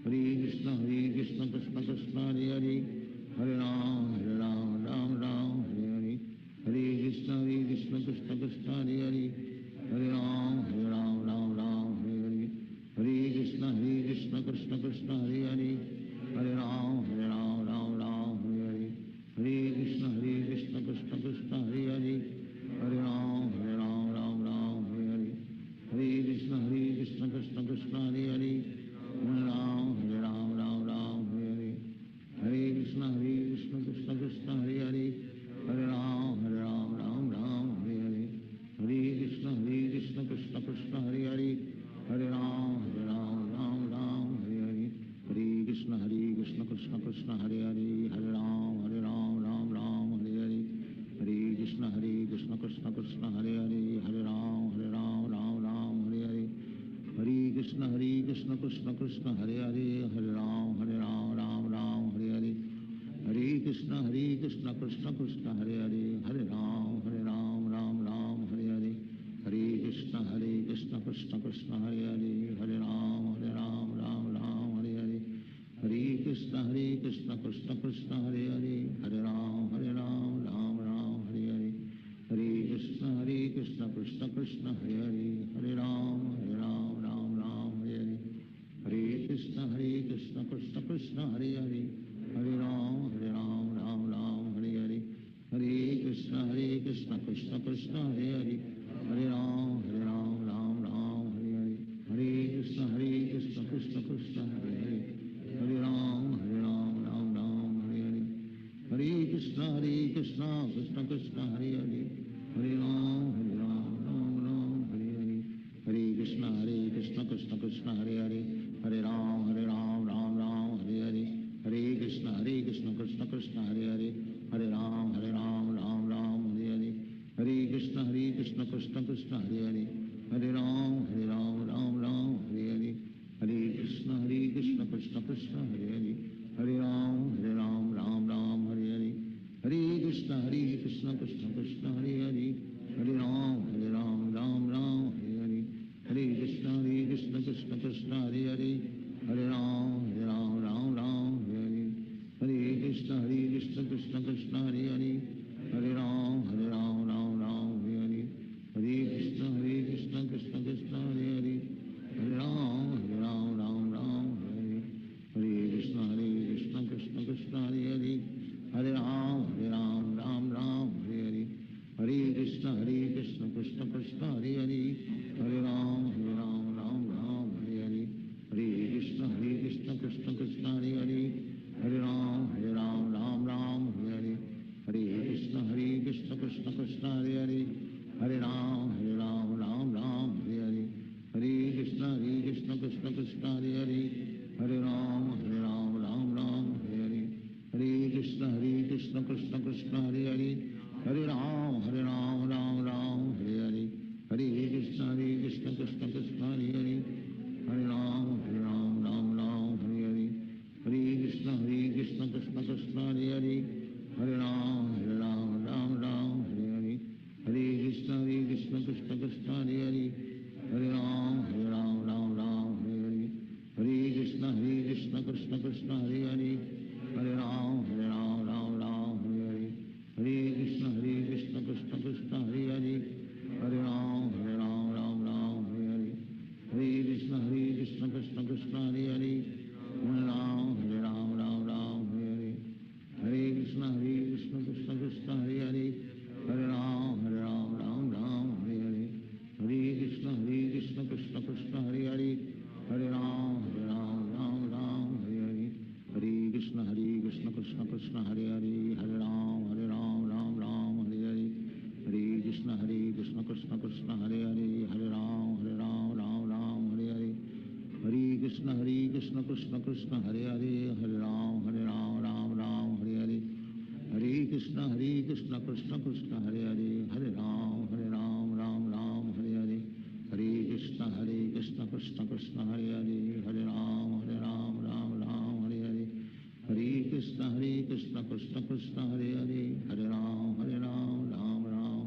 Hare Krishna Krishna Krishna Hare Hare, Hare Ram, Ram Ram, Hare Hare, Hare Krishna Krishna Krishna Hare Hare, Hare Ram, Ram Ram, Hare Hare, Hare Krishna Krishna Krishna Hare Hare, Hare Ram, Ram Ram, Hare Hare, Hare Krishna Krishna Krishna Hare Hare, Hare Ram, Ram Ram, Hare Hare, Hare Krishna Krishna Krishna Hare Hare, Hare Ram, Ram Ram, Hare Hare, Hare Krishna Krishna Krishna Hare Hare, Hare Ram, Ram Ram, Hare Hare, Hare Krishna Krishna Krishna Hare Hare, Hare Ram, Ram Hare Hare, Hare Krishna Krishna Krishna Hare Hare, Hare Ram, Ram Hare Hare, Hare Krishna Krishna Krishna Hare Hare, Hare Ram, Ram Hare Hare, Hare Krishna Krishna Krishna Hare Hare, Hare Ram, Ram Hare Hare, Hare Krishna Krishna Krishna Hare Hare, Hare Ram, Ram Hare Hare, Hare Krishna Krishna Krishna Hare Hare, Hare Ram, Ram Hare Hare, Hare Krishna Krishna Krishna Hare Hare, Hare Ram, Ram Hare Hare, Hare Krishna Krishna Krishna Hare Hare, Hare Ram, Ram Hare Hare, Hare Krishna Krishna Krishna Hare Hare, Hare Ram, Ram Hare Hare, Hare Krishna Krishna Krishna Hare Hare, Hare Ram, Ram Hare Hare, Hare Krishna Krishna Krishna Hare Hare, Hare Ram, Ram Hare Hare, Hare Krishna Krishna Krishna Hare Hare, Hare Ram, Ram Hare Hare, Hare Krishna Krishna Krishna Hare Krishna Krishna Krishna Hare Hare Hare Ram Ram Ram Hare Hare Hare Krishna Krishna Krishna Hare Hare Hare Ram Ram Ram Hare Hare Hare Krishna Krishna Krishna Hare Hare Hare Ram Ram Hare Hare Hare Krishna Krishna Krishna Hare Hare Hare Ram Ram Hare Hare Hare Krishna Krishna Krishna Hare Hare Hare Ram Ram Hare Hare Hare Krishna Krishna Krishna Hare Hare Hare Ram Ram Hare Hare Hare Krishna Krishna Krishna Hare Hare Hare Ram Ram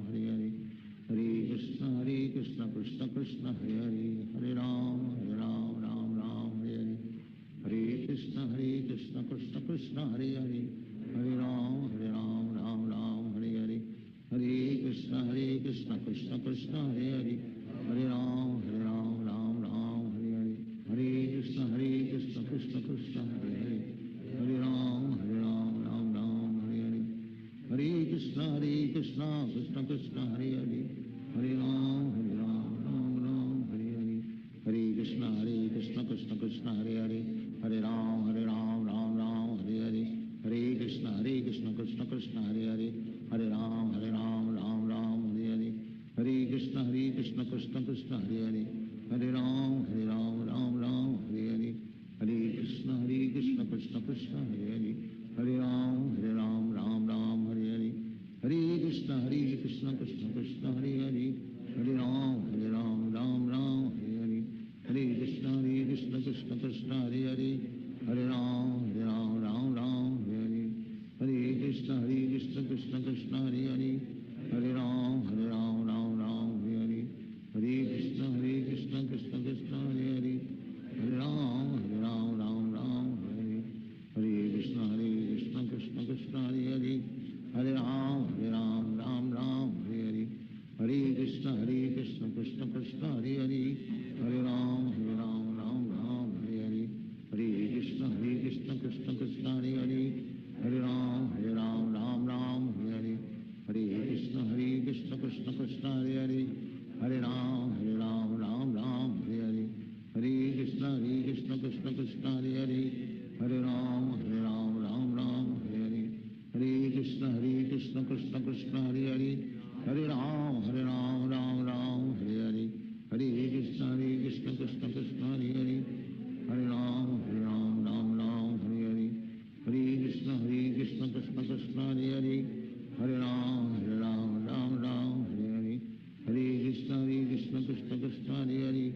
Hare Hare Hare Krishna Krishna Krishna Hare Hare Hare Ram Ram Hare Hare Hare Krishna Krishna Krishna Hare Hare Hare Ram Ram Hare Hare Hare Krishna Krishna Krishna Hare Hare Hare Ram Ram Hare Hare Hare Krishna Krishna Krishna Hare Hare Hare Ram Ram Hare Hare Hare Krishna Krishna Krishna Hare Hare Hare Ram Ram Hare Hare Hare Krishna Krishna Krishna Hare Hare Hare Ram Ram Hare Hare Hare Krishna Krishna Krishna Hare Hare Hare Ram Ram Hare Hare Hare Krishna Krishna Krishna Hare Hare Hare Ram Ram Hare Hare Hare Krishna Krishna Krishna Hare Hare Hare Ram Ram Hare Hare Hare Krishna Krishna Krishna Hare Hare Hare Ram Ram Hare Hare Hare Krishna Krishna Krishna Hare Hare Hare Ram Ram Hare Hare Hare Krishna Krishna Krishna Hare Hare Hare Ram Ram Hare Hare Hare Krishna Krishna Krishna Hare Hare Hare Ram Ram Hare Hare Hare Krishna Krishna Krishna Hare Hare Hare Ram Ram Hare Hare Hare Krishna Krishna Krishna Hare Hare Hare Ram Ram Hare Hare Hare Krishna Krishna Krishna Hare Hare Hare Ram Ram Hare Hare Hare Krishna Krishna Krishna Hare Hare Hare Ram Ram Hare Hare Hare Krishna Krishna Krishna Hare Hare Hare Ram Ram Hare Hare Hare Krishna Krishna Krishna Hare Hare Hare Ram Ram Hare Hare Hare Krishna Krishna Krishna Hare Hare Hare Ram Ram Hare Hare Hare Krishna Krishna Krishna Hare Hare Hare Ram Ram Hare Hare Hare Krishna Krishna Krishna Hare Hare Hare Ram Ram Hare Hare Hare Krishna Krishna Krishna Hare Hare Hare Ram Ram Hare Hare Hare Krishna Krishna Krishna Hare Hare Hare Ram Ram Hare Hare Hare Krishna Krishna Krishna Hare Hare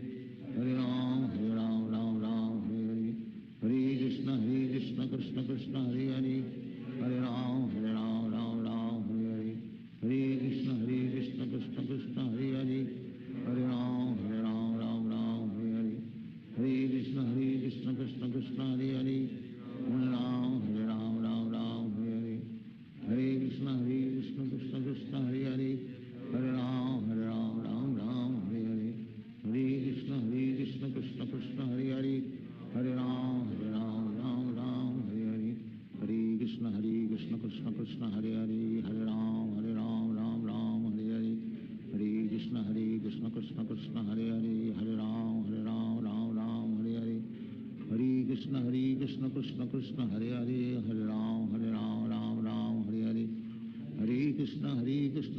Hare Ram Ram Hare Hare Hare Krishna Krishna Krishna Hare Hare Hare Ram Ram Hare Hare Hare Krishna Krishna Krishna Hare Hare Hare Ram Ram Hare Hare Hare Krishna Krishna Krishna Hare Hare Hare Ram Ram Hare Hare Hare Krishna Krishna Krishna Hare Hare Hare Ram Ram Hare Hare Hare Krishna Krishna Krishna Hare Hare Hare Ram Hare Hare Hare Krishna Krishna Krishna Hare Hare Hare Ram Hare Hare Hare Krishna Krishna Krishna Hare Hare Hare Ram Hare Hare Hare Krishna Krishna Krishna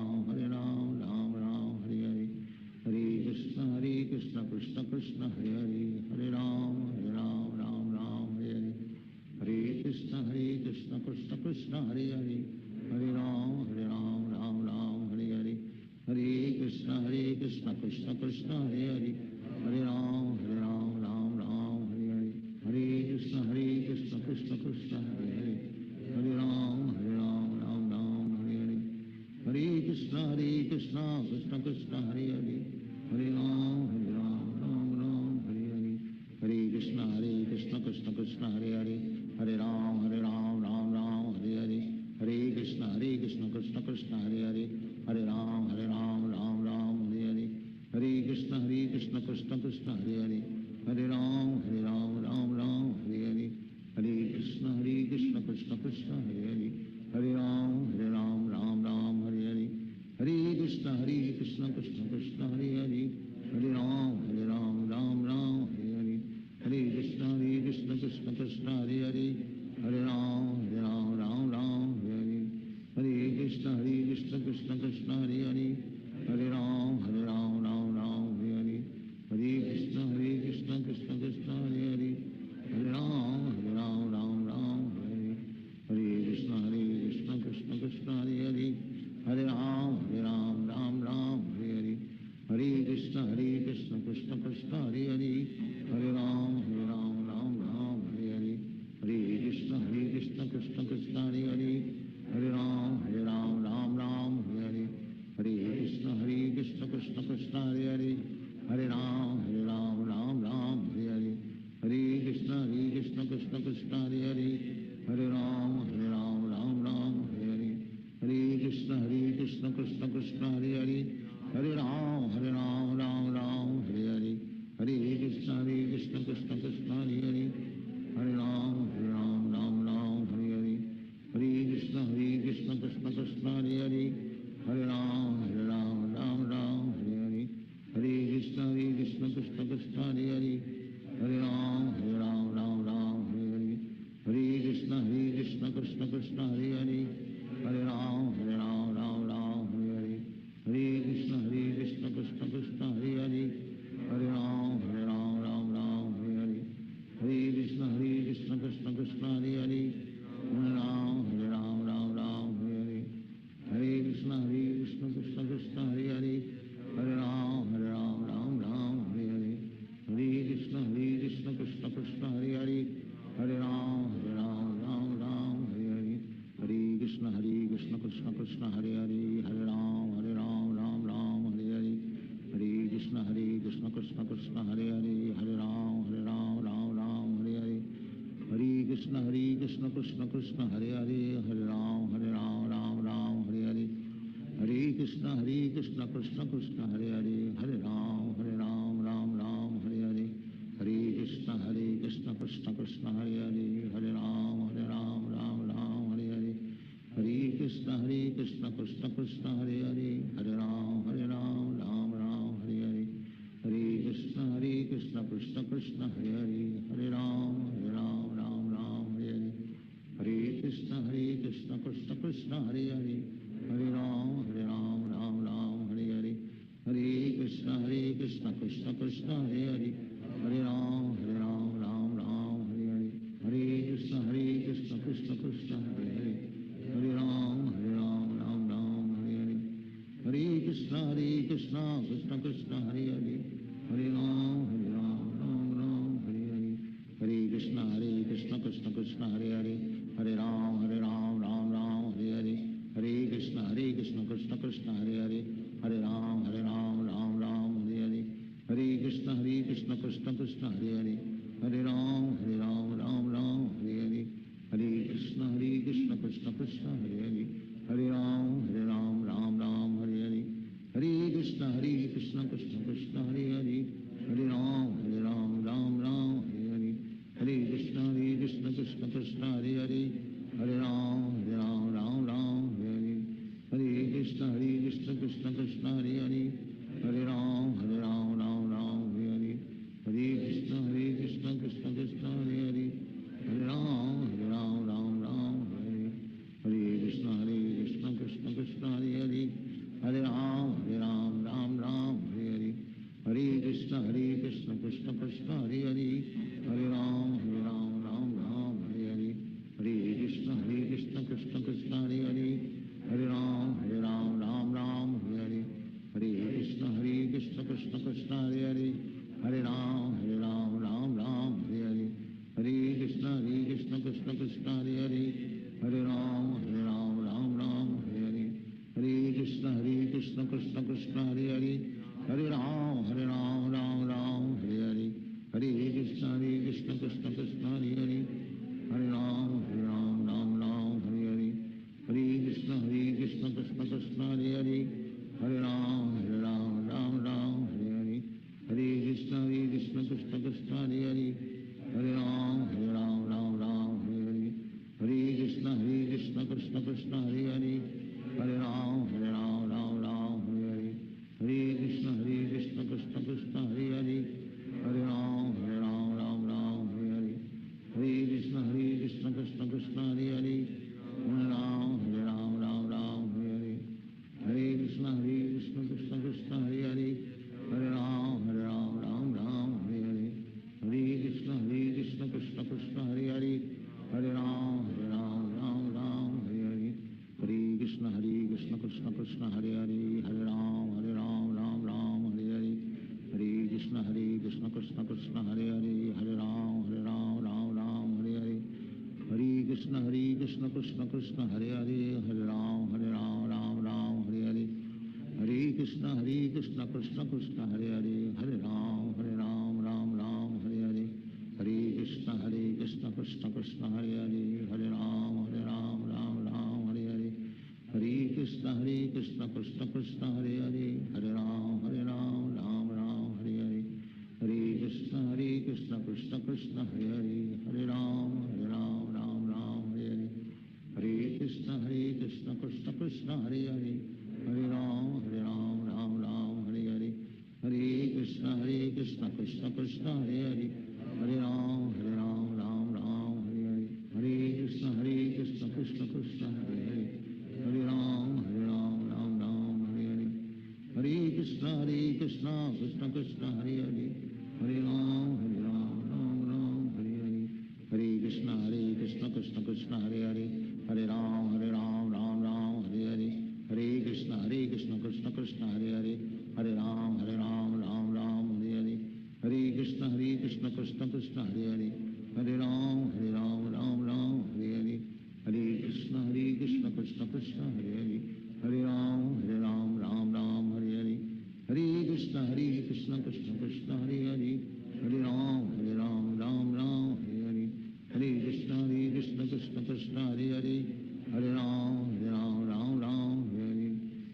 Hare Hare Hare Ram Hare Hare Hare Krishna Krishna Krishna Hare Hare Hare Ram Hare Hare Hare Krishna Krishna Krishna Hare Hare Hare Ram Hare Hare Hare Krishna Krishna Krishna Hare Hare Hare Ram Hare Hare Hare Krishna Krishna Krishna Hare Hare Hare Ram Hare Hare Hare Krishna Krishna Krishna Hare Hare Hare Ram Hare Hare Hare Krishna Krishna Krishna Hare Hare Hare Ram Hare Hare Hare Krishna Krishna Krishna Hare Hare Hare Ram Hare Hare Hare Krishna Krishna Krishna Krishna Hare Hare Hare Ram Ram Ram Hare Hare Hare Krishna Krishna Krishna Hare Hare Hare Ram Ram Ram Hare Hare Hare Krishna Krishna Krishna Hare Hare Hare Ram Ram Ram Hare Hare Hare Krishna Krishna Krishna Hare Hare Hare Ram Ram Ram Hare Hare Hare Krishna Krishna Krishna Hare Hare Hare Ram Ram Ram Hare Hare Hare Krishna Krishna Krishna Hare Hare Hare Ram Ram Ram Hare Hare Hare Krishna Krishna Krishna Hare Hare Hare Ram Ram Ram Hare Hare Hare Krishna Krishna Krishna Hare Hare Hare Ram Ram Ram Hare Hare Hare Krishna Krishna Krishna Hare Hare Hare Ram Ram Ram Hare Hare Hare Krishna Krishna Krishna Hare Hare Hare Ram Ram Ram Hare Hare Hare Krishna Krishna Krishna Hare Hare Hare Ram Ram Ram Hare Hare Hare Krishna Krishna Krishna Hare Hare Hare Ram Ram Ram Hare Hare Hare Krishna Krishna Krishna Hare Hare Hare Ram Ram Ram Hare Hare Hare Krishna Krishna Krishna Hare Hare Hare Ram Ram Ram Hare Hare Hare Krishna Krishna Krishna Hare Hare Hare Ram Ram Ram Hare Hare Hare Krishna Krishna Krishna Hare Hare Hare Ram Ram Ram Hare Hare Hare Krishna Krishna Krishna Hare Hare Hare Ram Ram Ram Hare Hare Hare Krishna Krishna Krishna Hare Hare Hare Ram Ram Hare Hare Hare Krishna Krishna Krishna Hare Hare Hare Ram Ram Hare Hare Hare Krishna Krishna Krishna Hare Hare Hare Ram Ram Hare Hare Hare Krishna Krishna Krishna Hare Hare Hare Ram Ram Hare Hare Hare Krishna Krishna Krishna Hare Hare Hare Ram Ram Hare Hare Hare Krishna Krishna Krishna Hare Hare Hare Ram Ram Hare Hare Hare Krishna Krishna Krishna Hare Hare Hare Ram Ram Hare Hare Hare Krishna Krishna Krishna Hare Hare Hare Ram Ram Hare Hare Hare Krishna Krishna Krishna Hare Hare Hare Ram Ram Hare Hare Hare Krishna Krishna Krishna Hare Hare Hare Ram Ram Hare Hare Hare Krishna Krishna Krishna Hare Hare Hare Ram Ram Hare Hare Hare Krishna Krishna Krishna Hare Hare Hare Ram Ram Hare Hare Hare Krishna Krishna Krishna Hare Hare Hare Ram Ram Hare Hare Hare Krishna Krishna Krishna Hare Hare Hare Ram Ram Hare Hare Hare Krishna Krishna Krishna Hare Hare Hare Ram Ram Hare Hare Hare Krishna Krishna Krishna Hare Hare Hare Ram Ram Hare Hare Hare Krishna Krishna Krishna Hare Hare Hare Ram Ram Hare Hare Hare Krishna Krishna Krishna Hare Hare Hare Ram Ram Hare Hare Hare Krishna Krishna Krishna Hare Hare Hare Ram Ram Hare Hare Hare Krishna Krishna Krishna Hare Hare Hare Ram Ram Hare Hare Hare Krishna Krishna Krishna Hare Hare Hare Ram Ram Hare Hare Hare Krishna Krishna Krishna Hare Hare Hare Ram Ram Hare Hare Krishna Krishna Krishna Hare Hare Hare Ram Ram Hare Hare Hare Krishna Krishna Krishna Hare Hare Hare Ram Ram Hare Hare Hare Krishna Krishna Krishna Hare Hare Hare Ram Ram Hare Hare Hare Krishna Krishna Krishna Hare Hare Hare Ram Ram Hare Hare Hare Krishna Krishna Krishna Hare Hare Hare Ram Ram Hare Hare Hare Krishna Krishna Krishna Hare Hare Hare Ram Ram Hare Hare Hare Krishna Krishna Krishna Hare Hare Hare Ram Ram Hare Hare Krishna Krishna Krishna Hare Hare Hare Ram Ram Ram Hare Hare Hare Krishna Krishna Krishna Hare Hare Hare Ram Ram Hare Hare Hare Krishna Krishna Krishna Hare Hare Hare Ram Ram Hare Hare Hare Krishna Krishna Krishna Hare Hare Hare Ram Ram Hare Hare Hare Krishna Krishna Krishna Hare Hare Hare Ram Ram Hare Hare Hare Krishna Krishna Krishna Hare Hare Hare Ram Ram Hare Hare Hare Krishna Krishna Krishna Hare Hare Hare Ram Ram Hare Hare Hare Krishna Krishna Krishna Hare Hare Hare Ram Ram Hare Hare Hare Krishna Krishna Krishna Hare Hare Hare Ram Ram Hare Hare Hare Krishna Krishna Krishna Hare Hare Hare Ram Ram Hare Hare Hare Krishna Krishna Krishna Hare Hare Hare Ram Ram Hare Hare Hare Krishna Krishna Krishna Hare Hare Hare Ram Ram Hare Hare Hare Krishna Krishna Krishna Hare Hare Hare Ram Ram Hare Hare Hare Krishna Krishna Krishna Hare Hare Hare Ram Hare Hare Hare Krishna Krishna Krishna Hare Hare Hare Ram Hare Hare Hare Krishna Krishna Krishna Hare Hare Hare Ram Hare Hare Hare Krishna Krishna Krishna Hare Hare Hare Ram Hare Hare Hare Krishna Krishna Krishna Hare Hare Hare Ram Hare Hare Hare Krishna Krishna Krishna Hare Hare Hare Ram Hare Hare Hare Krishna Krishna Krishna Hare Hare Hare Ram Hare Hare Hare Krishna Krishna Krishna Hare Hare Hare Ram Hare Hare Hare Krishna Krishna Krishna Hare Hare Hare Ram Hare Hare Hare Krishna Krishna Krishna Hare Hare Hare Ram Hare Hare Hare Krishna Krishna Krishna Hare Hare Hare Ram Hare Hare Hare Krishna Krishna Krishna Hare Hare Hare Ram Hare Hare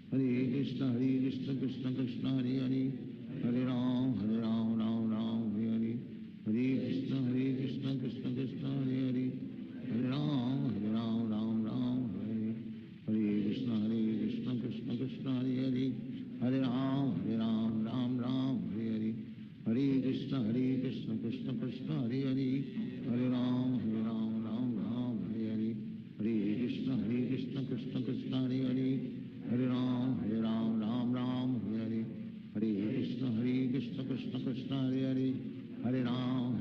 Hare Krishna Krishna Krishna Hare Hare Hare Ram Hare Hare Hare Krishna Krishna Krishna Hare Hare Hare Ram Hare Hare Hare Krishna Krishna Krishna Hare Hare Hare Ram Hare Hare Hare Krishna Krishna Krishna Hare Hare Hare Ram Hare Hare Hare Krishna Krishna Krishna Hare Hare Hare Ram Hare Hare Hare Krishna Krishna Krishna Hare Hare Hare Ram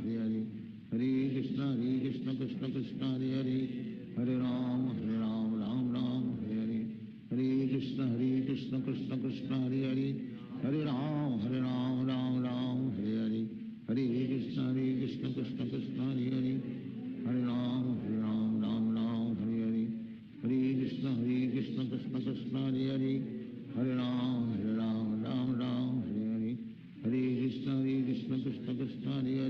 Hare Hare Hare Krishna Krishna Krishna Hare Hare Hare Ram Hare Hare Hare Krishna Krishna Krishna Hare Hare Hare Ram Hare Hare Hare Krishna Krishna Krishna Hare Hare Hare Ram Hare Hare Hare Krishna Krishna Krishna Hare Hare Hare Ram Hare Hare Hare Krishna Krishna Krishna Hare Hare Hare Ram Hare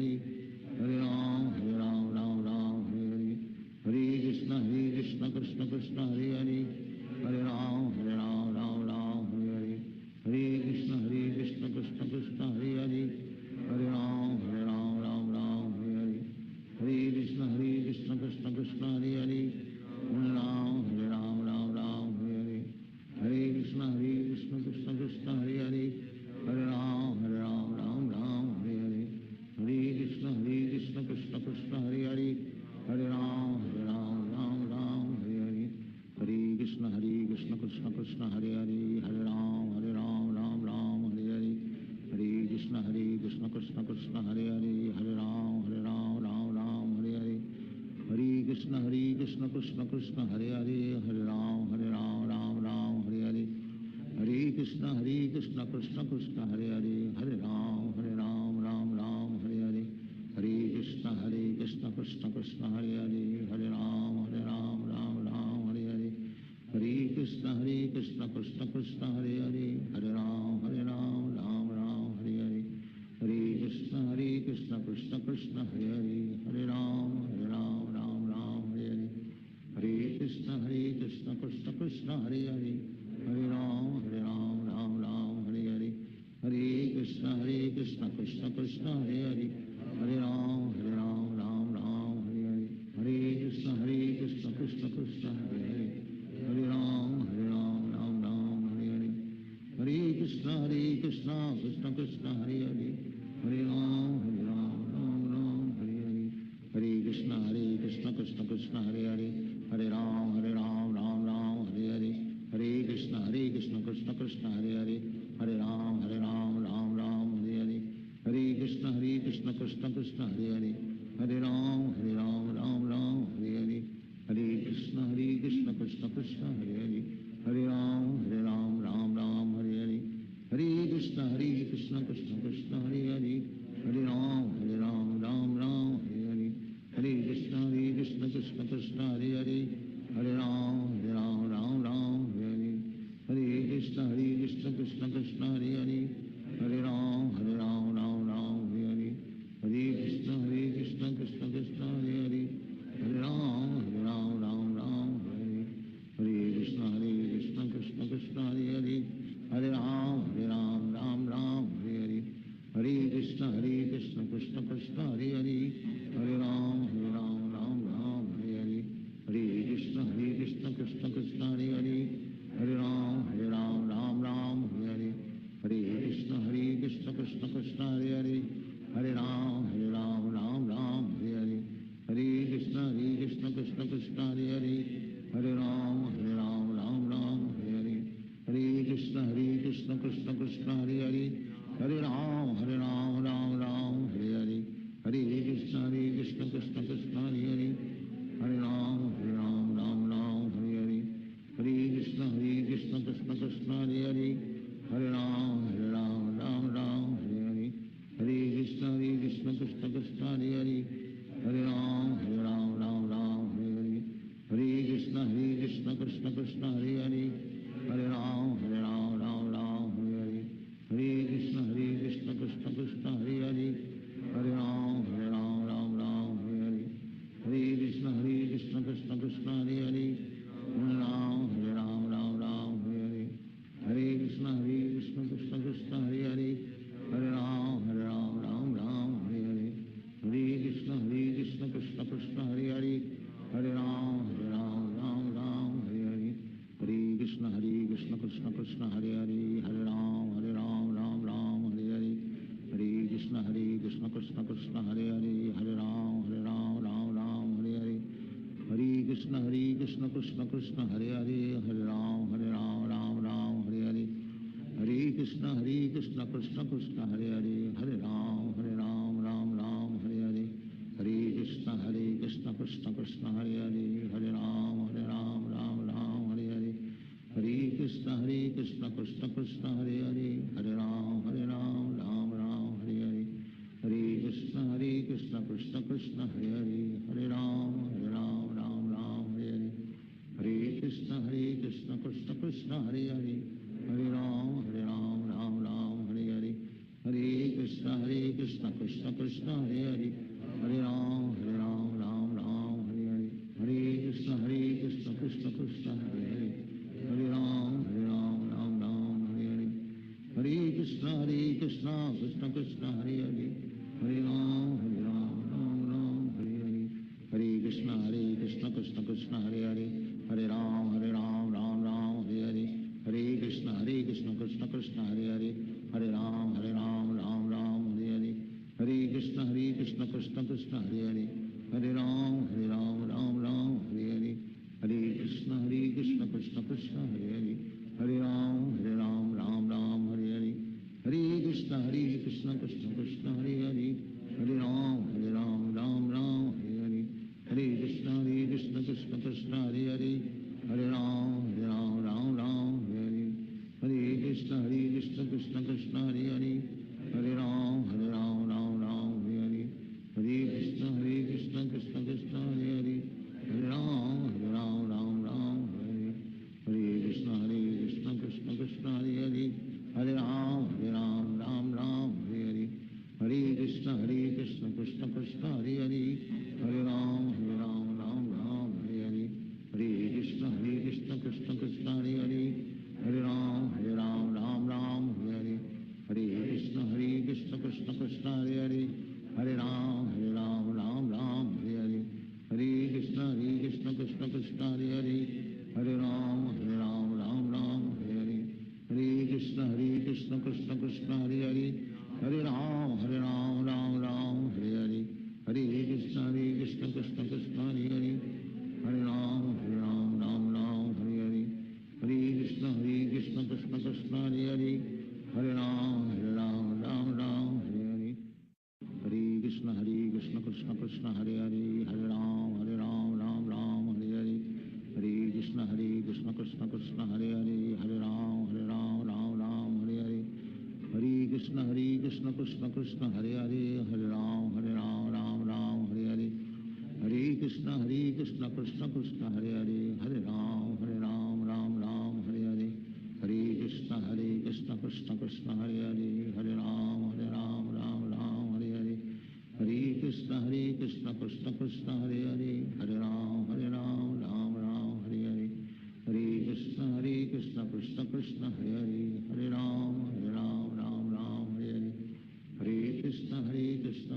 Hare Hare Krishna Krishna Krishna Hare Hare Hare Ram Hare Hare Hare Krishna Krishna Krishna Hare Hare Hare Ram Hare Hare Hare Krishna Krishna Krishna Hare Hare Hare Ram Hare Hare Hare Krishna Krishna Krishna Hare Hare Hare Ram Hare Hare Hare Krishna Krishna Krishna Hare Hare Hare Ram Hare Hare Hare Krishna Krishna Krishna Hare Hare Hare Ram Hare Hare Hare Krishna Krishna Krishna Hare Hare Hare Ram Hare Hare Hare Krishna Krishna Krishna Hare Hare Hare Ram Hare Hare Hare Krishna Krishna Krishna Hare Hare Hare Ram Hare Hare Hare Krishna Krishna Krishna Hare Hare Hare Ram Hare Hare Hare Krishna Krishna Krishna Hare Hare Hare Ram Hare Hare Hare Krishna Hare Krishna Krishna Krishna Hare Hare Hare Ram Ram Ram Hare Hare Hare Krishna Krishna Krishna Hare Hare Hare Ram Ram Hare Hare Hare Krishna Krishna Krishna Hare Hare Hare Ram Ram Hare Hare Hare Krishna Krishna Krishna Hare Hare Hare Ram Ram Hare Hare Hare Krishna Krishna Krishna Hare Hare Hare Ram Ram Hare Hare Hare Krishna Krishna Krishna Hare Hare Hare Ram Ram Hare Hare Hare Krishna Krishna Krishna Hare Hare Hare Ram Ram Hare Hare Hare Krishna Krishna Krishna Hare Hare Hare Ram Ram Hare Hare Hare Krishna Krishna Krishna Hare Hare Hare Ram Ram Hare Hare Hare Krishna Krishna Krishna Hare Hare Hare Ram Ram Hare Hare Hare Krishna Krishna Krishna Hare Hare Hare Ram Ram Hare Hare Hare Krishna Krishna Krishna Hare Hare Hare Ram Ram Hare Hare Hare Krishna Krishna Krishna Hare Hare Hare Ram Ram Hare Hare Hare Krishna Krishna Krishna Hare Hare Hare Ram Ram Hare Hare Hare Krishna Krishna Krishna Hare Hare Hare Ram Ram Hare Hare Hare Krishna Krishna Krishna Hare Hare Hare Ram Ram Hare Hare Hare Krishna Krishna Krishna Hare Hare Hare Ram Ram Hare Hare Hare Krishna Krishna Krishna Hare Hare Hare Ram Ram Hare Hare Hare Krishna Krishna Krishna Hare Hare Hare Ram Ram Hare Hare Hare Krishna Krishna Krishna Hare Hare Hare Ram Ram Hare Hare Hare Krishna Krishna Krishna Hare Hare Hare Ram Ram Hare Hare Hare Krishna Krishna Krishna Hare Hare Hare Ram Ram Hare Hare Hare Krishna Krishna Krishna Hare Hare Hare Ram Ram Hare Hare Hare Krishna Krishna Krishna Hare Hare Hare Ram Ram Hare Hare Hare Krishna Krishna Krishna Hare Hare Hare Ram Ram Hare Hare Hare Krishna Krishna Krishna Hare Hare Hare Ram Ram Hare Hare Hare Krishna Krishna Krishna Hare Hare Hare Ram Ram Hare Hare Hare Krishna Krishna Krishna Hare Hare Hare Ram Ram Hare Hare Hare Krishna Krishna Krishna Hare Hare Hare Ram Ram Hare Hare Hare Krishna Krishna Krishna Hare Hare Hare Ram Ram Hare Hare Hare Krishna Krishna Krishna Hare Hare Hare Ram Ram Hare Hare Hare Krishna Krishna Krishna Hare Hare Hare Ram Ram Hare Hare Hare Krishna Krishna Krishna Hare Hare Hare Ram Ram Hare Hare Hare Krishna Krishna Krishna Hare Hare Hare Ram Ram Hare Hare Hare Krishna Krishna Krishna Hare Hare Hare Ram Ram Hare Hare Hare Krishna Krishna Krishna Hare Hare Hare Ram Ram Hare Hare Hare Krishna Krishna Krishna Hare Hare Hare Ram Ram Hare Hare Hare Krishna Krishna Krishna Hare Hare Hare Ram Ram Hare Hare Hare Krishna Krishna Krishna Hare Hare Hare Ram Ram Hare Hare Hare Krishna Krishna Krishna Hare Hare Hare Ram Ram Hare Hare Hare Krishna Krishna Krishna Hare Hare Hare Ram Ram Hare Hare Hare Krishna Krishna Krishna Hare Hare Hare Ram Ram Hare Hare Hare Krishna Krishna Krishna Hare Hare Hare Ram Ram Hare Hare Hare Krishna Krishna Krishna Hare Hare Hare Ram Ram Hare Hare Hare Krishna Krishna Krishna Hare Hare Hare Ram Ram Hare Hare Hare Krishna Krishna Krishna Hare Hare Hare Ram Ram Hare Hare Hare Krishna Krishna Krishna Hare Hare Hare Ram Ram Hare Hare Hare Krishna Krishna Hare Hare Hare Ram Ram Ram Hare Hare Hare Krishna Krishna Krishna Hare Hare Hare Ram Ram Hare Hare Hare Krishna Krishna Krishna Hare Hare Hare Ram Ram Hare Hare Hare Krishna Krishna Krishna Hare Hare Hare Ram Ram Hare Hare Hare Krishna Krishna Krishna Hare Hare Hare Ram Ram Hare Hare Hare Krishna Krishna Krishna Hare Hare Hare Ram Ram Hare Hare Hare Krishna Krishna Krishna Hare Hare Hare Ram Ram Hare Hare Hare Krishna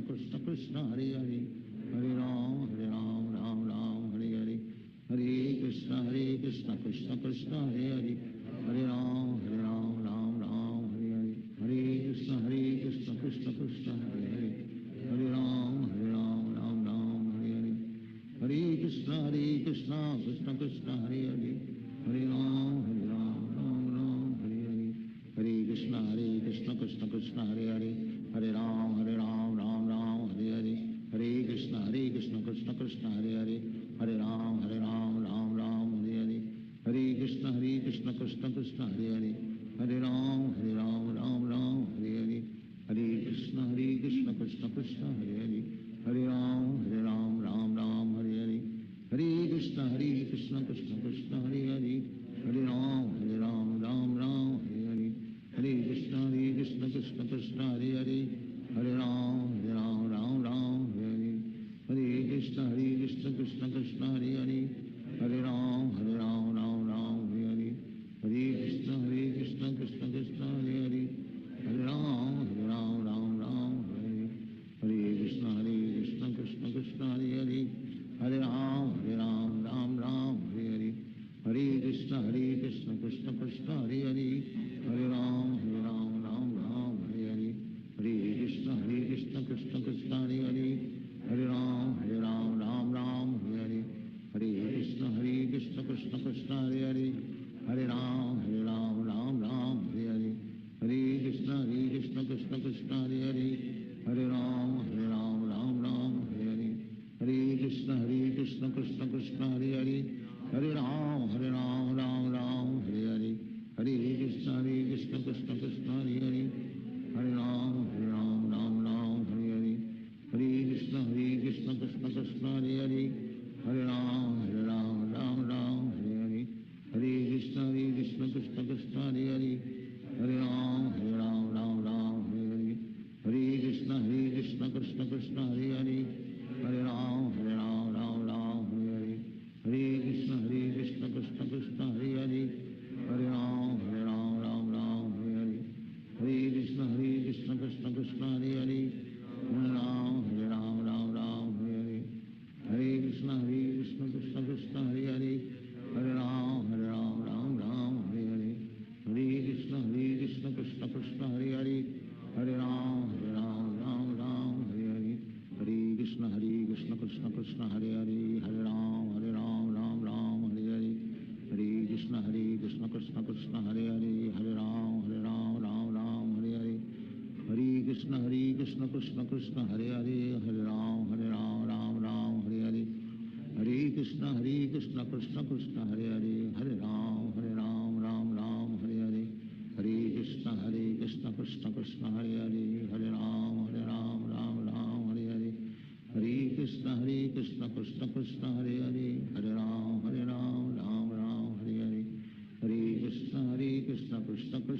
Krishna Krishna Hare Hare Hare Ram Ram Hare Hare Hare Krishna Krishna Krishna Hare Hare Hare Ram Ram Hare Hare Hare Krishna Krishna Krishna Hare Hare Hare Ram Ram Hare Hare Hare Krishna Krishna Krishna Hare Hare Hare Ram Hare Hare Hare Krishna Krishna Krishna Hare Hare Hare Ram Ram Hare Hare Hare Krishna Krishna Krishna Hare Hare Hare Ram Ram Hare Hare Hare Krishna Krishna Krishna Hare Hare Hare Ram Hare Hare Hare Krishna Krishna Krishna Hare Hare Hare Ram Hare Hare Hare Krishna Krishna Krishna Hare Hare Hare Ram Hare Hare Hare Krishna Krishna Krishna Hare Hare Hare Ram Hare Hare Hare Krishna Krishna Krishna Hare Hare Hare Ram Hare Hare Hare Krishna Krishna Krishna Hare Hare Hare Ram Hare Hare Hare Krishna Krishna Krishna Hare Hare Hare Ram Hare Hare Hare Krishna Krishna Krishna Hare Hare Hare Ram Hare Hare Hare Krishna Krishna Krishna Hare Hare Hare Ram Hare Hare Hare Krishna Krishna Krishna Hare Hare Hare Ram Hare Hare Hare Krishna Krishna Krishna Hare Hare Hare Ram Hare Hare Hare Krishna Krishna Krishna Hare Hare Hare Ram Hare Hare Hare Krishna Krishna Krishna Hare Hare Hare Ram Hare Hare Hare Krishna Krishna Krishna Hare Hare Hare Ram Hare Hare Hare Krishna Krishna Krishna Hare Hare Hare Ram Hare Hare Hare Krishna Krishna Krishna Hare Hare Hare Ram Hare Hare Hare Krishna Krishna Krishna Hare Hare Hare Ram Hare Hare Hare Krishna Krishna Krishna Hare Hare Hare Ram Hare Hare Hare Krishna Krishna Krishna Hare Hare Hare Ram Hare Hare Hare Krishna Krishna Krishna Hare Hare Hare Ram Hare Hare Hare Krishna Krishna Krishna Hare Hare Hare Ram Hare Hare Hare Krishna Krishna Krishna Hare Hare Hare Ram Hare Hare Hare Krishna Krishna Krishna Hare Hare Hare Ram Hare Hare Hare Krishna Krishna Krishna Hare Hare Hare Ram Hare Hare Hare Krishna Krishna Krishna Hare Hare Hare Ram Hare Hare Hare Krishna Krishna Krishna Hare Hare Hare Ram Hare Hare Hare Krishna Krishna Krishna Hare Hare Hare Ram Hare Hare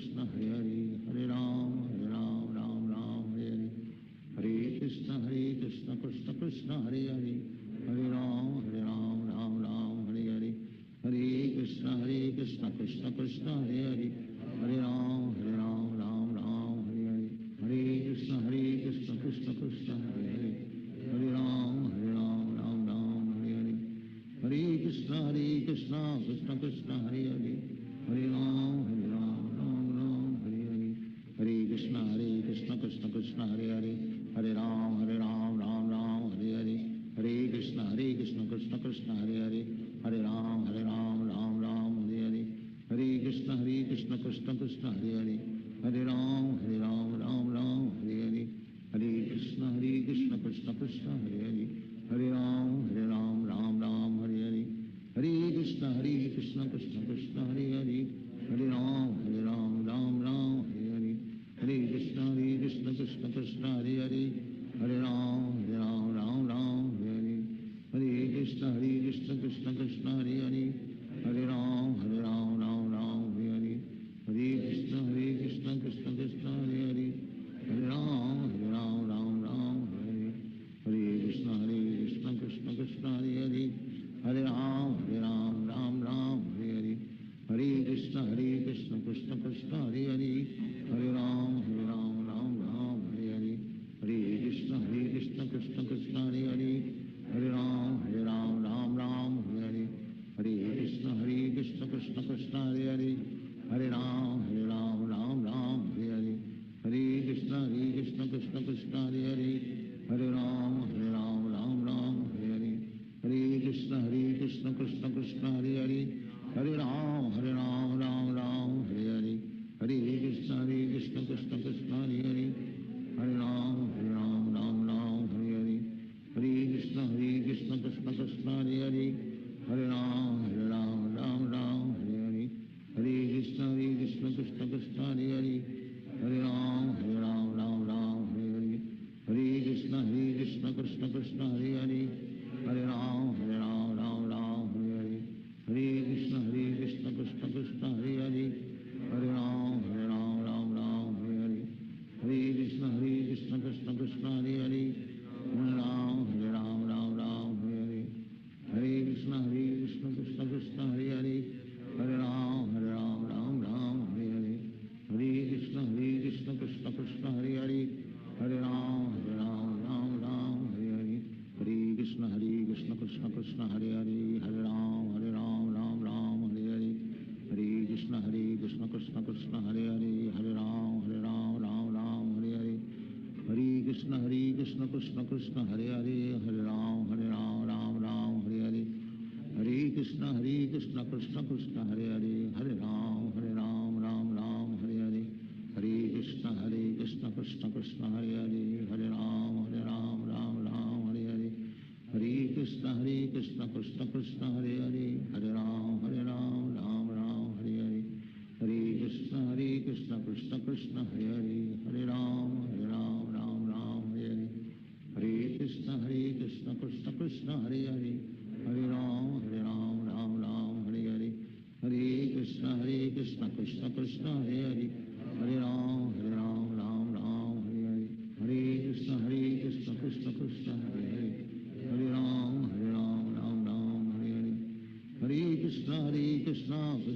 Hare Krishna Krishna Krishna Hare Hare Hare Ram Hare Hare Hare Krishna Krishna Krishna Hare Hare Hare Ram Hare Hare Hare Krishna Krishna Krishna Hare Hare Hare Ram Hare Hare Hare Krishna Krishna Krishna Hare Hare Hare Ram Hare Hare Hare Krishna Krishna Krishna Hare Hare Hare Ram Hare Hare Hare Krishna Krishna Krishna Hare Hare Hare Ram Hare Hare Hare Krishna Krishna Krishna Hare Hare Hare Ram Hare Hare Hare Krishna Krishna Krishna Hare Hare Krishna Krishna Hare Hare Hare Ram Ram Ram Hare Hare Hare Krishna Krishna Krishna Hare Hare Hare Ram Ram Ram Hare Hare Hare Krishna Krishna Krishna Hare Hare Hare Ram Ram Ram Hare Hare Hare Krishna Krishna Krishna Hare Hare Hare Ram Ram Hare Hare Hare Krishna Krishna Krishna Hare Hare Hare Ram Ram Hare Hare Hare Krishna Krishna Krishna Hare Hare Hare Ram Ram Hare Hare Hare Krishna Krishna Krishna Hare Hare Hare Ram Ram Hare Hare Hare Krishna Krishna Krishna Hare Hare Hare Ram Ram Hare Hare Hare Krishna Krishna Krishna Hare Hare Hare Ram Ram Hare Hare Hare Krishna Krishna Krishna Hare Hare Hare Ram Ram Hare Hare Hare Krishna Krishna Krishna Hare Hare Hare Ram Ram Hare Hare Hare Krishna Krishna Krishna Hare Hare Hare Ram Ram Hare Hare Hare Krishna Krishna Krishna Hare Hare Hare Ram Ram Hare Hare Hare Krishna Krishna Krishna Hare Hare Hare Ram Ram Hare Hare Hare Krishna Krishna Krishna Hare Hare Hare Ram Ram Hare Hare Hare Krishna Krishna Krishna Hare Hare Hare Ram Ram Hare Hare Hare Krishna Krishna Krishna Hare Hare Hare Ram Ram Hare Hare Hare Krishna Krishna Krishna Hare Hare Hare Ram Ram Hare Hare Hare Krishna Krishna Krishna Hare Hare Hare Ram Ram Hare Hare Hare Krishna Krishna Krishna Hare Hare Hare Ram Hare Hare Hare Krishna Krishna Krishna Hare Hare Hare Ram Hare Hare Hare Krishna Krishna Krishna Hare Hare Hare Ram Hare Hare Hare Krishna Krishna Krishna Hare Hare Hare Ram Hare Hare Hare Krishna Krishna Krishna Hare Hare Hare Ram Hare Hare Hare Krishna Krishna Krishna Hare Hare Hare Ram Hare Hare Hare Krishna Krishna Krishna Hare Hare Hare Ram Hare Hare Hare Krishna Krishna Krishna Hare Hare Hare Ram Hare Hare Hare Krishna Krishna Krishna Hare Hare Hare Ram Hare Hare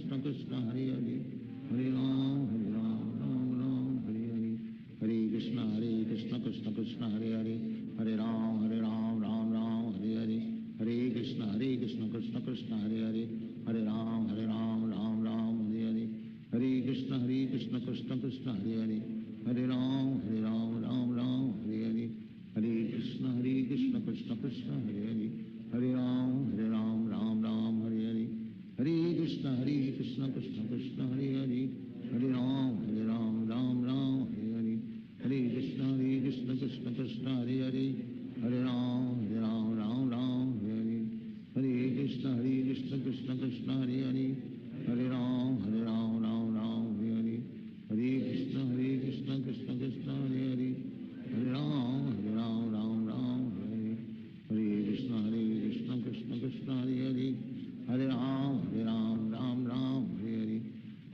Hare Krishna Krishna Krishna Hare Hare Hare Ram Hare Hare Hare Hare Krishna Krishna Krishna Hare Hare Hare Ram Hare Hare Hare Hare Krishna Krishna Krishna Hare Hare Hare Ram Hare Hare Hare Krishna Krishna Krishna Hare Hare Hare Ram Hare Hare Hare Krishna Krishna Krishna Hare Hare Hare Ram Hare Hare Hare Krishna Krishna Krishna Hare Hare Hare Ram Hare Hare Hare Krishna Krishna Krishna Hare Hare Hare Ram Hare Hare Hare Krishna Krishna Krishna Hare Hare Hare Ram Hare Hare Hare Krishna Krishna Krishna Hare Hare Hare Ram Hare Hare Hare Krishna Krishna Krishna Hare Hare Hare Ram Hare Hare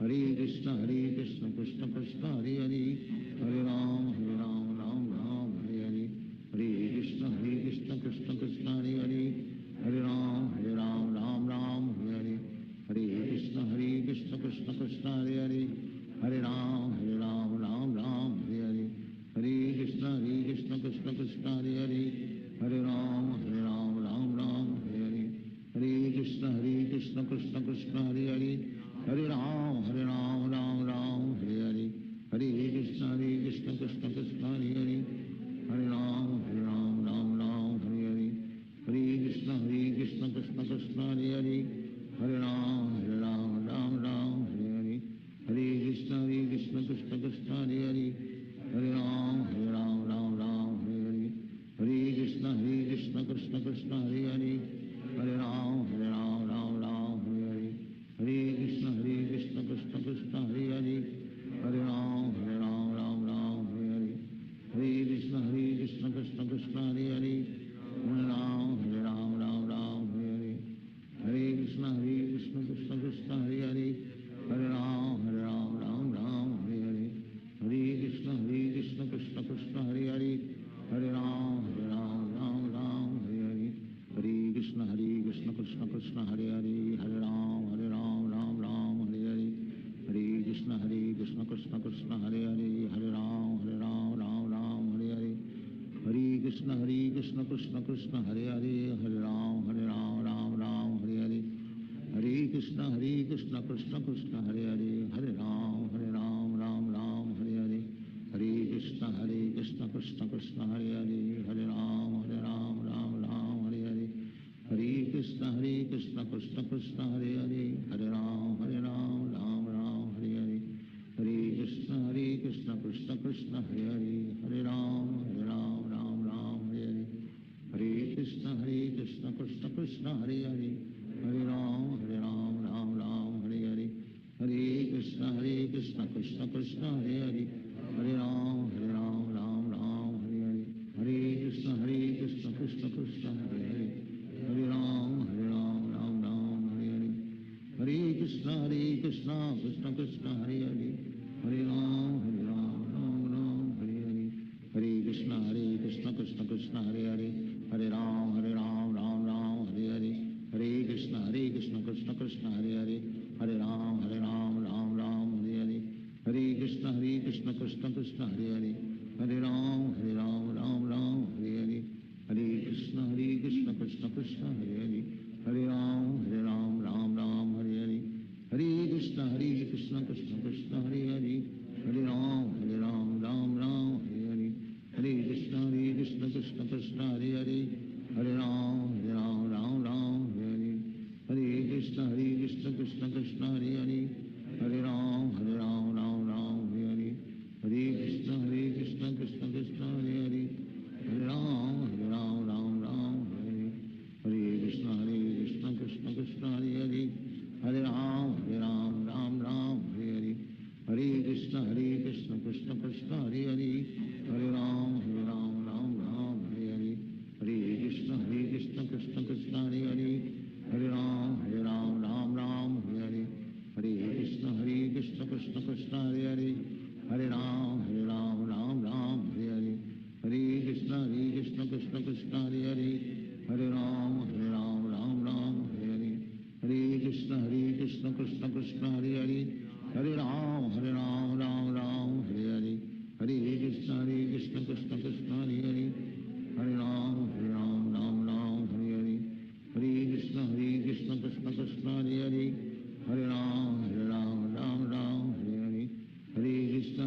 Hare Krishna Krishna Krishna Hare Hare Hare Ram Hare Hare Hare Krishna Krishna Krishna Hare Hare Hare Ram Hare Hare Hare Krishna Krishna Krishna Hare Hare Hare Ram Hare Hare Hare Krishna Krishna Krishna Hare Hare Hare Ram Hare Hare Hare Krishna Krishna Krishna Hare Hare Hare Ram Hare Hare Hare Krishna Krishna Krishna Hare Hare Hare Ram Hare Hare Hare Krishna Krishna Krishna Hare Hare Hare Ram Hare Hare Hare Krishna Krishna Krishna Hare Hare Hare Ram Hare Hare Hare Krishna Krishna Krishna Hare Hare Hare Ram Hare Hare Krishna Hare Hare Hare Ram Ram Ram Hare Hare Hare Krishna Krishna Krishna Hare Hare Hare Ram Ram Ram Hare Hare Hare Krishna Krishna Krishna Hare Hare Hare Ram Ram Ram Hare Hare Hare Krishna Krishna Krishna Hare Hare Hare Ram Ram Ram Hare Hare Hare Krishna Krishna Krishna Hare Hare Hare Ram Ram Hare Hare Hare Krishna Krishna Krishna Hare Hare Hare Ram Ram Hare Hare Hare Krishna Krishna Krishna Hare Hare Hare Ram Ram Hare Hare Hare Krishna Krishna Krishna Hare Hare Hare Ram Ram Hare Hare Hare Krishna Krishna Krishna Hare Hare Hare Ram Ram Hare Hare Hare Krishna Krishna Krishna Hare Hare Hare Ram Ram Hare Hare Hare Krishna Krishna Krishna Hare Hare Hare Ram Ram Hare Hare Hare Krishna Krishna Krishna Hare Hare Hare Ram Ram Hare Hare Hare Krishna Krishna Krishna Hare Hare Hare Ram Ram Hare Hare Hare Krishna Krishna Krishna Hare Hare Hare Ram Ram Hare Hare Hare Krishna Krishna Krishna Hare Hare Hare Ram Ram Hare Hare Hare Krishna Krishna Krishna Hare Hare Hare Ram Ram Hare Hare Hare Krishna Krishna Krishna Hare Hare Hare Ram Ram Hare Hare Hare Krishna Krishna Krishna Hare Hare Hare Ram Ram Hare Hare Hare Krishna Krishna Krishna Hare Hare Hare Ram Ram Hare Hare Hare Krishna Krishna Krishna Hare Hare Hare Ram Ram Hare Hare Hare Krishna Krishna Krishna Hare Hare Hare Ram Ram Hare Hare Hare Krishna Krishna Krishna Hare Hare Hare Ram Ram Hare Hare Hare Krishna Krishna Krishna Hare Hare Hare Ram Ram Hare Hare Hare Krishna Krishna Krishna Hare Hare Hare Ram Ram Hare Hare Hare Krishna Krishna Krishna Hare Hare Hare Ram Ram Hare Hare Hare Krishna Krishna Krishna Hare Hare Hare Ram Ram Hare Hare Hare Krishna Krishna Krishna Hare Hare Hare Ram Ram Hare Hare Hare Krishna Krishna Krishna Hare Hare Hare Ram Ram Hare Hare Hare Krishna Krishna Krishna Hare Hare Hare Ram Ram Hare Hare Hare Krishna Krishna Krishna Hare Hare Hare Ram Ram Hare Hare Hare Krishna Krishna Krishna Hare Hare Hare Ram Ram Hare Hare Hare Krishna Krishna Krishna Hare Hare Hare Ram Ram Hare Hare Hare Krishna Krishna Krishna Hare Hare Hare Ram Ram Hare Hare Hare Krishna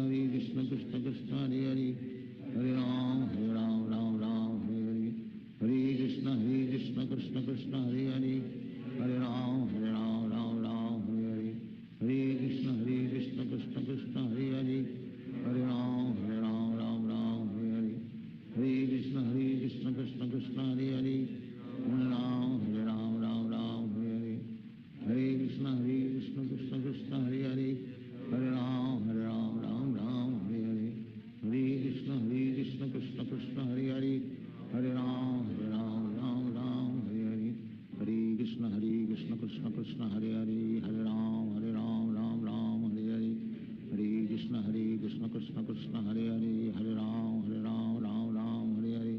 Krishna Krishna Hare Hare Hare Ram Ram Hare Hare Hare Krishna Krishna Krishna Hare Hare Hare Ram Ram Hare Hare Hare Krishna Krishna Krishna Hare Hare Hare Ram Ram Hare Hare Hare Krishna Krishna Krishna Hare Hare Hare Ram Ram Hare Hare Hare Krishna Krishna Krishna Hare Hare Hare Ram Ram Hare Hare Hare Krishna Krishna Krishna Hare Hare Hare Ram Hare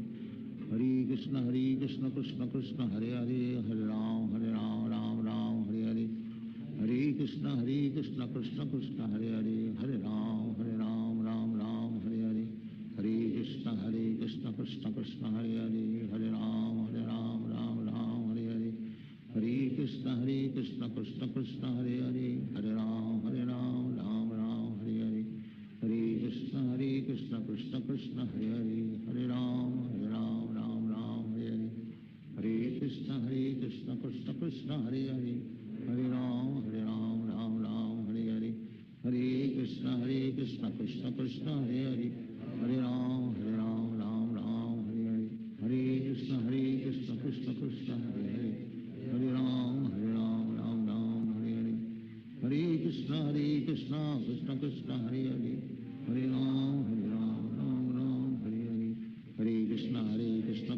Hare Hare Krishna Krishna Krishna Hare Hare Hare Ram Hare Hare Hare Krishna Krishna Krishna Hare Hare Hare Ram Hare Hare Hare Krishna Krishna Krishna Hare Hare Hare Ram Hare Hare Hare Krishna Krishna Krishna Hare Hare Hare Ram Hare Hare Hare Krishna Krishna Krishna Hare Hare Hare Ram Hare Hare Hare Krishna Krishna Krishna Hare Hare Hare Ram Hare Hare Hare Krishna Krishna Krishna Hare Hare Hare Ram Hare Hare Hare Krishna Krishna Krishna Hare Hare Hare Ram Hare Hare Hare Krishna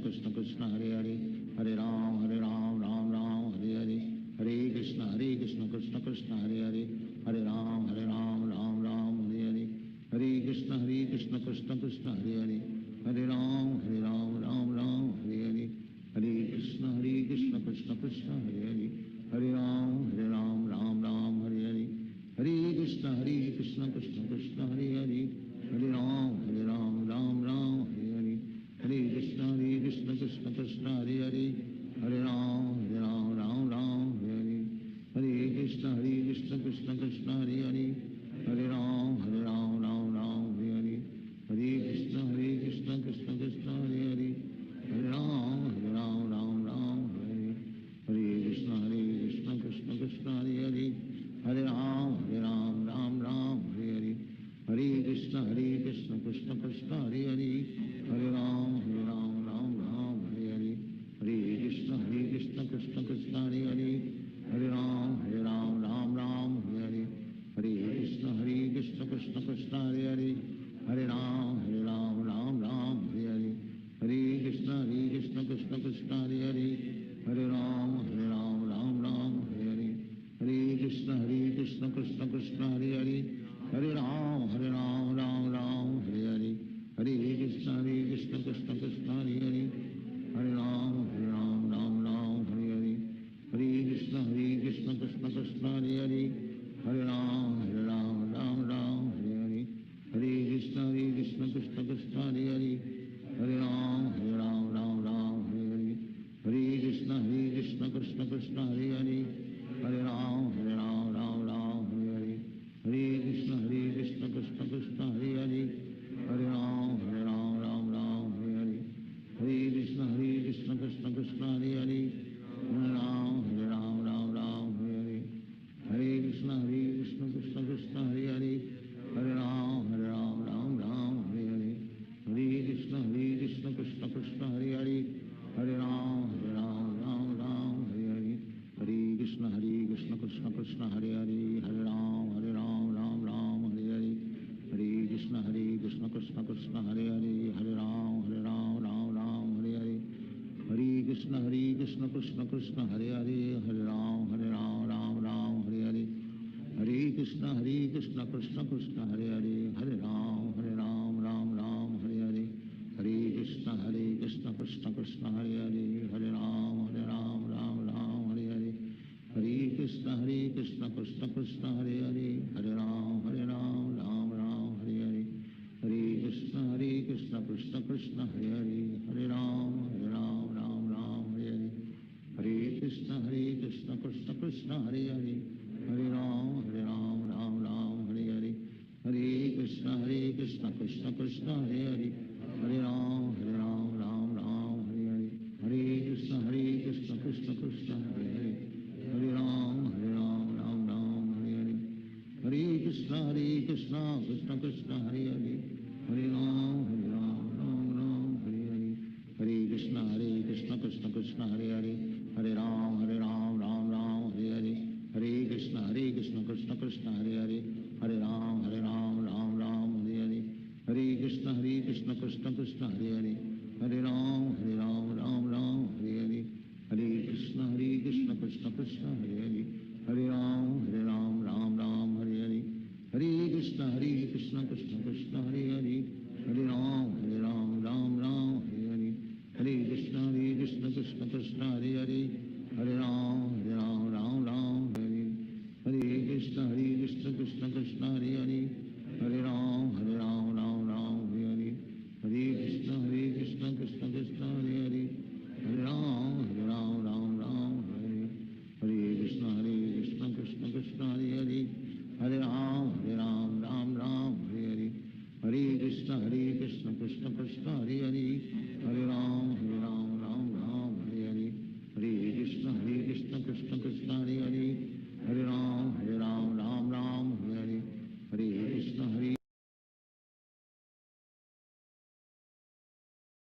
Krishna Krishna Hare Hare, Hare Ram Ram Ram Hare Hare, Hare Krishna Krishna Krishna Hare Hare, Hare Ram Ram Hare Hare, Hare Krishna Krishna Krishna Hare Hare, Hare Ram Ram Hare Hare, Hare Krishna Krishna Krishna Hare Hare, Hare Ram Ram Hare Hare, Hare Krishna Krishna Krishna Hare Hare, Hare Ram Ram Hare Hare, Hare Krishna Krishna Krishna Hare Hare, Hare Ram Ram Hare Hare, Hare Krishna Krishna Krishna Hare Hare, Hare Ram Ram Hare Hare, Hare Krishna Krishna Krishna Hare Hare, Hare Ram Hare Hare, Hare Krishna Krishna Krishna Hare Hare, Hare Ram Hare Hare, Hare Krishna Krishna Krishna Hare Hare, Hare Ram Hare Hare, Hare Krishna Krishna Krishna Hare Hare, Hare Ram Hare Hare, Hare Krishna Krishna Krishna Hare Hare, Hare Ram Hare Hare, Hare Krishna Krishna Krishna Hare Hare, Hare Ram Hare Hare, Hare Krishna Krishna Krishna Hare Hare, Hare Ram Hare Hare, Hare Krishna Krishna Krishna Hare Hare, Hare Ram Hare Hare, Hare Krishna Krishna Krishna Hare Hare, Hare Ram Hare Hare, Hare Krishna Krishna Krishna Hare Hare, Hare Ram Hare Hare, Hare Krishna Krishna Krishna Hare Hare, Hare Ram Hare Hare, Hare Krishna Krishna Krishna Hare Hare, Hare Ram Hare Hare, Hare Krishna Krishna Krishna Hare Hare, Hare Ram Hare Hare, Hare Krishna Krishna Krishna Hare Hare, Hare Ram Hare Hare, Hare Krishna Krishna Krishna Hare Hare, Hare Ram Hare Hare, Hare Krishna Krishna Krishna Hare Hare, Hare Ram Hare Hare, Hare Krishna Krishna Krishna Hare Hare, Hare Ram Hare Hare, Hare Krishna Krishna Krishna Hare Hare, Hare Ram Hare Hare, Hare Krishna Krishna Krishna Hare Hare, Hare Ram Hare Hare, Hare Krishna Krishna Krishna Hare Hare, Hare Ram Hare Hare, Hare Krishna Krishna Krishna Hare Hare, Hare Ram Hare Hare, Hare Krishna Krishna Krishna Hare Hare, Hare Ram Hare Hare, Hare Krishna Krishna Krishna Hare Hare, Hare Ram Hare Hare, Hare Krishna Krishna Krishna Hare Hare, Hare Ram Hare Hare, Hare Krishna Krishna Krishna Hare Hare, Hare Ram Hare Hare, Hare Krishna Krishna Krishna Hare Hare, Hare Ram Hare Hare, Hare Krishna Krishna Krishna Hare Hare, Hare Ram Hare Hare, Hare Krishna Krishna Krishna Hare Hare, Hare Ram Hare Hare, Hare Krishna Krishna Krishna Hare Hare, Hare Ram Hare Hare, Hare Krishna Krishna Krishna Hare Hare, Hare Ram Hare Hare, Hare Krishna Krishna Krishna Hare Hare, Hare Ram Hare Hare, Hare Krishna Krishna Krishna Hare Hare, Hare Ram Hare Hare, Hare Krishna Krishna Krishna Hare Hare, Hare Ram Hare Hare, Hare Krishna Krishna Krishna Hare Hare, Hare Ram